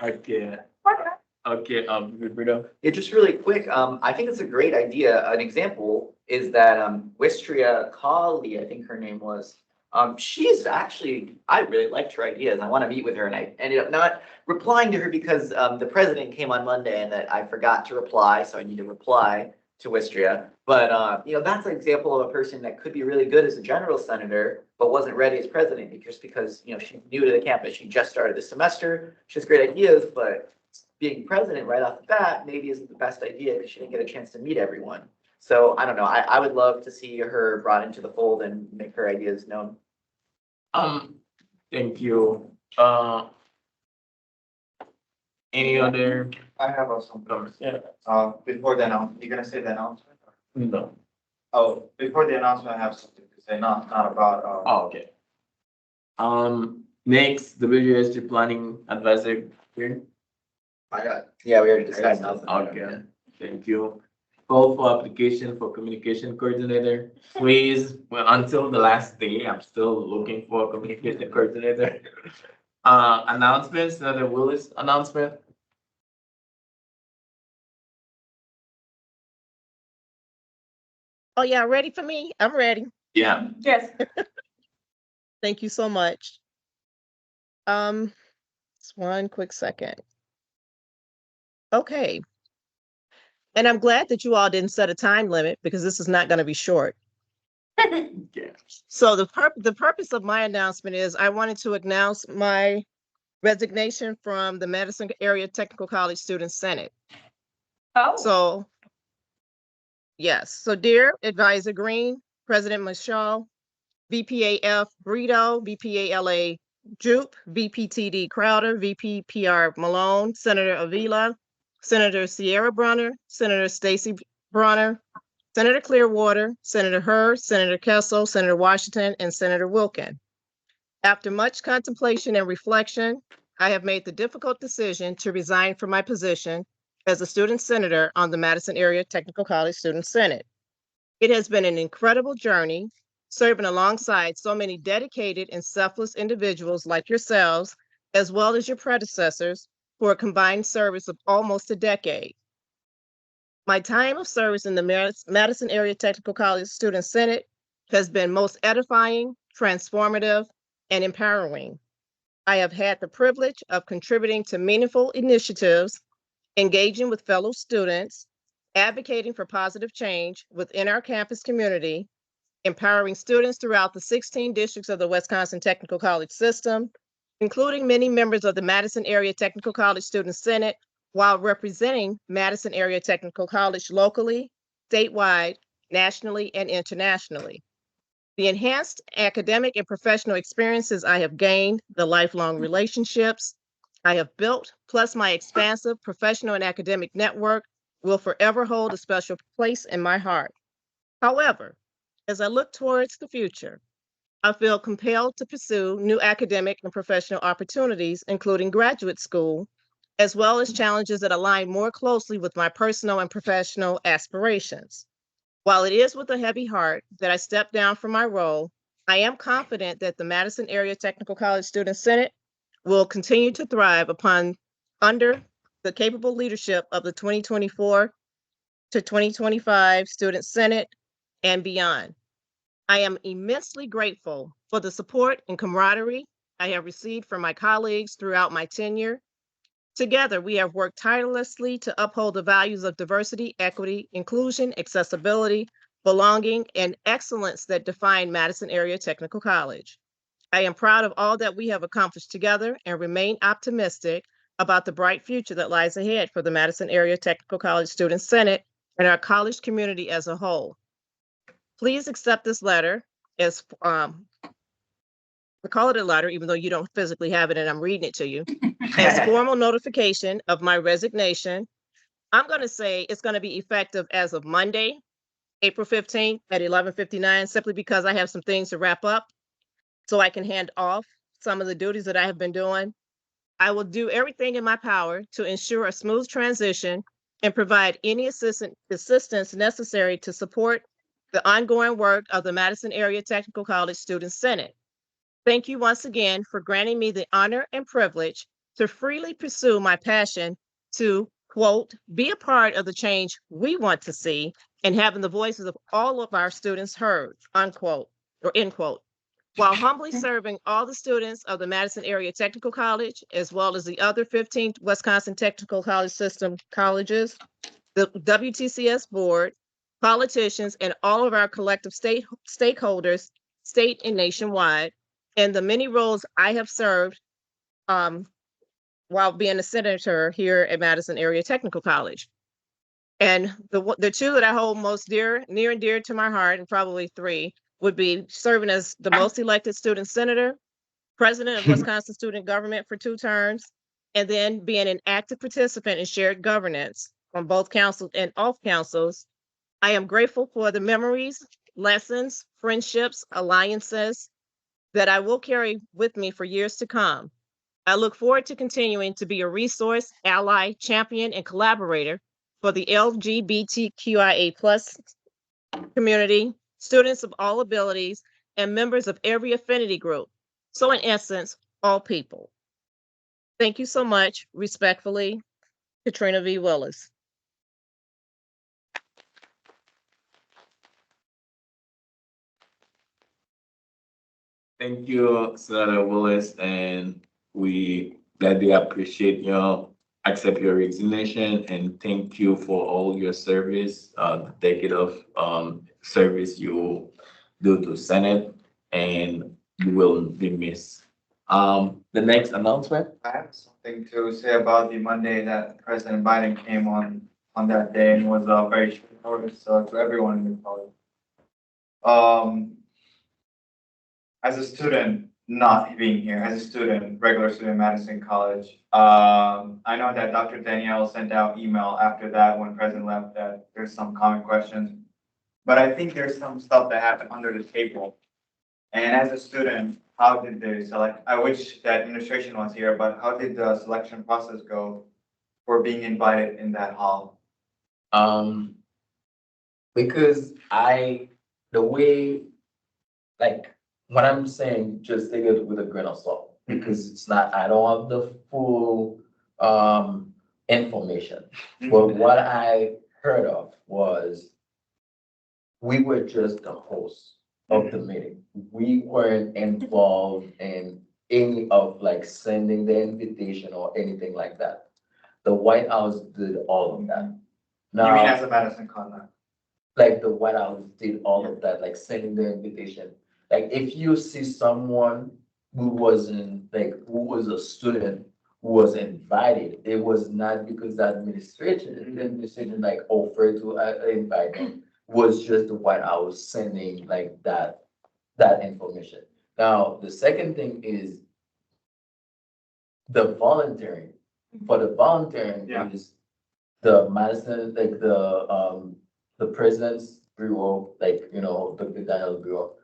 Okay, Okay. okay, Roberto. Yeah, just really quick, I think it's a great idea. An example is that, Wistria Colley, I think her name was, she's actually, I really liked her ideas. I want to meet with her and I ended up not replying to her because, the president came on Monday and that I forgot to reply, so I need to reply to Wistria. But, that's an example of a person that could be really good as a general senator, but wasn't ready as president because, she's new to the campus. She just started this semester. She has great ideas, but being president right off the bat maybe isn't the best idea because she didn't get a chance to meet everyone. So I don't know. I would love to see her brought into the fold and make her ideas known. Thank you. Any other? I have some comments. Yeah. Before the announcement, you're gonna say the announcement? No. Oh, before the announcement, I have something to say, not about, Oh, okay. Next, the WSG Planning Advisor here. Yeah, we already discussed that. Okay, thank you. Call for application for communication coordinator. Please, well, until the last day, I'm still looking for a communication coordinator. Announcements, Senator Willis announcement. Oh yeah, ready for me? I'm ready. Yeah. Yes. Thank you so much. Just one quick second. Okay. And I'm glad that you all didn't set a time limit because this is not going to be short. Yeah. So the purpose of my announcement is I wanted to announce my resignation from the Madison Area Technical College Student Senate. Oh. So, yes. So dear Advisor Green, President Michaud, VPAF Brito, VPALA Jupe, VPTD Crowder, VPPR Malone, Senator Avila, Senator Sierra Brunner, Senator Stacy Brunner, Senator Clearwater, Senator Hurd, Senator Kessel, Senator Washington, and Senator Wilkin. After much contemplation and reflection, I have made the difficult decision to resign from my position as a student senator on the Madison Area Technical College Student Senate. It has been an incredible journey, serving alongside so many dedicated and selfless individuals like yourselves, as well as your predecessors, for a combined service of almost a decade. My time of service in the Madison Area Technical College Student Senate has been most edifying, transformative, and empowering. I have had the privilege of contributing to meaningful initiatives, engaging with fellow students, advocating for positive change within our campus community, empowering students throughout the 16 districts of the Wisconsin Technical College system, including many members of the Madison Area Technical College Student Senate, while representing Madison Area Technical College locally, statewide, nationally, and internationally. The enhanced academic and professional experiences I have gained, the lifelong relationships I have built, plus my expansive professional and academic network will forever hold a special place in my heart. However, as I look towards the future, I feel compelled to pursue new academic and professional opportunities, including graduate school, as well as challenges that align more closely with my personal and professional aspirations. While it is with a heavy heart that I step down from my role, I am confident that the Madison Area Technical College Student Senate will continue to thrive under the capable leadership of the 2024 to 2025 Student Senate and beyond. I am immensely grateful for the support and camaraderie I have received from my colleagues throughout my tenure. Together, we have worked tirelessly to uphold the values of diversity, equity, inclusion, accessibility, belonging, and excellence that define Madison Area Technical College. I am proud of all that we have accomplished together and remain optimistic about the bright future that lies ahead for the Madison Area Technical College Student Senate and our college community as a whole. Please accept this letter as call it a letter, even though you don't physically have it and I'm reading it to you, as formal notification of my resignation. I'm going to say it's going to be effective as of Monday, April 15th at 11:59, simply because I have some things to wrap up so I can hand off some of the duties that I have been doing. I will do everything in my power to ensure a smooth transition and provide any assistance necessary to support the ongoing work of the Madison Area Technical College Student Senate. Thank you once again for granting me the honor and privilege to freely pursue my passion to, quote, be a part of the change we want to see and having the voices of all of our students heard, unquote, or end quote, while humbly serving all the students of the Madison Area Technical College, as well as the other 15 Wisconsin Technical College System colleges, the WTCS board, politicians, and all of our collective stakeholders, state and nationwide, and the many roles I have served while being a senator here at Madison Area Technical College. And the two that I hold most near and dear to my heart, and probably three, would be serving as the most elected student senator, president of Wisconsin Student Government for 2 terms, and then being an active participant in shared governance on both councils and off councils. I am grateful for the memories, lessons, friendships, alliances that I will carry with me for years to come. I look forward to continuing to be a resource, ally, champion, and collaborator for the LGBTQIA+ community, students of all abilities, and members of every affinity group. So in essence, all people. Thank you so much. Respectfully, Katrina V. Willis. Thank you, Senator Willis, and we gladly appreciate your accept your resignation and thank you for all your service, the decade of service you do to Senate, and you will be missed. The next announcement. I have something to say about the Monday that President Biden came on that day and was very short notice to everyone in the college. As a student, not being here, as a student, regular student at Madison College, I know that Dr. Danielle sent out email after that when President left that there's some common questions. But I think there's some stuff that happened under the table. And as a student, how did they select? I wish the administration was here, but how did the selection process go for being invited in that hall? Because the way, like, what I'm saying, just take it with a grain of salt, because it's not, I don't have the full information. But what I heard of was we were just the host of the meeting. We weren't involved in any of like sending the invitation or anything like that. The White House did all of that. You mean as a Madison College? Like the White House did all of that, like sending the invitation. Like if you see someone who wasn't like, who was a student who was invited, it was not because the administration like offered to invite them. Was just the White House sending like that information. Now, the second thing is the volunteering. For the volunteering is the Madison, like the President's Bureau, like, you know, the Daniel Bureau,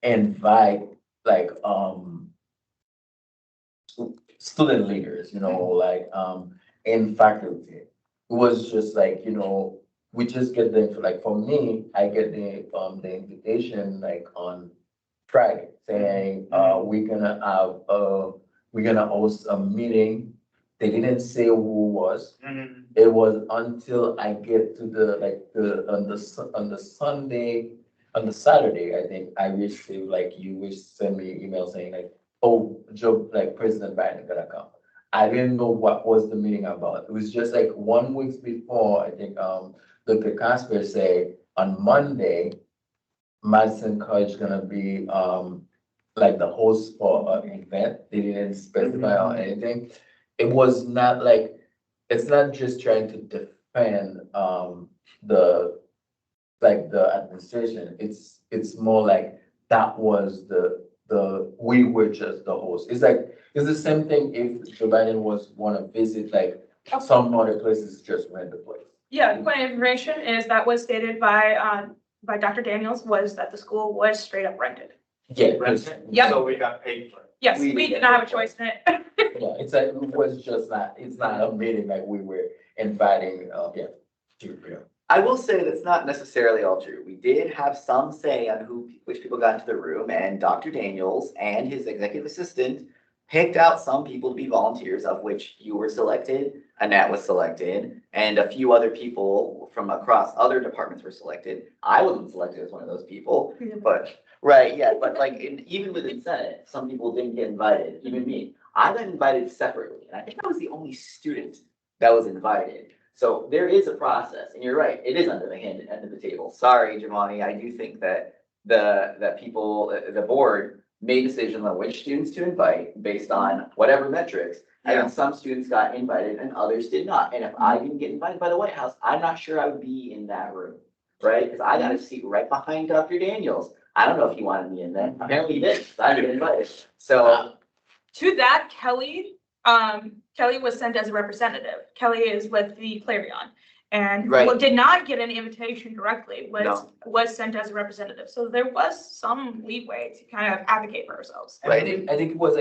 invite like student leaders, you know, like in faculty. It was just like, you know, we just get the, like for me, I get the invitation like on Friday saying we're gonna host a meeting. They didn't say who was. It was until I get to the like on the Saturday, I think I received like you will send me an email saying like, oh, Joe, like President Biden gonna come. I didn't know what was the meeting about. It was just like 1 week before, I think Dr. Casper said on Monday, Madison College gonna be like the host for an event. They didn't specify or anything. It was not like, it's not just trying to defend the administration. It's more like that was the we were just the host. It's like, it's the same thing if Joe Biden wanna visit, like, some other places, just rent the place. Yeah, the point of information is that was stated by Dr. Daniels was that the school was straight up rented. Yeah. Yep. So we got paid for it. Yes, we did not have a choice in it. Yeah, it's like, it was just not, it's not a meeting like we were inviting, yeah. I will say that's not necessarily all true. We did have some say on which people got into the room, and Dr. Daniels and his executive assistant picked out some people to be volunteers, of which you were selected, Annette was selected, and a few other people from across other departments were selected. I wasn't selected as one of those people, but, right, yeah, but like, even within Senate, some people didn't get invited, even me. I got invited separately, and I think I was the only student that was invited. So there is a process, and you're right, it is under the end of the table. Sorry, Jamani, I do think that the board made decisions on which students to invite based on whatever metrics. And then some students got invited and others did not. And if I didn't get invited by the White House, I'm not sure I would be in that room, right? Because I got a seat right behind Dr. Daniels. I don't know if he wanted me in there. Apparently he did, 'cause I didn't get invited. So To that, Kelly was sent as a representative. Kelly is with the Clarion and Right. did not get an invitation directly, No. was sent as a representative. So there was some leeway to kind of advocate for ourselves. I think it was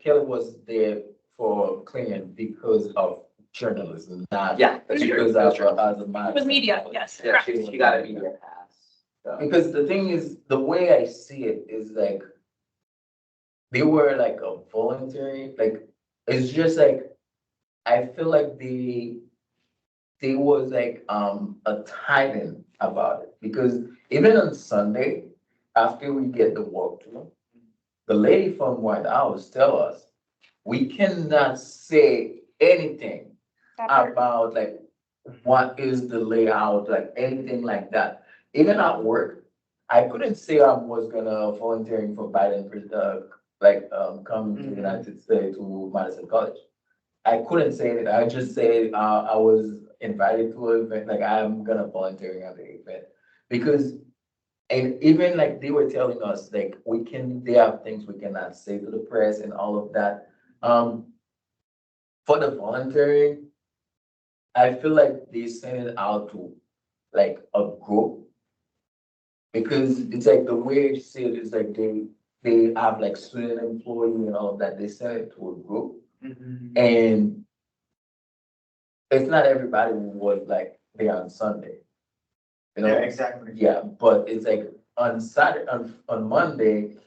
Kelly was there for Clinton because of journalism, not Yeah, that's true. because That's of, true. as a matter. It was media, yes, yeah, correct. she got a media pass. So. Because the thing is, the way I see it is like, they were like a voluntary, like, it's just like, I feel like they was like, a timing about it, because even on Sunday, after we get the walkthrough, the lady from White House tell us, we cannot say anything about like, what is the layout, like anything like that. Even at work, I couldn't say I was gonna volunteering for Biden, coming to the United States to Madison College. I couldn't say it, I just said, I was invited to an event, like I'm gonna volunteering at the event. Because, and even like they were telling us, like, they have things we cannot say to the press and all of that. For the volunteering, I feel like they send it out to like a group. Because it's like the way I see it is like they have like student employee and all of that, they send it to a group. And it's not everybody who was like there on Sunday. You know? Yeah, exactly. Yeah, but it's like on Saturday, on Monday,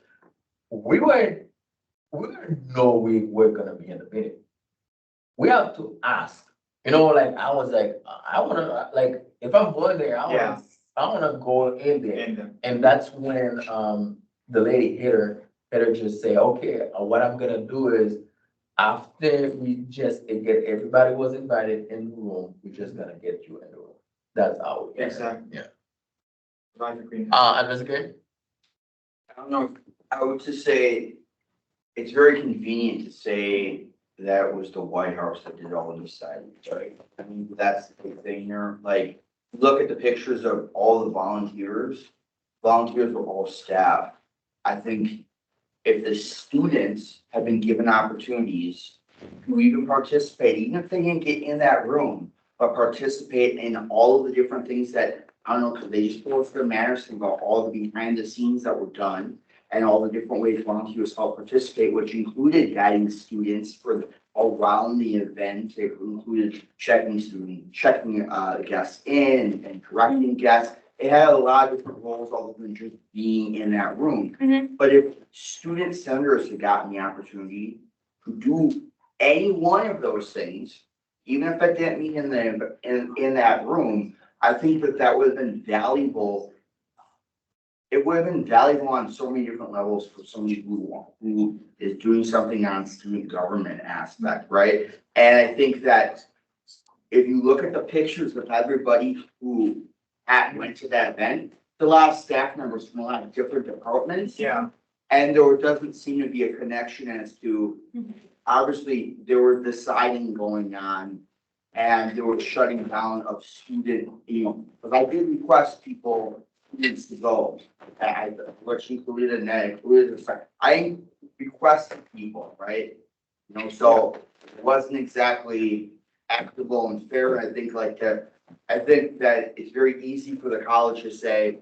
we didn't know we were gonna be in the meeting. We have to ask, you know, like I was like, I wanna, like, if I'm going there, I wanna go in there. And that's when, the lady hit her just say, okay, what I'm gonna do is, after we just get, everybody was invited in the room, we're just gonna get you in the room. That's how. Exactly. Yeah. Advisor Gray? I don't know, I would just say, it's very convenient to say that it was the White House that did all of these sightings, right? I mean, that's the big thing here, like, look at the pictures of all the volunteers were all staff. I think if the students had been given opportunities to even participate, even if they didn't get in that room, but participate in all of the different things that, I don't know, because they just spoke for Madison about all the behind the scenes that were done and all the different ways volunteers help participate, which included guiding students around the event. It included checking guests in and correcting guests. It had a lot of different roles other than just being in that room. But if student senators had gotten the opportunity to do any one of those things, even if it didn't mean in that room, I think that would have been valuable. It would have been valuable on so many different levels for somebody who is doing something on student government aspect, right? And I think that if you look at the pictures of everybody who went to that event, a lot of staff members from a lot of different departments. Yeah. And there doesn't seem to be a connection as to, obviously, there was deciding going on and there was shutting down of student, because I did request people students to go. Which included and that included, the fact- I requested people, right? You know, so it wasn't exactly equitable and fair. I think I think that it's very easy for the college to say,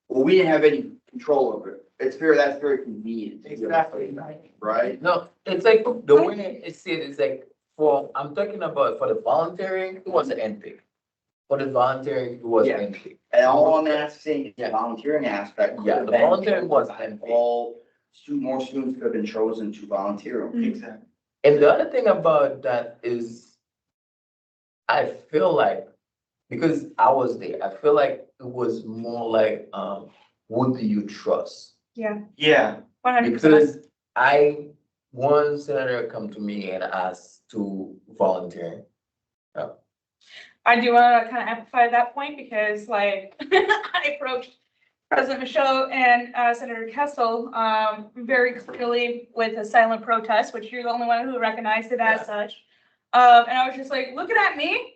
well, we didn't have any control over it. It's fair, that's very convenient. Exactly. Right? No, it's like, the way it's said is like, I'm talking about for the volunteering, it was an NPIC. For the volunteering, it was Yeah. NPIC. And all I'm asking is the volunteering aspect. could Yeah, have the been volunteering was chosen by NP. All more students could have been chosen to volunteer. Exactly. And the other thing about that is, I feel like, because I was there, I feel like it was more like, who do you trust? Yeah, Yeah, 100%. Because one senator come to me and asked to volunteer. I do want to kind of amplify that point because like I approached President Michaud and Senator Kessel very clearly with a silent protest, which you're the only one who recognized it as such. And I was just like, looking at me,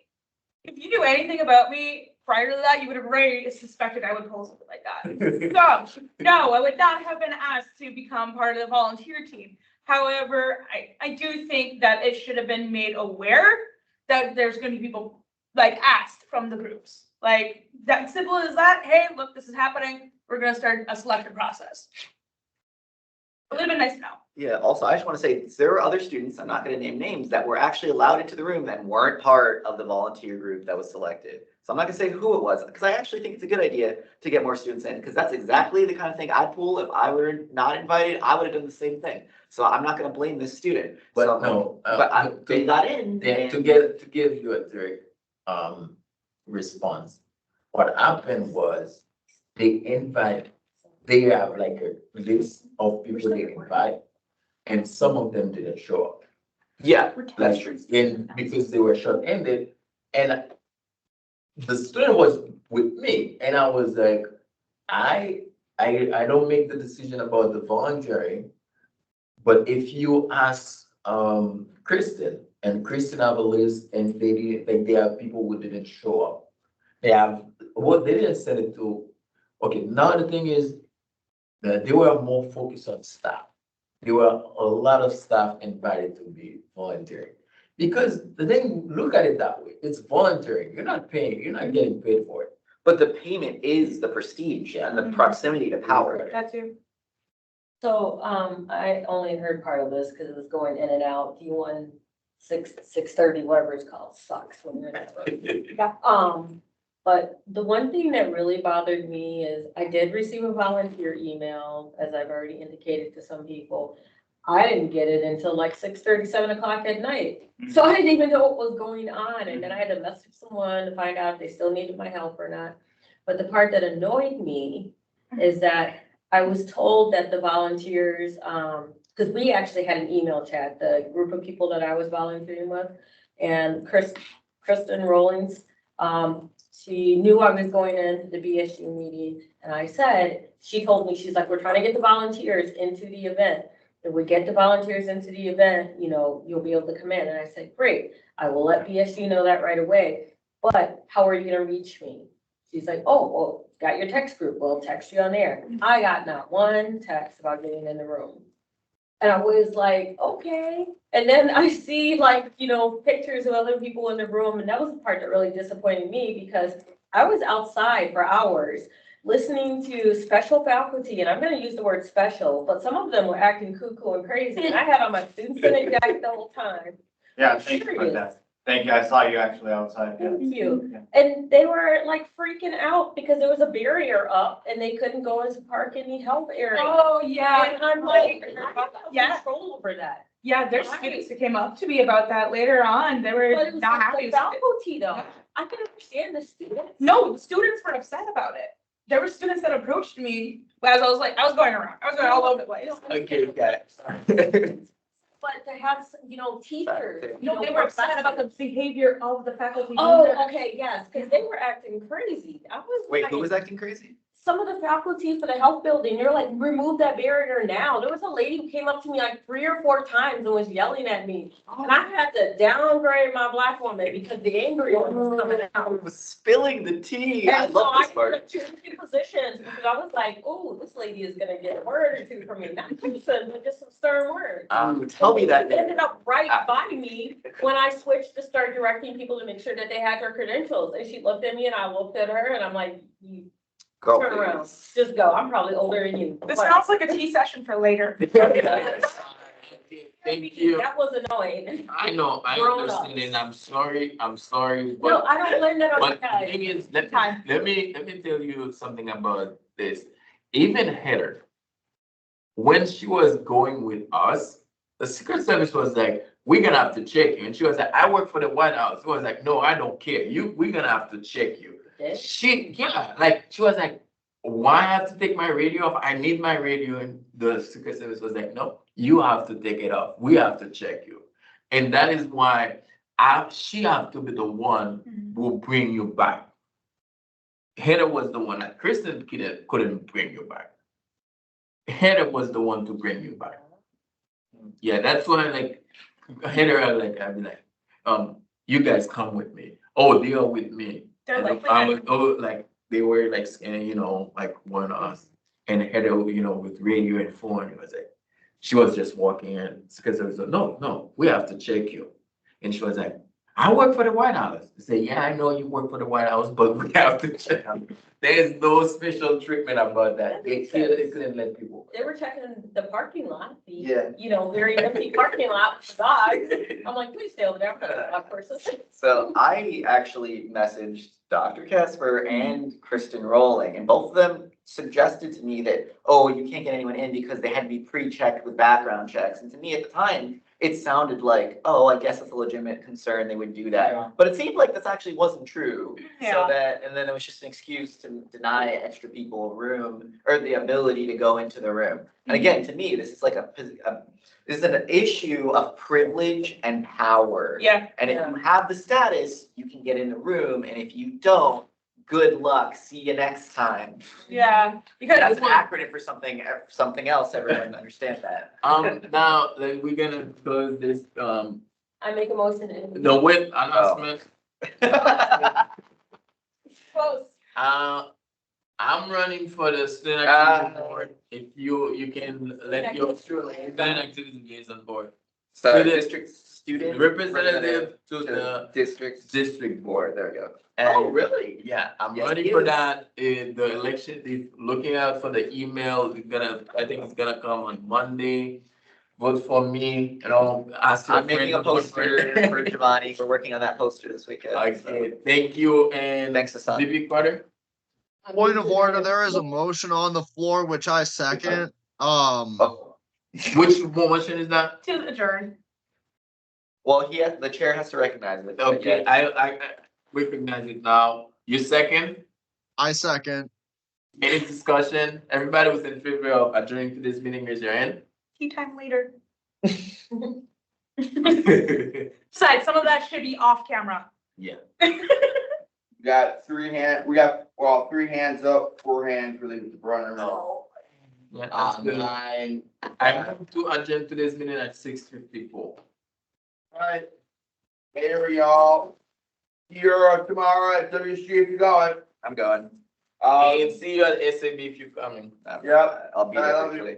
if you knew anything about me prior to that, you would have already suspected I would pull something like that. So no, I would not have been asked to become part of the volunteer team. However, I do think that it should have been made aware that there's going to be people like asked from the groups. Like that simple as that. Hey, look, this is happening. We're going to start a selection process. It would have been nice to know. Yeah, also, I just want to say, there were other students, I'm not going to name names, that were actually allowed into the room that weren't part of the volunteer group that was selected. So I'm not gonna say who it was, because I actually think it's a good idea to get more students in, because that's exactly the kind of thing I'd pull. If I were not invited, I would have done the same thing. So I'm not gonna blame this student. But So, no, they got in. Yeah, to and- give you a direct, response. What happened was, they have like a list of people they invite, and some of them didn't show up. Yeah, that's Like, true. and because they were short-handed, and the student was with me, and I was like, I don't make the decision about the volunteering, but if you ask, Kristen, and Kristen have a list, and they didn't, like, they have people who didn't show up. They have, what they didn't send it to, okay, now the thing is, that they were more focused on staff. There were a lot of staff invited to be volunteering. Because the thing, look at it that way, it's volunteering, you're not paying, you're not getting paid for it. But the payment is the prestige and the proximity to power. That too. So, I only heard part of this because it was going in and out. D1 6:30, whatever it's called, sucks when you're in that room. Yeah. But the one thing that really bothered me is I did receive a volunteer email, as I've already indicated to some people. I didn't get it until like 6:30, 7 o'clock at night. So I didn't even know what was going on. And then I had to message someone to find out if they still needed my help or not. But the part that annoyed me is that I was told that the volunteers, because we actually had an email chat, the group of people that I was volunteering with, and Kristen Rollins, she knew I was going into the BSU meeting, and I said, she told me, she's like, we're trying to get the volunteers into the event. If we get the volunteers into the event, you know, you'll be able to come in. And I said, great, I will let BSU know that right away. But how are you gonna reach me? She's like, oh, well, got your text group, we'll text you on there. I got not one text about getting in the room. And I was like, okay. And then I see like, you know, pictures of other people in the room. And that was the part that really disappointed me because I was outside for hours listening to special faculty, and I'm gonna use the word special, but some of them were acting cuckoo and crazy. And I had on my suits and a jacket the whole time. Yeah, I'm thank you for serious. that. Thank you. I saw you actually outside. Yeah. Thank you. And they were like freaking out because there was a barrier up and they couldn't go into park in the health area. Oh, yeah. And I'm like, I have Yeah. control over that. Yeah, there's Right. students that came up to me about that later on. They But were it was not like happy. the faculty though. I can understand the students. No, the students were upset about it. There were students that approached me as I was going around. I was going all over the place. Okay, got it. But to have, you know, teachers. you No, know, they were upset about the professors. behavior of the faculty. Oh, okay, yes, because they were acting crazy. I was Wait, like, who was acting crazy? some of the faculty for the health building, they're like, remove that barrier now. There was a lady who came up to me like 3 or 4 times and was yelling at me. And I had to downgrade my Black woman because the angry one was coming out. was spilling the tea. I And so love I this part. took 2 or 3 positions because I was like, oh, this lady is gonna get a word or 2 from me. Not person, but just some stern words. Tell me that. She ended up right by me when I switched to start directing people to make sure that they had their credentials. And she looked at me and I looked at her and I'm like, you Go, turn around, just go. I'm probably older than you. This But- sounds like a tea session for later. Thank you. That was annoying. I know, I Grown understand, ups. and I'm sorry, No, but. I don't blame that on you But the guys. thing is, Time. let me tell you something about this. Even Heather, when she was going with us, the Secret Service was like, we're gonna have to check you. And she was like, I work for the White House. She was like, no, I don't care. We're gonna have to check you. She was like, why I have to take my radio off? I need my radio. And the Secret Service was like, no, you have to take it off. We have to check you. And that is why she have to be the one who will bring you back. Heather was the one that Kristen couldn't bring you back. Heather was the one to bring you back. Yeah, that's why like Heather, I'd be like, you guys come with me. Oh, they are with me. They're like, Like they were like, like one of us. And Heather, with radio and phone, it was like, she was just walking in because it was like, no, we have to check you. And she was like, I work for the White House. I said, yeah, I know you work for the White House, but we have to check you. There's no special treatment about that. They couldn't let people. They were checking the parking lot, Yeah. very empty parking lot for dogs. I'm like, please stay over there. I'm not a dog person. So I actually messaged Dr. Casper and Kristen Rowling, and both of them suggested to me that, oh, you can't get anyone in because they had to be pre-checked with background checks. And to me at the time, it sounded like, oh, I guess it's a legitimate concern, they would do that. Yeah. But it seemed like this actually wasn't true. Yeah. And then it was just an excuse to deny extra people room or the ability to go into the room. And again, to me, this is like this is an issue of privilege and power. Yeah. And if you have the status, you can get in the room, and if you don't, good luck, see you next time. Yeah. Because That's an acronym for something else, everyone understand that. Now, like, we're gonna close this, I make a motion to. the win announcement. Close. I'm running for the student activity board. If you can let your student activity liaison board. So To the district student. representative to the district board. There we go. Oh, And really? Yeah, I'm Yes, running he for is. that. The election is looking out for the email. I think it's gonna come on Monday. Vote for me, ask your I'm making a friends to vote poster for Giovanni. We're working on that poster this weekend. Okay, thank you, and Thanks, Hassan. Vivi Carter. Point of order, there is a motion on the floor, which I second. Which motion is that? to adjourn. Well, the chair has to recognize it. Okay, I recognize it now. You second? I second. Any discussion? Everybody was in favor of adjourning to this meeting, raise your hand. Tea time later. Besides, some of that should be off camera. Yeah. We got 3 hands, 3 hands up, 4 hands really with the runner. Yeah, that's good. I move to adjourn to this meeting at 6:54. Alright. Later, y'all. See you tomorrow at WSG if you're going. I'm going. And see you at SAB if you're coming. Yep. I'll be I there love you. virtually.